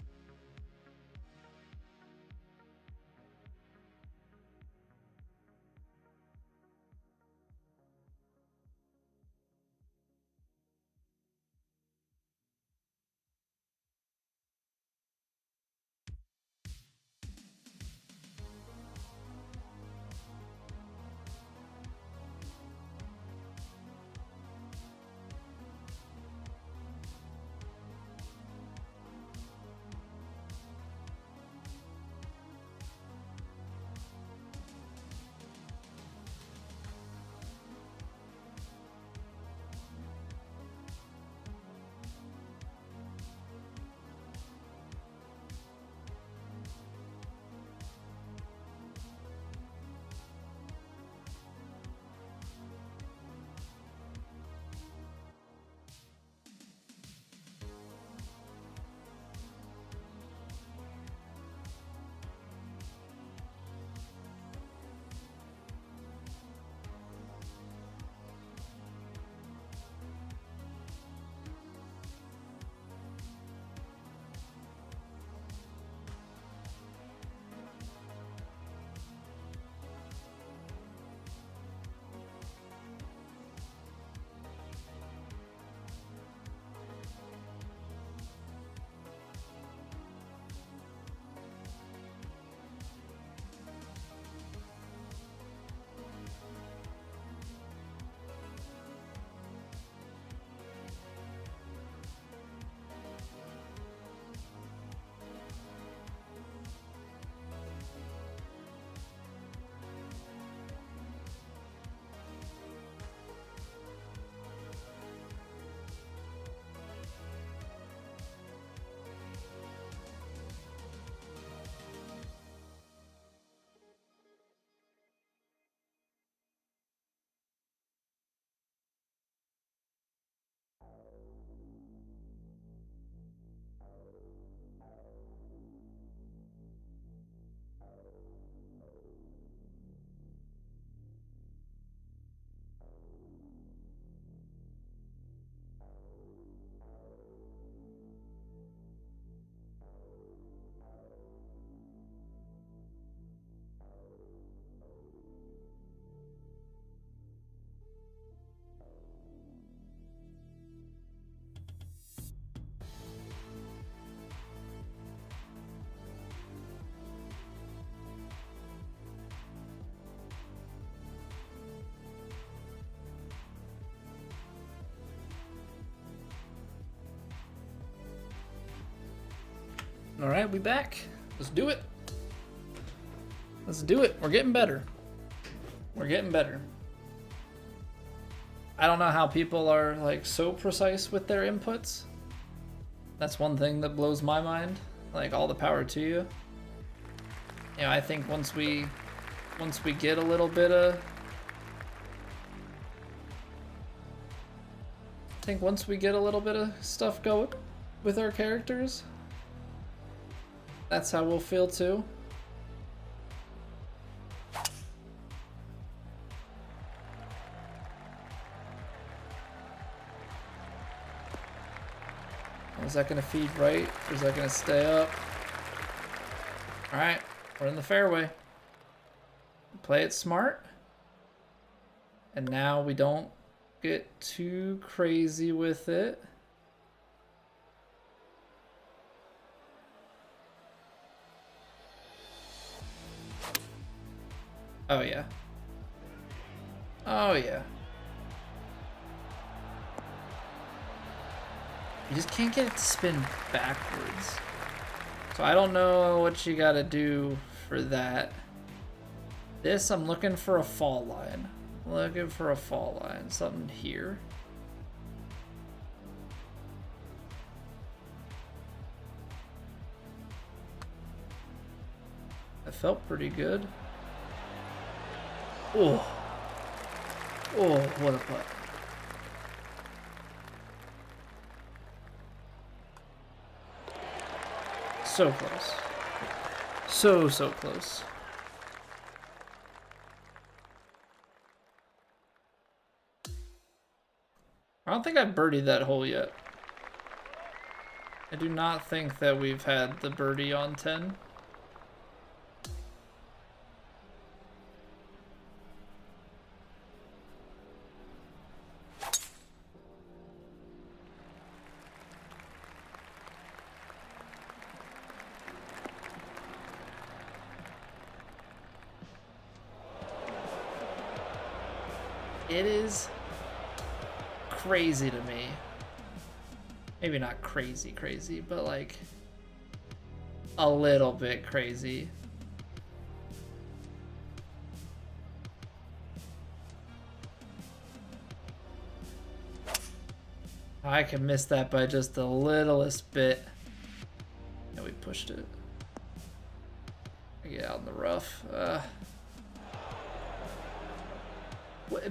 All right, we back. Let's do it. Let's do it. We're getting better. We're getting better. I don't know how people are like so precise with their inputs. That's one thing that blows my mind. Like, all the power to you. You know, I think once we get a little bit of stuff going with our characters, that's how we'll feel too. Is that gonna feed right, or is that gonna stay up? All right, we're in the fairway. Play it smart. And now we don't get too crazy with it. Oh yeah. Oh yeah. You just can't get it to spin backwards. So I don't know what you gotta do for that. This, I'm looking for a fall line. Looking for a fall line. Something here. That felt pretty good. Oh. Oh, what a putt. So close. So close. I don't think I've birdied that hole yet. I do not think that we've had the birdie on 10. It is crazy to me. Maybe not crazy, but like a little bit crazy. I can miss that by just the littlest bit. Yeah, we pushed it. Get out in the rough.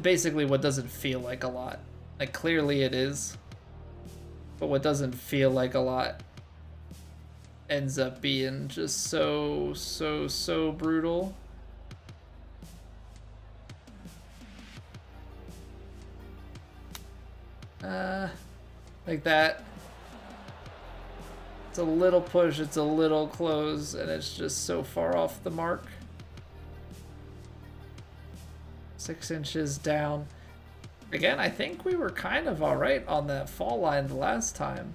Basically what doesn't feel like a lot. Like, clearly it is, but what doesn't feel like a lot ends up being just so brutal. Like that. It's a little push, it's a little close, and it's just so far off the mark. 6 inches down. Again, I think we were kind of all right on that fall line the last time.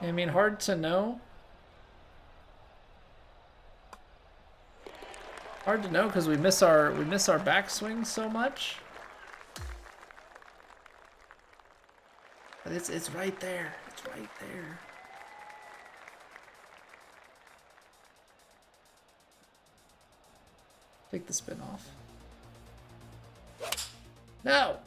I mean, hard to know. Hard to know because we miss our backswing so much. But it's right there. It's right there. Take the spin off. No.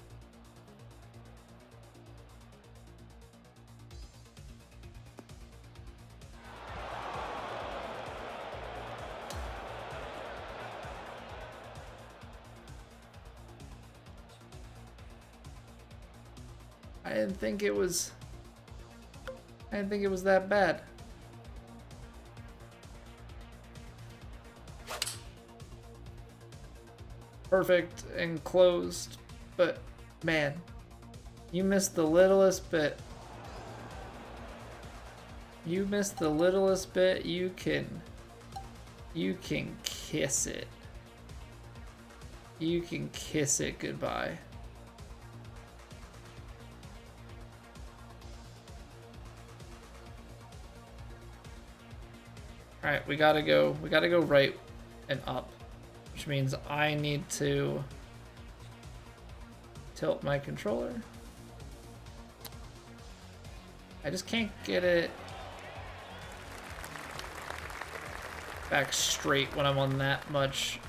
I didn't think it was that bad. Perfect and closed, but man, you missed the littlest bit. You missed the littlest bit. You can kiss it. You can kiss it goodbye. All right, we gotta go right and up, which means I need to tilt my controller. I just can't get it back straight when I'm on that much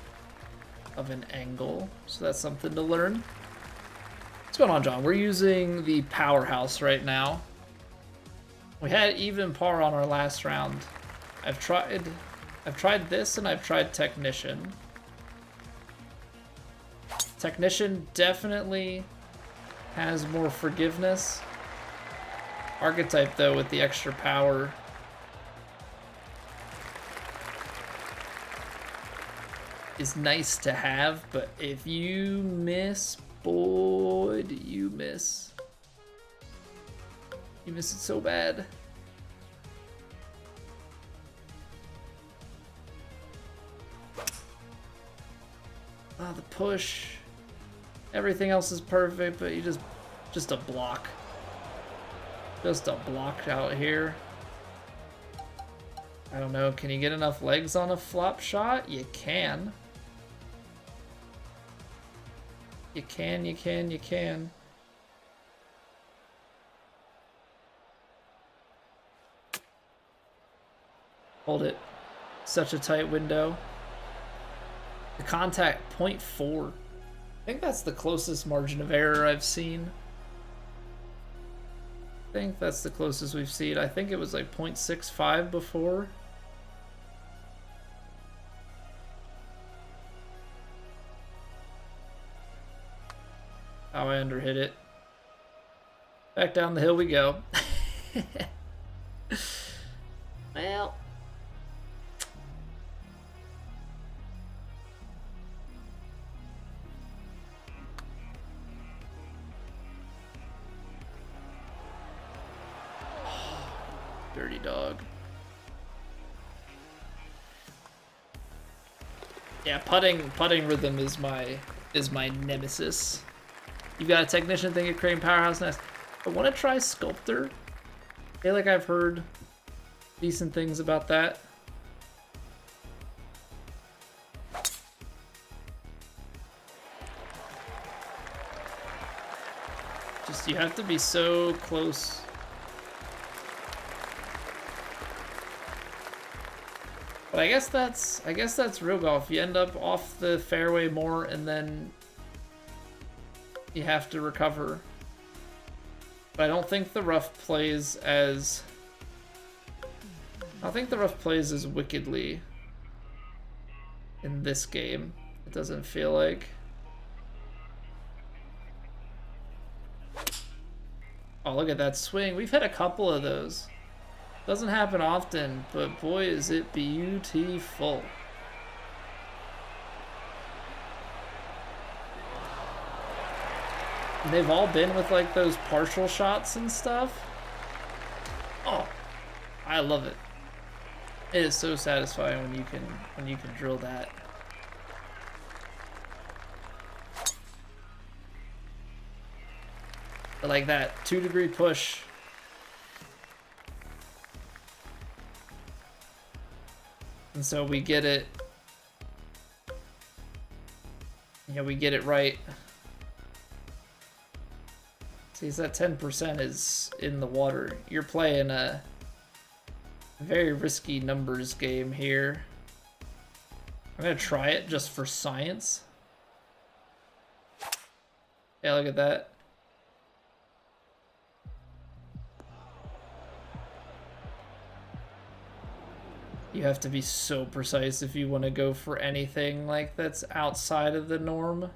of an angle. So that's something to learn. What's going on, John? We're using the Powerhouse right now. We had even par on our last round. I've tried this and I've tried Technician. Technician definitely has more forgiveness. Archetype, though, with the extra power is nice to have, but if you miss, boy, do you miss. You miss it so bad. Ah, the push. Everything else is perfect, but you just a block. Just a block out here. I don't know, can you get enough legs on a flop shot? You can. You can, you can, you can. Hold it. Such a tight window. The contact 0.4. I think that's the closest margin of error I've seen. I think that's the closest we've seen. I think it was like 0.65 before. Oh, I underhit it. Back down the hill we go. Well. Dirty dog. Yeah, putting rhythm is my nemesis. You've got a Technician thing at Crane Powerhouse Nest. I want to try Sculptor. I feel like I've heard decent things about that. Just, you have to be so close. But I guess that's real golf. You end up off the fairway more, and then you have to recover. But I don't think the rough plays as wickedly in this game. It doesn't feel like. Oh, look at that swing. We've had a couple of those. Doesn't happen often, but boy, is it beautiful. And they've all been with like those partial shots and stuff. Oh, I love it. It is so satisfying when you can drill that. But like that 2-degree push. And so we get it. Yeah, we get it right. See, so that 10% is in the water. You're playing a very risky numbers game here. I'm gonna try it just for science. Yeah, look at that. You have to be so precise if you want to go for anything like that's outside of the norm.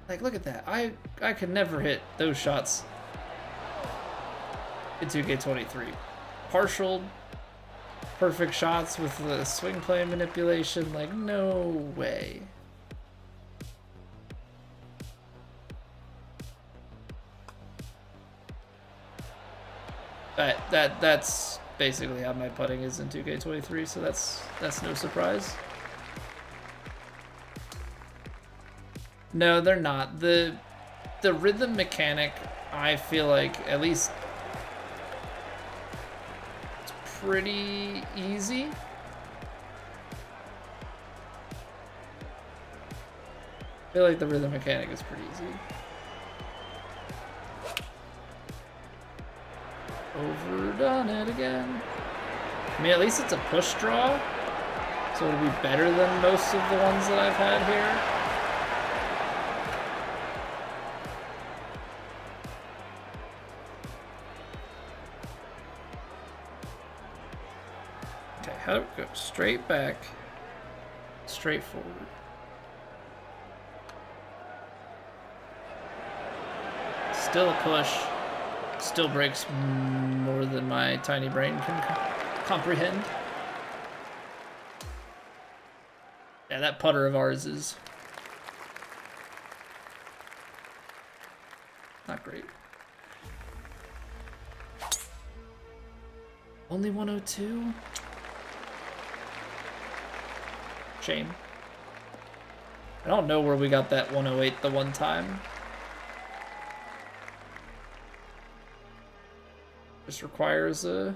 Like, look at that. I could never hit those shots in 2K23. Partial, perfect shots with the swing play manipulation. Like, no way. That's basically how my putting is in 2K23, so that's no surprise. No, they're not. The rhythm mechanic I feel like at least it's pretty easy. I feel like the rhythm mechanic is pretty easy. Overdone it again. I mean, at least it's a push draw, so it'll be better than most of the ones that I've had here. Okay, how do we go? Straight back, straight forward. Still a push. Still breaks more than my tiny brain can comprehend. Yeah, that putter of ours is not great. Only 102? Shame. I don't know where we got that 108 the one time. This requires a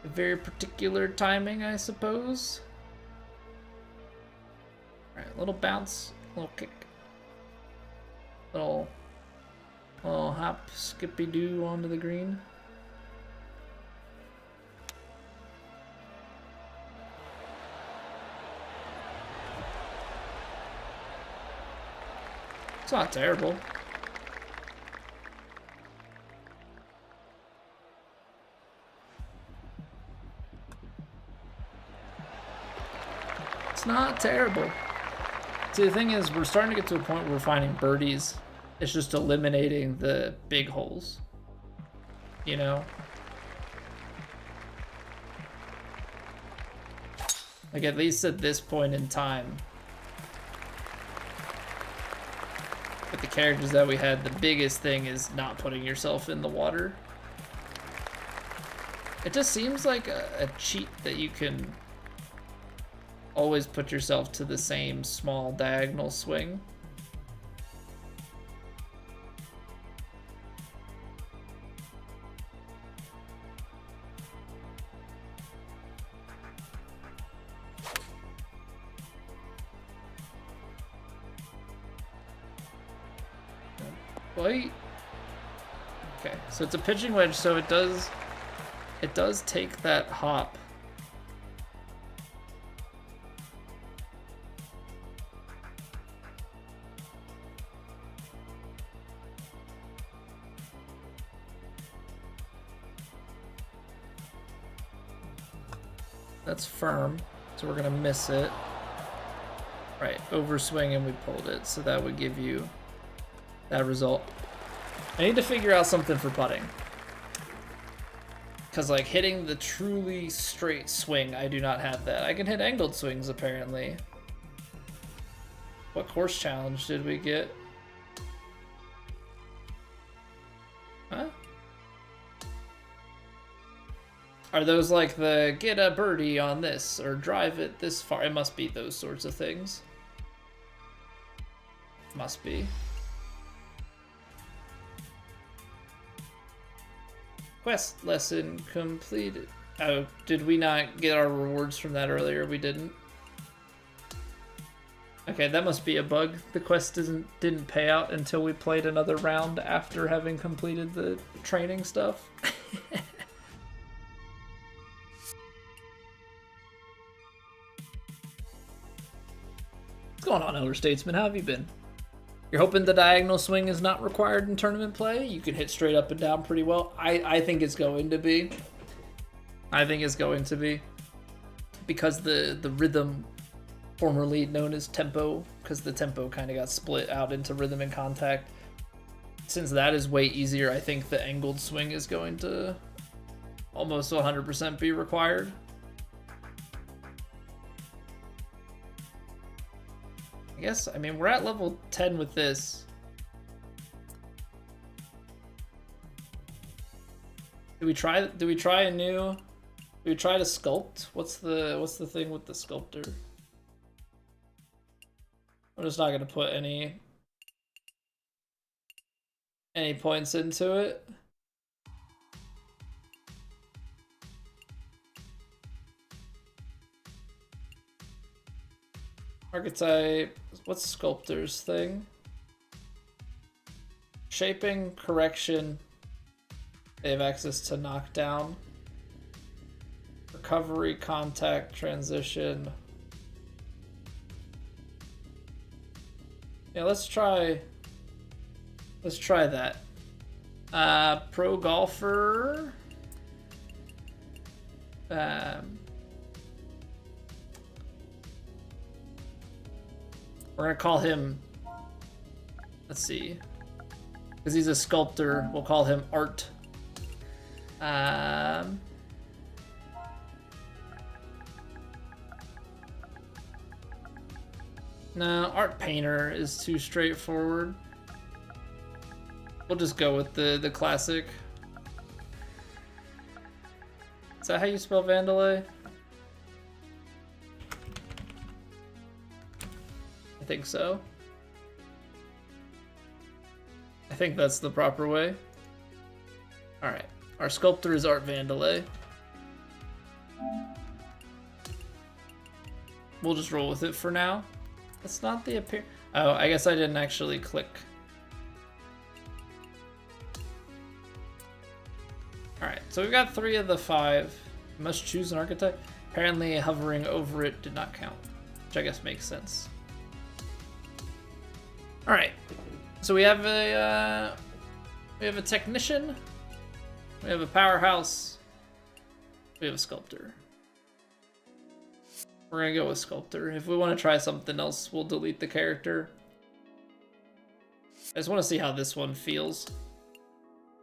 very particular timing, I suppose. Alright, little bounce, little kick. Little hop, skippy-doo onto the green. It's not terrible. It's not terrible. See, the thing is, we're starting to get to a point where we're finding birdies. It's just eliminating the big holes. You know? Like, at least at this point in time, with the characters that we had, the biggest thing is not putting yourself in the water. It just seems like a cheat that you can always put yourself to the same small diagonal swing. Wait. Okay, so it's a pitching wedge, so it does take that hop. That's firm, so we're gonna miss it. Right, overswing and we pulled it, so that would give you that result. I need to figure out something for putting. Because, like, hitting the truly straight swing, I do not have that. I can hit angled swings, apparently. What course challenge did we get? Huh? Are those like the get a birdie on this or drive it this far? It must be those sorts of things. Must be. Quest lesson completed. Oh, did we not get our rewards from that earlier? We didn't. Okay, that must be a bug. The quest didn't pay out until we played another round after having completed the training stuff. What's going on, Elder Statesman? How have you been? You're hoping the diagonal swing is not required in tournament play? You can hit straight up and down pretty well. I think it's going to be. I think it's going to be. Because the rhythm, formerly known as tempo, because the tempo kind of got split out into rhythm and contact. Since that is way easier, I think the angled swing is going to almost 100% be required. I guess, I mean, we're at level 10 with this. Do we try to sculpt? What's the thing with the sculptor? I'm just not gonna put any any points into it. Archetype, what's Sculptor's thing? Shaping, correction. They have access to knockdown. Recovery, contact, transition. Yeah, let's try that. Pro golfer. We're gonna call him, let's see, because he's a sculptor, we'll call him Art. No, Art Painter is too straightforward. We'll just go with the classic. Is that how you spell Vandalay? I think so. I think that's the proper way. Alright, our sculptor is Art Vandalay. We'll just roll with it for now. That's not the appear. Oh, I guess I didn't actually click. Alright, so we've got 3 of the 5. Must choose an archetype. Apparently hovering over it did not count, which I guess makes sense. Alright, so we have a technician, we have a powerhouse, we have a sculptor. We're gonna go with sculptor. If we want to try something else, we'll delete the character. I just want to see how this one feels.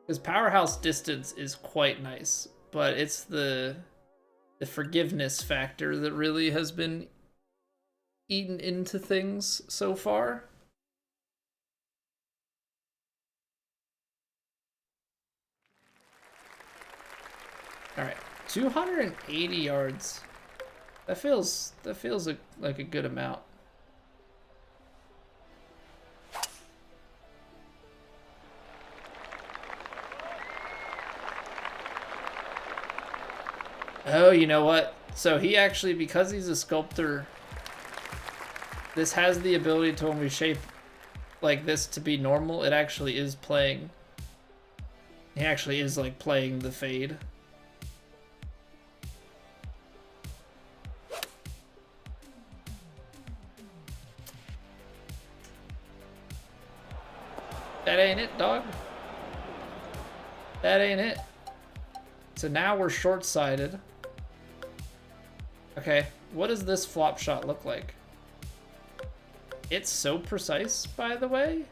Because powerhouse distance is quite nice, but it's the forgiveness factor that really has been eaten into things so far. Alright, 280 yards. That feels like a good amount. Oh, you know what? So he actually, because he's a sculptor, this has the ability to, when we shape like this to be normal, it actually is playing. He actually is like playing the fade. That ain't it, dog. That ain't it. So now we're short-sighted. Okay, what does this flop shot look like? It's so precise, by the way.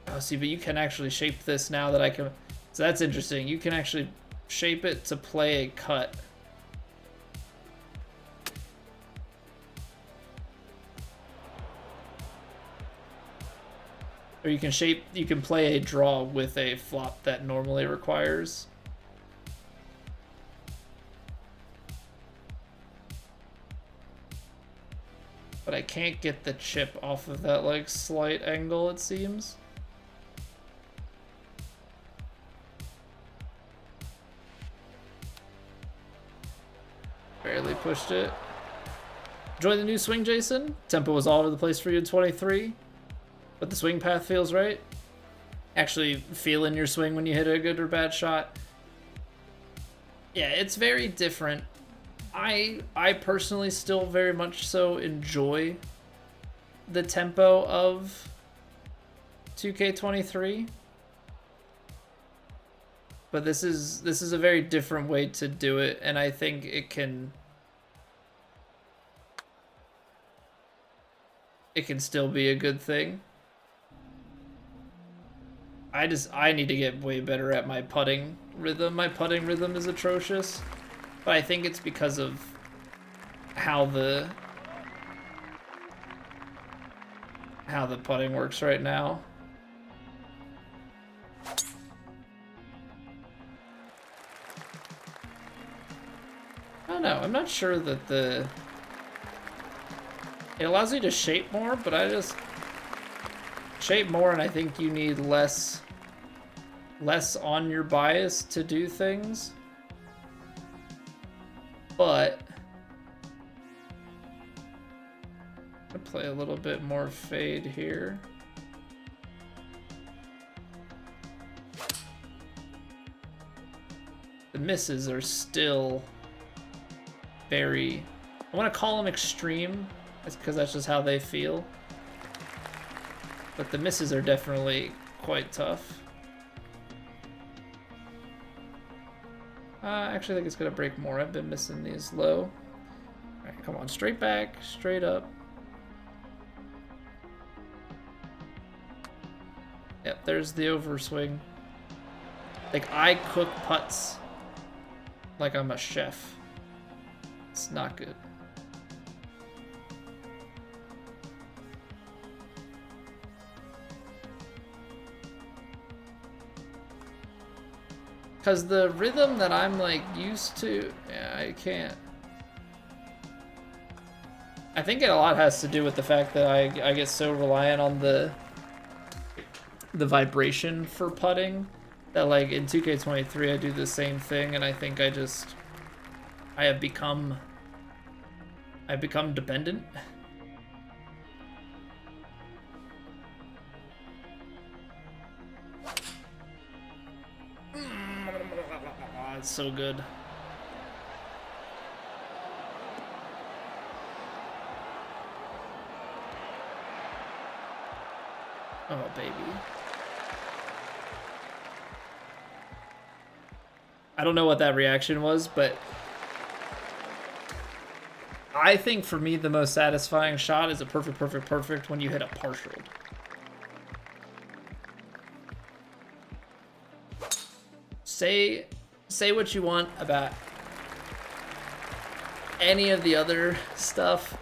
Oh, see, but you can actually shape this now that I can... So that's interesting. You can actually shape it to play a cut. Or you can play a draw with a flop that normally requires. But I can't get the chip off of that, like, slight angle, it seems. Barely pushed it. Enjoy the new swing, Jason. Tempo was all over the place for you in 23. But the swing path feels right. Actually feeling your swing when you hit a good or bad shot. Yeah, it's very different. I personally still very much so enjoy the tempo of 2K23. But this is a very different way to do it, and I think it can still be a good thing. I need to get way better at my putting rhythm. My putting rhythm is atrocious, but I think it's because of how the putting works right now. I don't know. I'm not sure that It allows you to shape more, but I just shape more, and I think you need less on your bias to do things. But I play a little bit more fade here. The misses are still very, I want to call them extreme, because that's just how they feel. But the misses are definitely quite tough. I actually think it's going to break more. I've been missing these low. Alright, come on. Straight back, straight up. Yep, there's the overswing. Like, I cook putts like I'm a chef. It's not good. Because the rhythm that I'm like used to, yeah, I can't. I think it a lot has to do with the fact that I get so reliant on the vibration for putting that, like, in 2K23 I do the same thing, and I think I've become dependent. It's so good. Oh, baby. I don't know what that reaction was, but I think for me the most satisfying shot is a perfect when you hit a partial. Say what you want about any of the other stuff.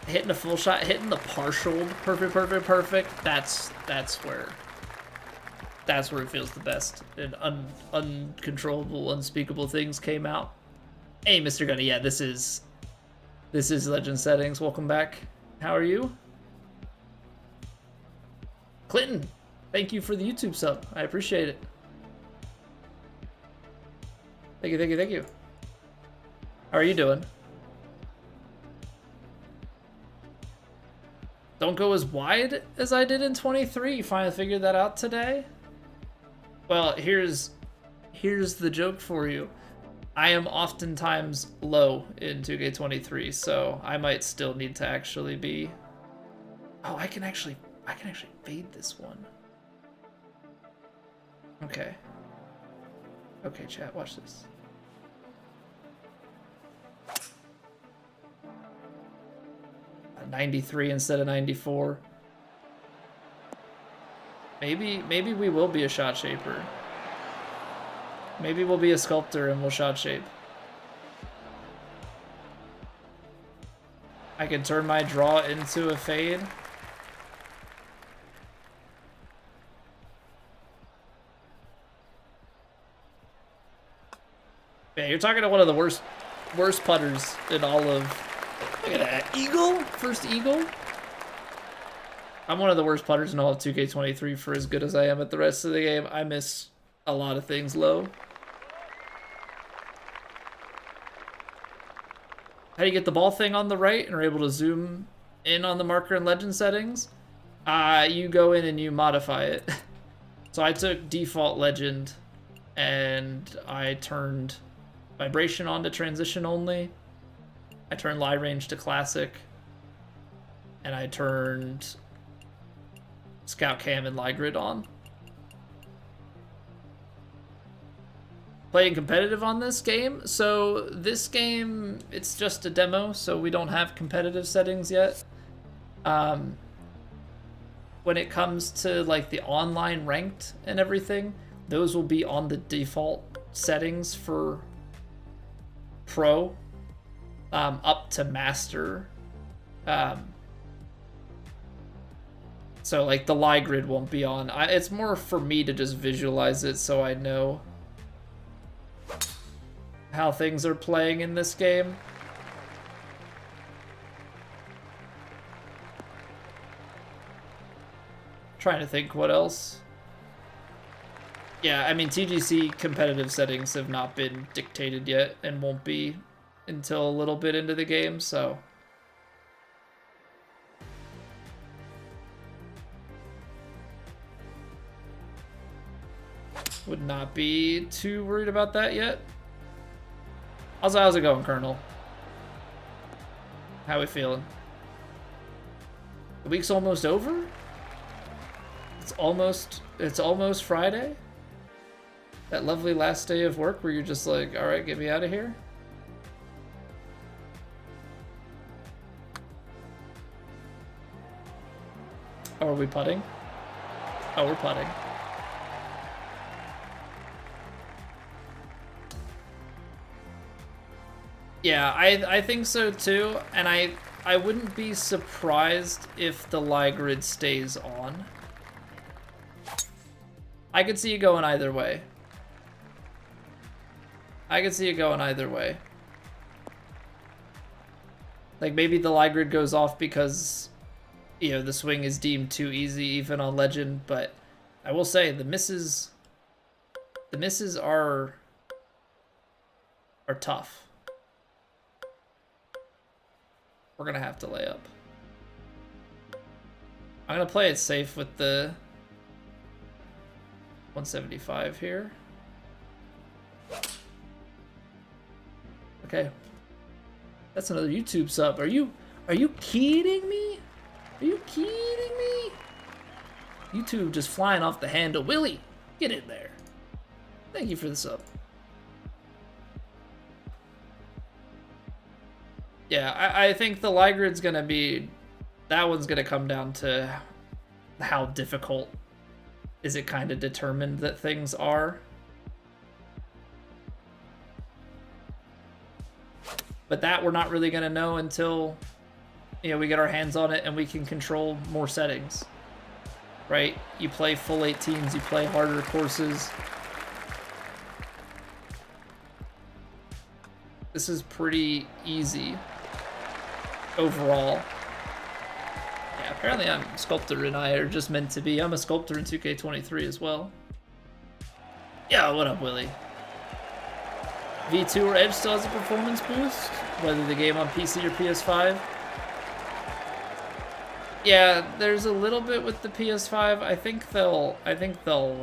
Hitting a full shot, hitting the partial perfect, that's where it feels the best. And uncontrollable, unspeakable things came out. Hey, Mr. Gunny, yeah, this is Legend Settings. Welcome back. How are you? Clinton, thank you for the YouTube sub. I appreciate it. Thank you. How are you doing? Don't go as wide as I did in 23. You finally figured that out today? Well, here's the joke for you. I am oftentimes low in 2K23, so I might still need to actually be... Oh, I can actually fade this one. Okay. Okay, chat, watch this. A 93 instead of 94. Maybe we will be a shot shaper. Maybe we'll be a sculptor and we'll shot shape. I can turn my draw into a fade. Yeah, you're talking to one of the worst putters in all of... Look at that. Eagle? First eagle? I'm one of the worst putters in all of 2K23 for as good as I am at the rest of the game. I miss a lot of things low. How do you get the ball thing on the right and are able to zoom in on the marker in Legend Settings? You go in and you modify it. So I took default Legend and I turned vibration on to transition only. I turned lie range to classic. And I turned scout cam and lie grid on. Playing competitive on this game. So this game, it's just a demo, so we don't have competitive settings yet. When it comes to like the online ranked and everything, those will be on the default settings for pro, up to master. So like the lie grid won't be on. It's more for me to just visualize it so I know how things are playing in this game. Trying to think what else. Yeah, I mean, TGC competitive settings have not been dictated yet and won't be until a little bit into the game, so... would not be too worried about that yet. How's it going, Colonel? How we feeling? The week's almost over? It's almost Friday? That lovely last day of work where you're just like, all right, get me out of here? Oh, are we putting? Oh, we're putting. Yeah, I think so too, and I wouldn't be surprised if the lie grid stays on. I could see it going either way. I could see it going either way. Like, maybe the lie grid goes off because, you know, the swing is deemed too easy even on Legend, but I will say the misses are tough. We're gonna have to lay up. I'm gonna play it safe with the 175 here. Okay. That's another YouTube sub. Are you kidding me? Are you kidding me? YouTube just flying off the handle. Willie, get in there. Thank you for the sub. Yeah, I think the lie grid's gonna be, that one's gonna come down to how difficult is it kind of determined that things are. But that we're not really gonna know until, you know, we get our hands on it and we can control more settings, right? You play full 18s, you play harder courses. This is pretty easy overall. Yeah, apparently Sculptor and I are just meant to be. I'm a Sculptor in 2K23 as well. Yeah, what up, Willie? V2 or Edge still has a performance boost, whether the game on PC or PS5. Yeah, there's a little bit with the PS5. I think they'll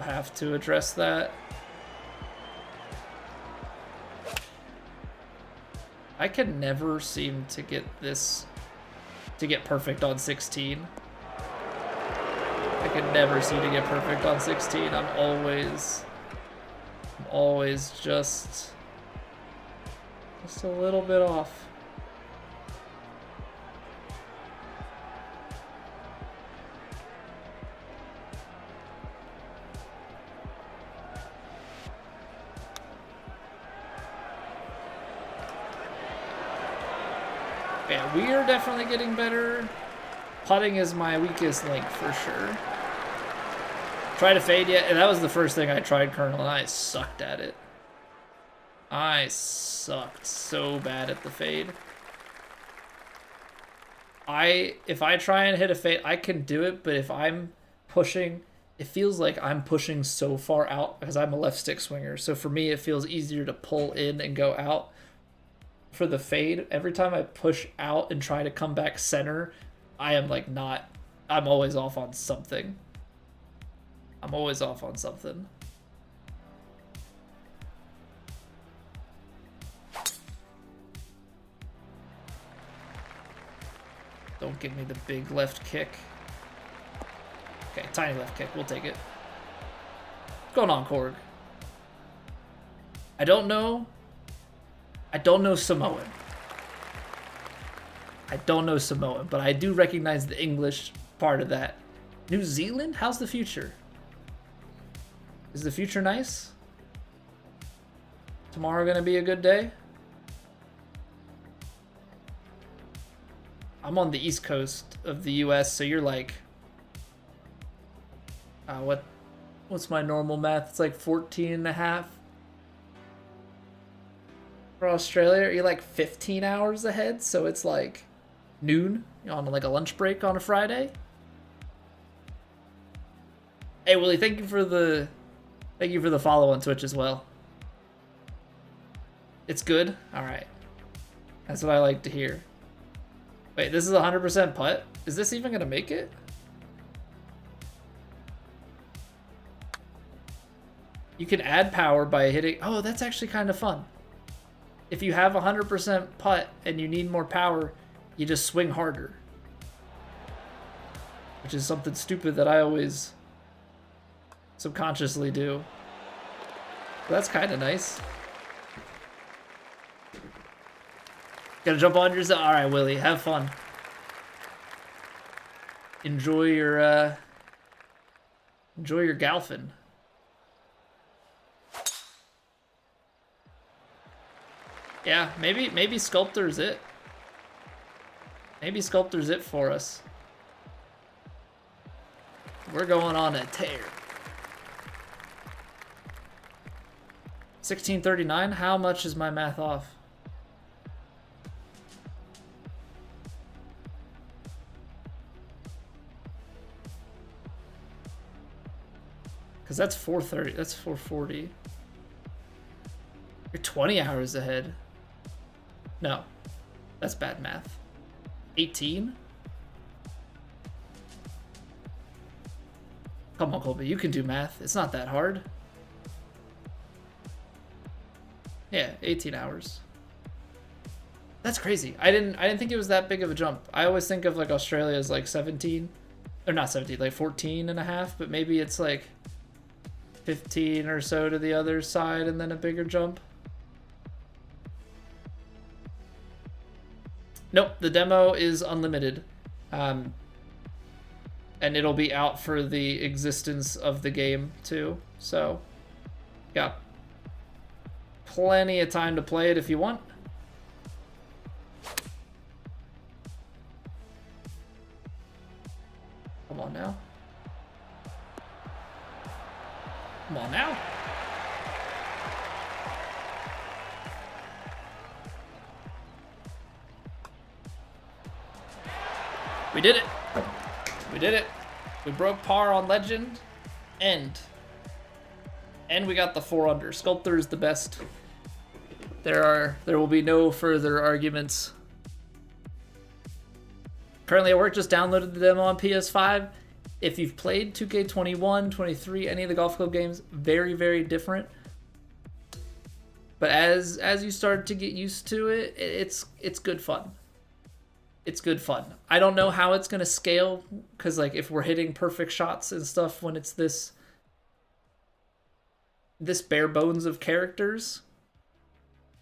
have to address that. I can never seem to get this to get perfect on 16. I can never seem to get perfect on 16. I'm always just a little bit off. Yeah, we are definitely getting better. Putting is my weakest link for sure. Try to fade yet? And that was the first thing I tried, Colonel, and I sucked at it. I sucked so bad at the fade. If I try and hit a fade, I can do it, but if I'm pushing, it feels like I'm pushing so far out because I'm a left stick swinger. So for me, it feels easier to pull in and go out. For the fade, every time I push out and try to come back center, I am like I'm always off on something. I'm always off on something. Don't give me the big left kick. Okay, tiny left kick, we'll take it. What's going on, Korg? I don't know Samoan. I don't know Samoan, but I do recognize the English part of that. New Zealand? How's the future? Is the future nice? Tomorrow gonna be a good day? I'm on the east coast of the US, so you're like... what's my normal math? It's like 14 and a half. For Australia, you're like 15 hours ahead, so it's like noon on like a lunch break on a Friday. Hey Willie, thank you for the follow on Twitch as well. It's good? Alright. That's what I like to hear. Wait, this is 100% putt? Is this even gonna make it? You can add power by hitting... Oh, that's actually kind of fun. If you have 100% putt and you need more power, you just swing harder. Which is something stupid that I always subconsciously do. But that's kind of nice. Gotta jump on yourself. All right, Willie, have fun. Enjoy your golfing. Yeah, maybe Sculptor's it. Maybe Sculptor's it for us. We're going on a tear. 1639. How much is my math off? Because that's 430. That's 440. You're 20 hours ahead. No. That's bad math. 18? Come on, Colby. You can do math. It's not that hard. Yeah, 18 hours. That's crazy. I didn't think it was that big of a jump. I always think of like Australia as like 17. Or not 17, like 14 and a half, but maybe it's like 15 or so to the other side and then a bigger jump. Nope, the demo is unlimited. And it'll be out for the existence of the game too. So, yeah. Plenty of time to play it if you want. Come on now. Come on now. We did it. We did it. We broke par on Legend. And we got the 4 under. Sculptor is the best. There will be no further arguments. Currently at work, just downloaded the demo on PS5. If you've played 2K21, 23, any of the golf club games, very, very different. But as you start to get used to it, it's good fun. It's good fun. I don't know how it's gonna scale, because like if we're hitting perfect shots and stuff when it's this bare bones of characters,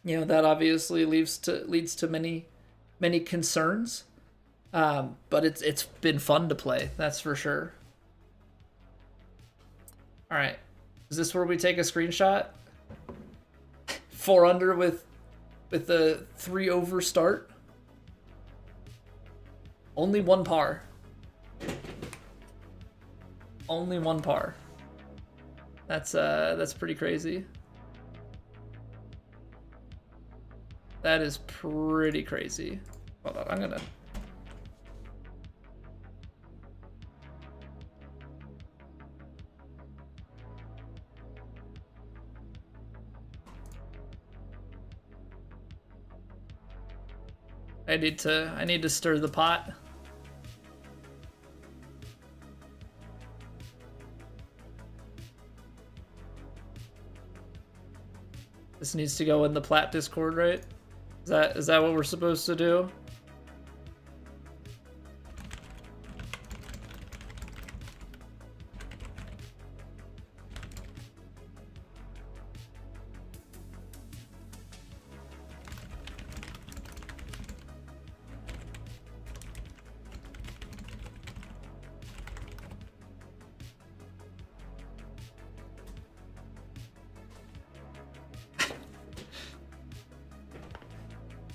you know, that obviously leads to many concerns. But it's been fun to play, that's for sure. All right, is this where we take a screenshot? 4 under with the 3 over start. Only 1 par. Only 1 par. That's pretty crazy. That is pretty crazy. Hold on, I'm gonna... I need to stir the pot. This needs to go in the Plat Discord, right? Is that what we're supposed to do?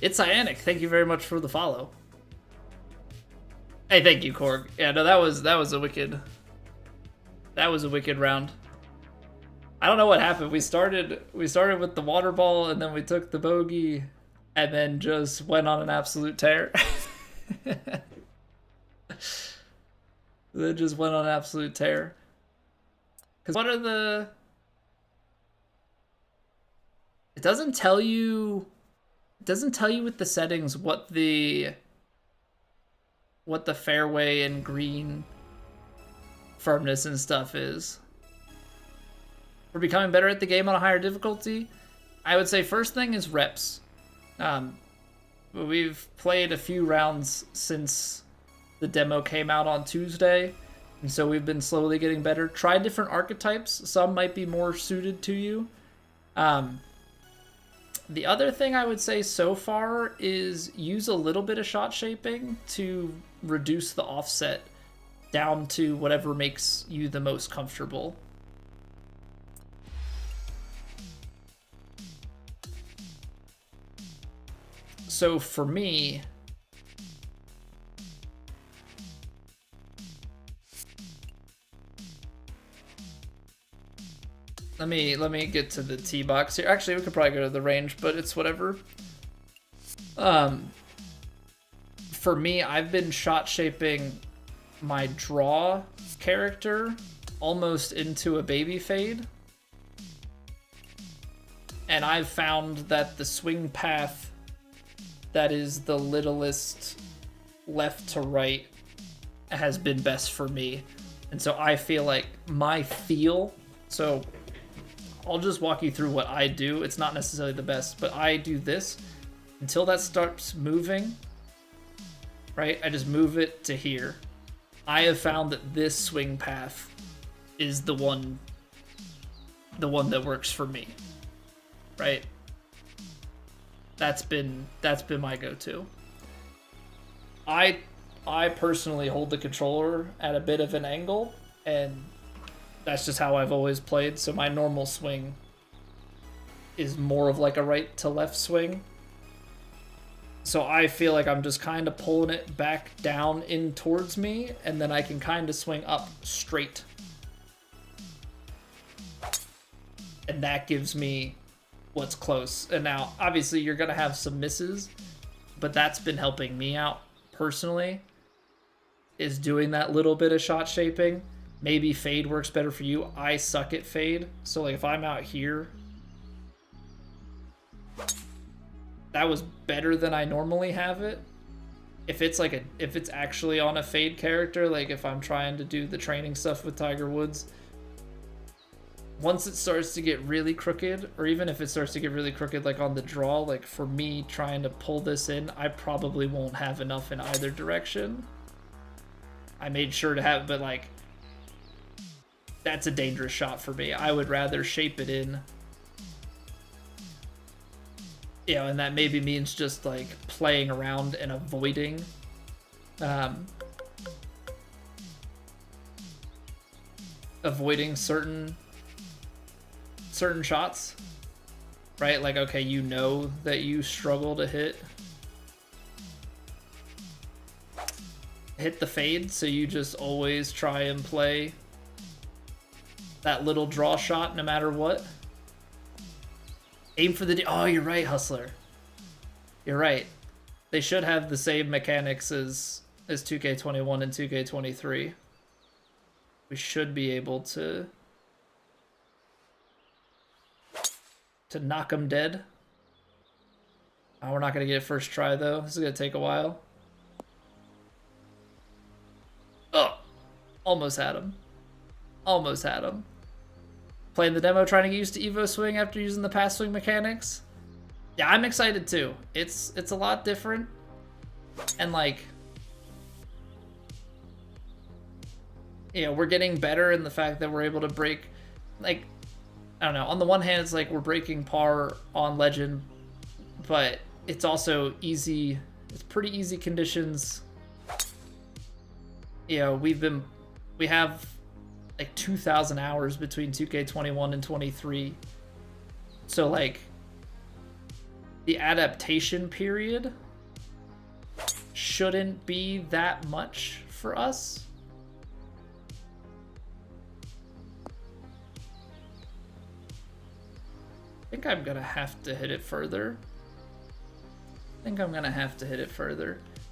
It's Cyanic. Thank you very much for the follow. Hey, thank you, Korg. Yeah, no, that was a wicked round. I don't know what happened. We started with the water ball, and then we took the bogey, and then just went on an absolute tear. Then just went on an absolute tear. Because what are the... It doesn't tell you... It doesn't tell you with the settings what the fairway and green firmness and stuff is. For becoming better at the game on a higher difficulty, I would say first thing is reps. We've played a few rounds since the demo came out on Tuesday, and so we've been slowly getting better. Try different archetypes. Some might be more suited to you. The other thing I would say so far is use a little bit of shot shaping to reduce the offset down to whatever makes you the most comfortable. So for me, let me get to the tee box here. Actually, we could probably go to the range, but it's whatever. For me, I've been shot shaping my draw character almost into a baby fade. And I've found that the swing path that is the littlest left to right has been best for me. And so I feel like my feel, so I'll just walk you through what I do. It's not necessarily the best, but I do this until that starts moving, right? I just move it to here. I have found that this swing path is the one that works for me, right? That's been my go-to. I personally hold the controller at a bit of an angle, and that's just how I've always played. So my normal swing is more of like a right to left swing. So I feel like I'm just kind of pulling it back down in towards me, and then I can kind of swing up straight. And that gives me what's close. And now, obviously, you're going to have some misses, but that's been helping me out personally, is doing that little bit of shot shaping. Maybe fade works better for you. I suck at fade. So like if I'm out here, that was better than I normally have it. If it's actually on a fade character, like if I'm trying to do the training stuff with Tiger Woods, once it starts to get really crooked, or even if it starts to get really crooked like on the draw, like for me trying to pull this in, I probably won't have enough in either direction. I made sure to have, but like, that's a dangerous shot for me. I would rather shape it in. You know, and that maybe means just like playing around and avoiding certain shots, right? Like, okay, you know that you struggle to hit the fade, so you just always try and play that little draw shot no matter what. Aim for the... Oh, you're right, Hustler. You're right. They should have the same mechanics as 2K21 and 2K23. We should be able to knock them dead. Oh, we're not going to get it first try, though. This is going to take a while. Oh! Almost had him. Almost had him. Playing the demo, trying to get used to EvoSwing after using the pass swing mechanics. Yeah, I'm excited too. It's a lot different. And like, you know, we're getting better in the fact that we're able to break, like, I don't know, on the one hand it's like we're breaking par on Legend, but it's also easy, it's pretty easy conditions. You know, we have like 2,000 hours between 2K21 and 23. So like the adaptation period shouldn't be that much for us. I think I'm gonna have to hit it further.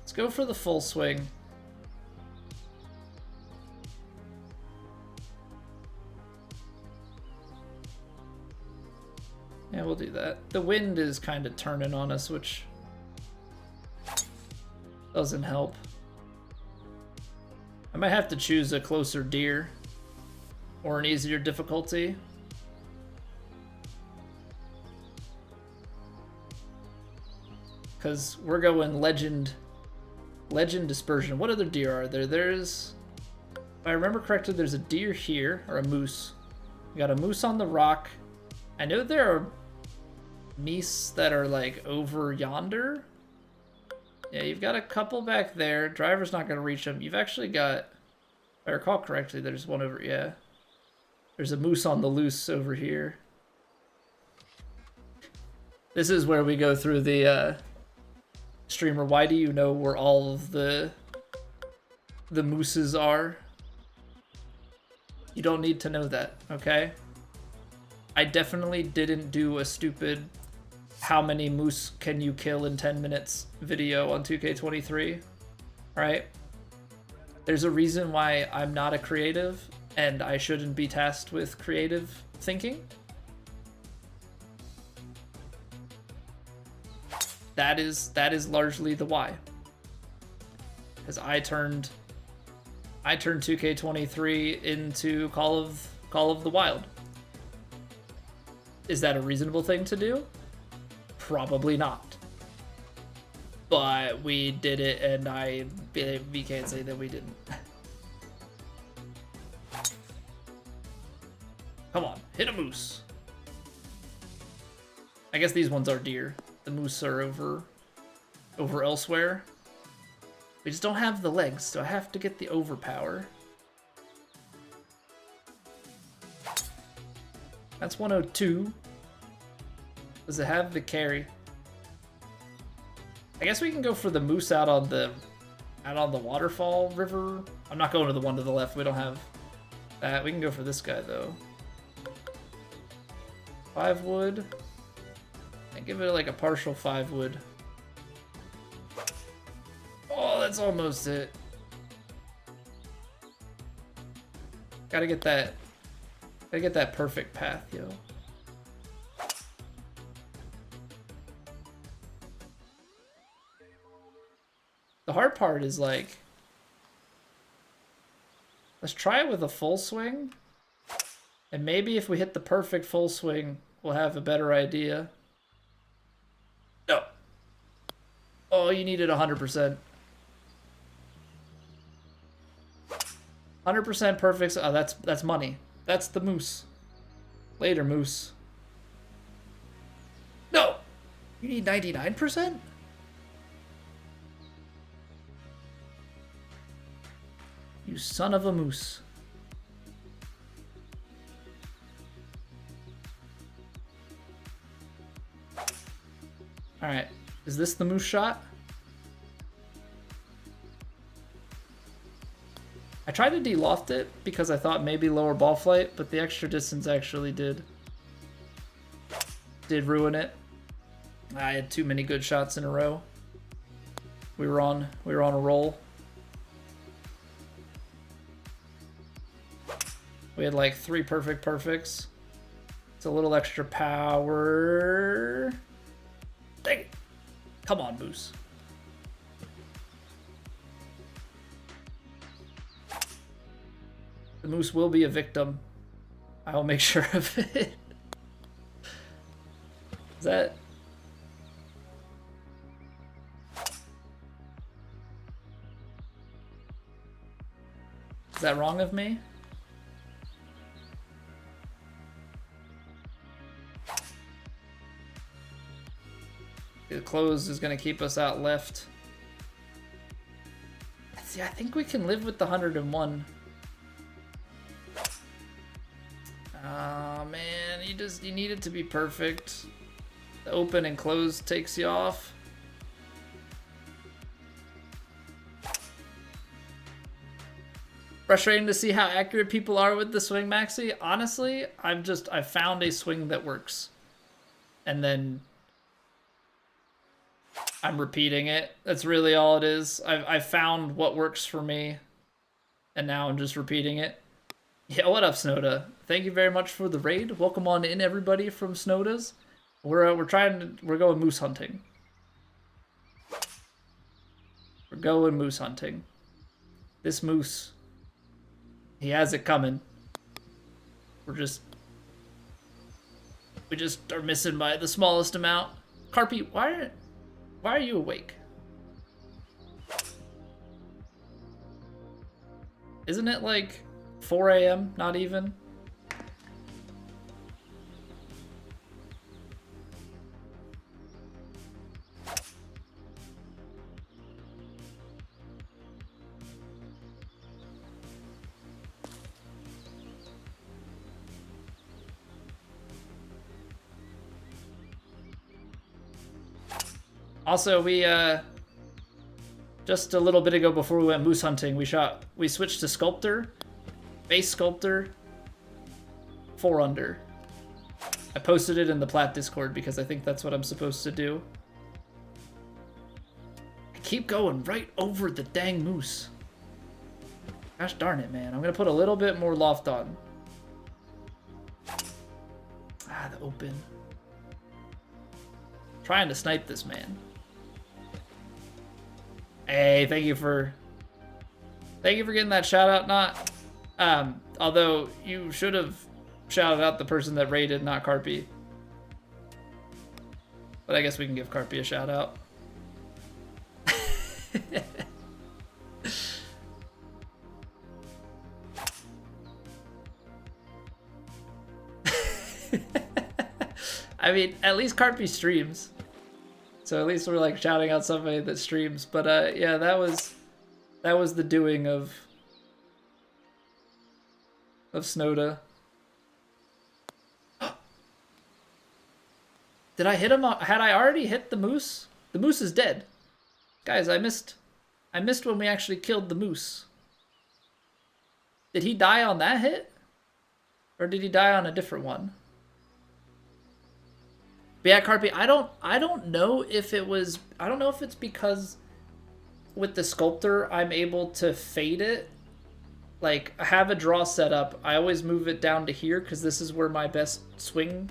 Let's go for the full swing. we'll do that. The wind is kind of turning on us, which doesn't help. I might have to choose a closer deer or an easier difficulty. Because we're going legend dispersion. What other deer are there? There's, if I remember correctly, there's a deer here, or a moose. We got a moose on the rock. I know there are meese that are like over yonder. Yeah, you've got a couple back there. Driver's not gonna reach them. You've actually got, if I recall correctly, there's one over, yeah. There's a moose on the loose over here. This is where we go through the, streamer, why do you know where all of the mooses are? You don't need to know that, okay? I definitely didn't do a stupid how many moose can you kill in 10 minutes video on 2K23, right? There's a reason why I'm not a creative and I shouldn't be tasked with creative thinking. That is largely the why. Because I turned 2K23 into Call of the Wild. Is that a reasonable thing to do? Probably not. But we did it, and we can't say that we didn't. Come on, hit a moose. I guess these ones are deer. The moose are over elsewhere. We just don't have the legs, so I have to get the overpower. That's 102. Does it have the carry? I guess we can go for the moose out on the waterfall river. I'm not going to the one to the left. We don't have that. We can go for this guy though. 5 wood. And give it like a partial 5 wood. Oh, that's almost it. Gotta get that perfect path, yo. The hard part is like, let's try it with a full swing. And maybe if we hit the perfect full swing, we'll have a better idea. No. Oh, you needed 100%. 100% perfect. Oh, that's money. That's the moose. Later, moose. No! You need 99%? You son of a moose. Alright, is this the moose shot? I tried to de-loft it because I thought maybe lower ball flight, but the extra distance actually did ruin it. I had too many good shots in a row. We were on a roll. We had like 3 perfects. It's a little extra power. Dang it. Come on, Moose. The Moose will be a victim. I will make sure of it. Is that... Is that wrong of me? The close is going to keep us out left. See, I think we can live with the 101. Oh man, you need it to be perfect. The open and close takes you off. Frustrating to see how accurate people are with the swing, Maxi. Honestly, I found a swing that works. And then I'm repeating it. That's really all it is. I've found what works for me, and now I'm just repeating it. Yeah, what up, Snowda? Thank you very much for the raid. Welcome on in, everybody from Snowda's. We're going moose hunting. We're going moose hunting. This moose, he has it coming. We just are missing by the smallest amount. Carpy, why are you awake? Isn't it like 4 a.m.? Not even? Also, we just a little bit ago before we went moose hunting, we switched to sculptor, base sculptor, 4 under. I posted it in the Plat Discord because I think that's what I'm supposed to do. I keep going right over the dang moose. Gosh darn it, man. I'm gonna put a little bit more loft on. Ah, the open. Trying to snipe this man. Hey, thank you for getting that shout out, not. Although you should have shouted out the person that raided, not Carpy. But I guess we can give Carpy a shout out. I mean, at least Carpy streams. So at least we're like shouting out somebody that streams. But yeah, that was the doing of Snowda. Did I hit him? Had I already hit the moose? The moose is dead. Guys, I missed when we actually killed the moose. Did he die on that hit? Or did he die on a different one? But yeah, Carpy, I don't know if it was, I don't know if it's because with the sculptor I'm able to fade it. Like, I have a draw set up. I always move it down to here because this is where my best swing.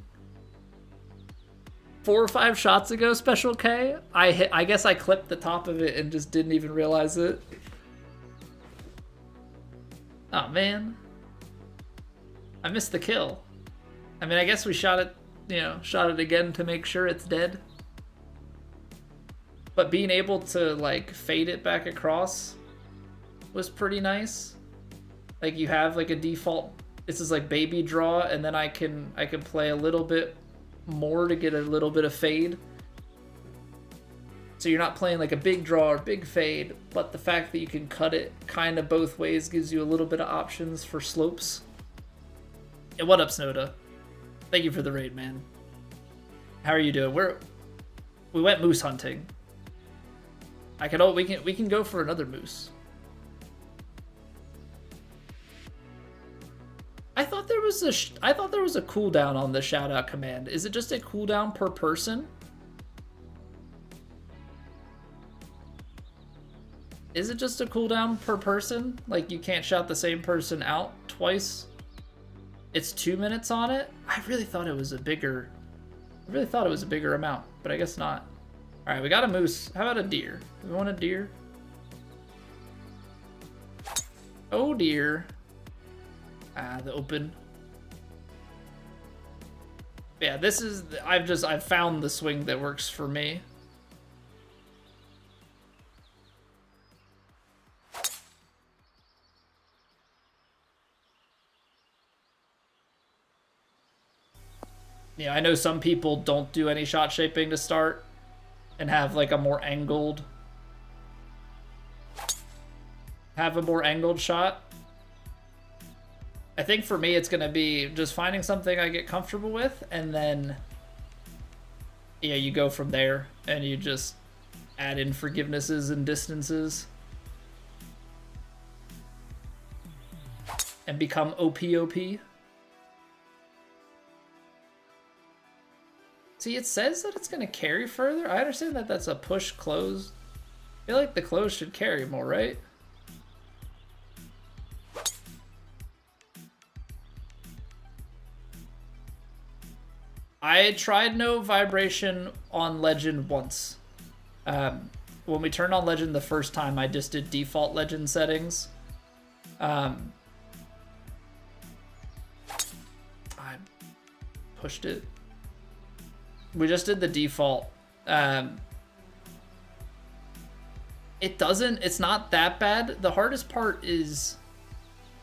4 or 5 shots ago, Special K, I guess I clipped the top of it and just didn't even realize it. Oh man. I missed the kill. I mean, I guess we shot it, you know, shot it again to make sure it's dead. But being able to like fade it back across was pretty nice. Like you have like a default, this is like baby draw, and then I can play a little bit more to get a little bit of fade. So you're not playing like a big draw or big fade, but the fact that you can cut it kind of both ways gives you a little bit of options for slopes. And what up, Snowda? Thank you for the raid, man. How are you doing? We went moose hunting. We can go for another moose. I thought there was a cooldown on the shout out command. Is it just a cooldown per person? Is it just a cooldown per person? Like you can't shout the same person out twice? It's 2 minutes on it? I really thought it was a bigger amount, but I guess not. All right, we got a moose. How about a deer? Do we want a deer? Oh dear. Ah, the open. Yeah, this is, I've found the swing that works for me. Yeah, I know some people don't do any shot shaping to start and have like a more angled shot. I think for me it's gonna be just finding something I get comfortable with, and then yeah, you go from there and you just add in forgivenesses and distances and become OPOP. See, it says that it's going to carry further. I understand that that's a push close. I feel like the close should carry more, right? I tried no vibration on Legend once. When we turned on Legend the first time, I just did default Legend settings. I pushed it. We just did the default. It's not that bad. The hardest part is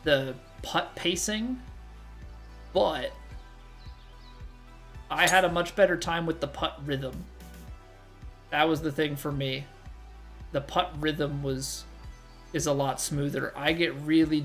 the putt pacing, but I had a much better time with the putt rhythm. That was the thing for me. The putt rhythm is a lot smoother. I get really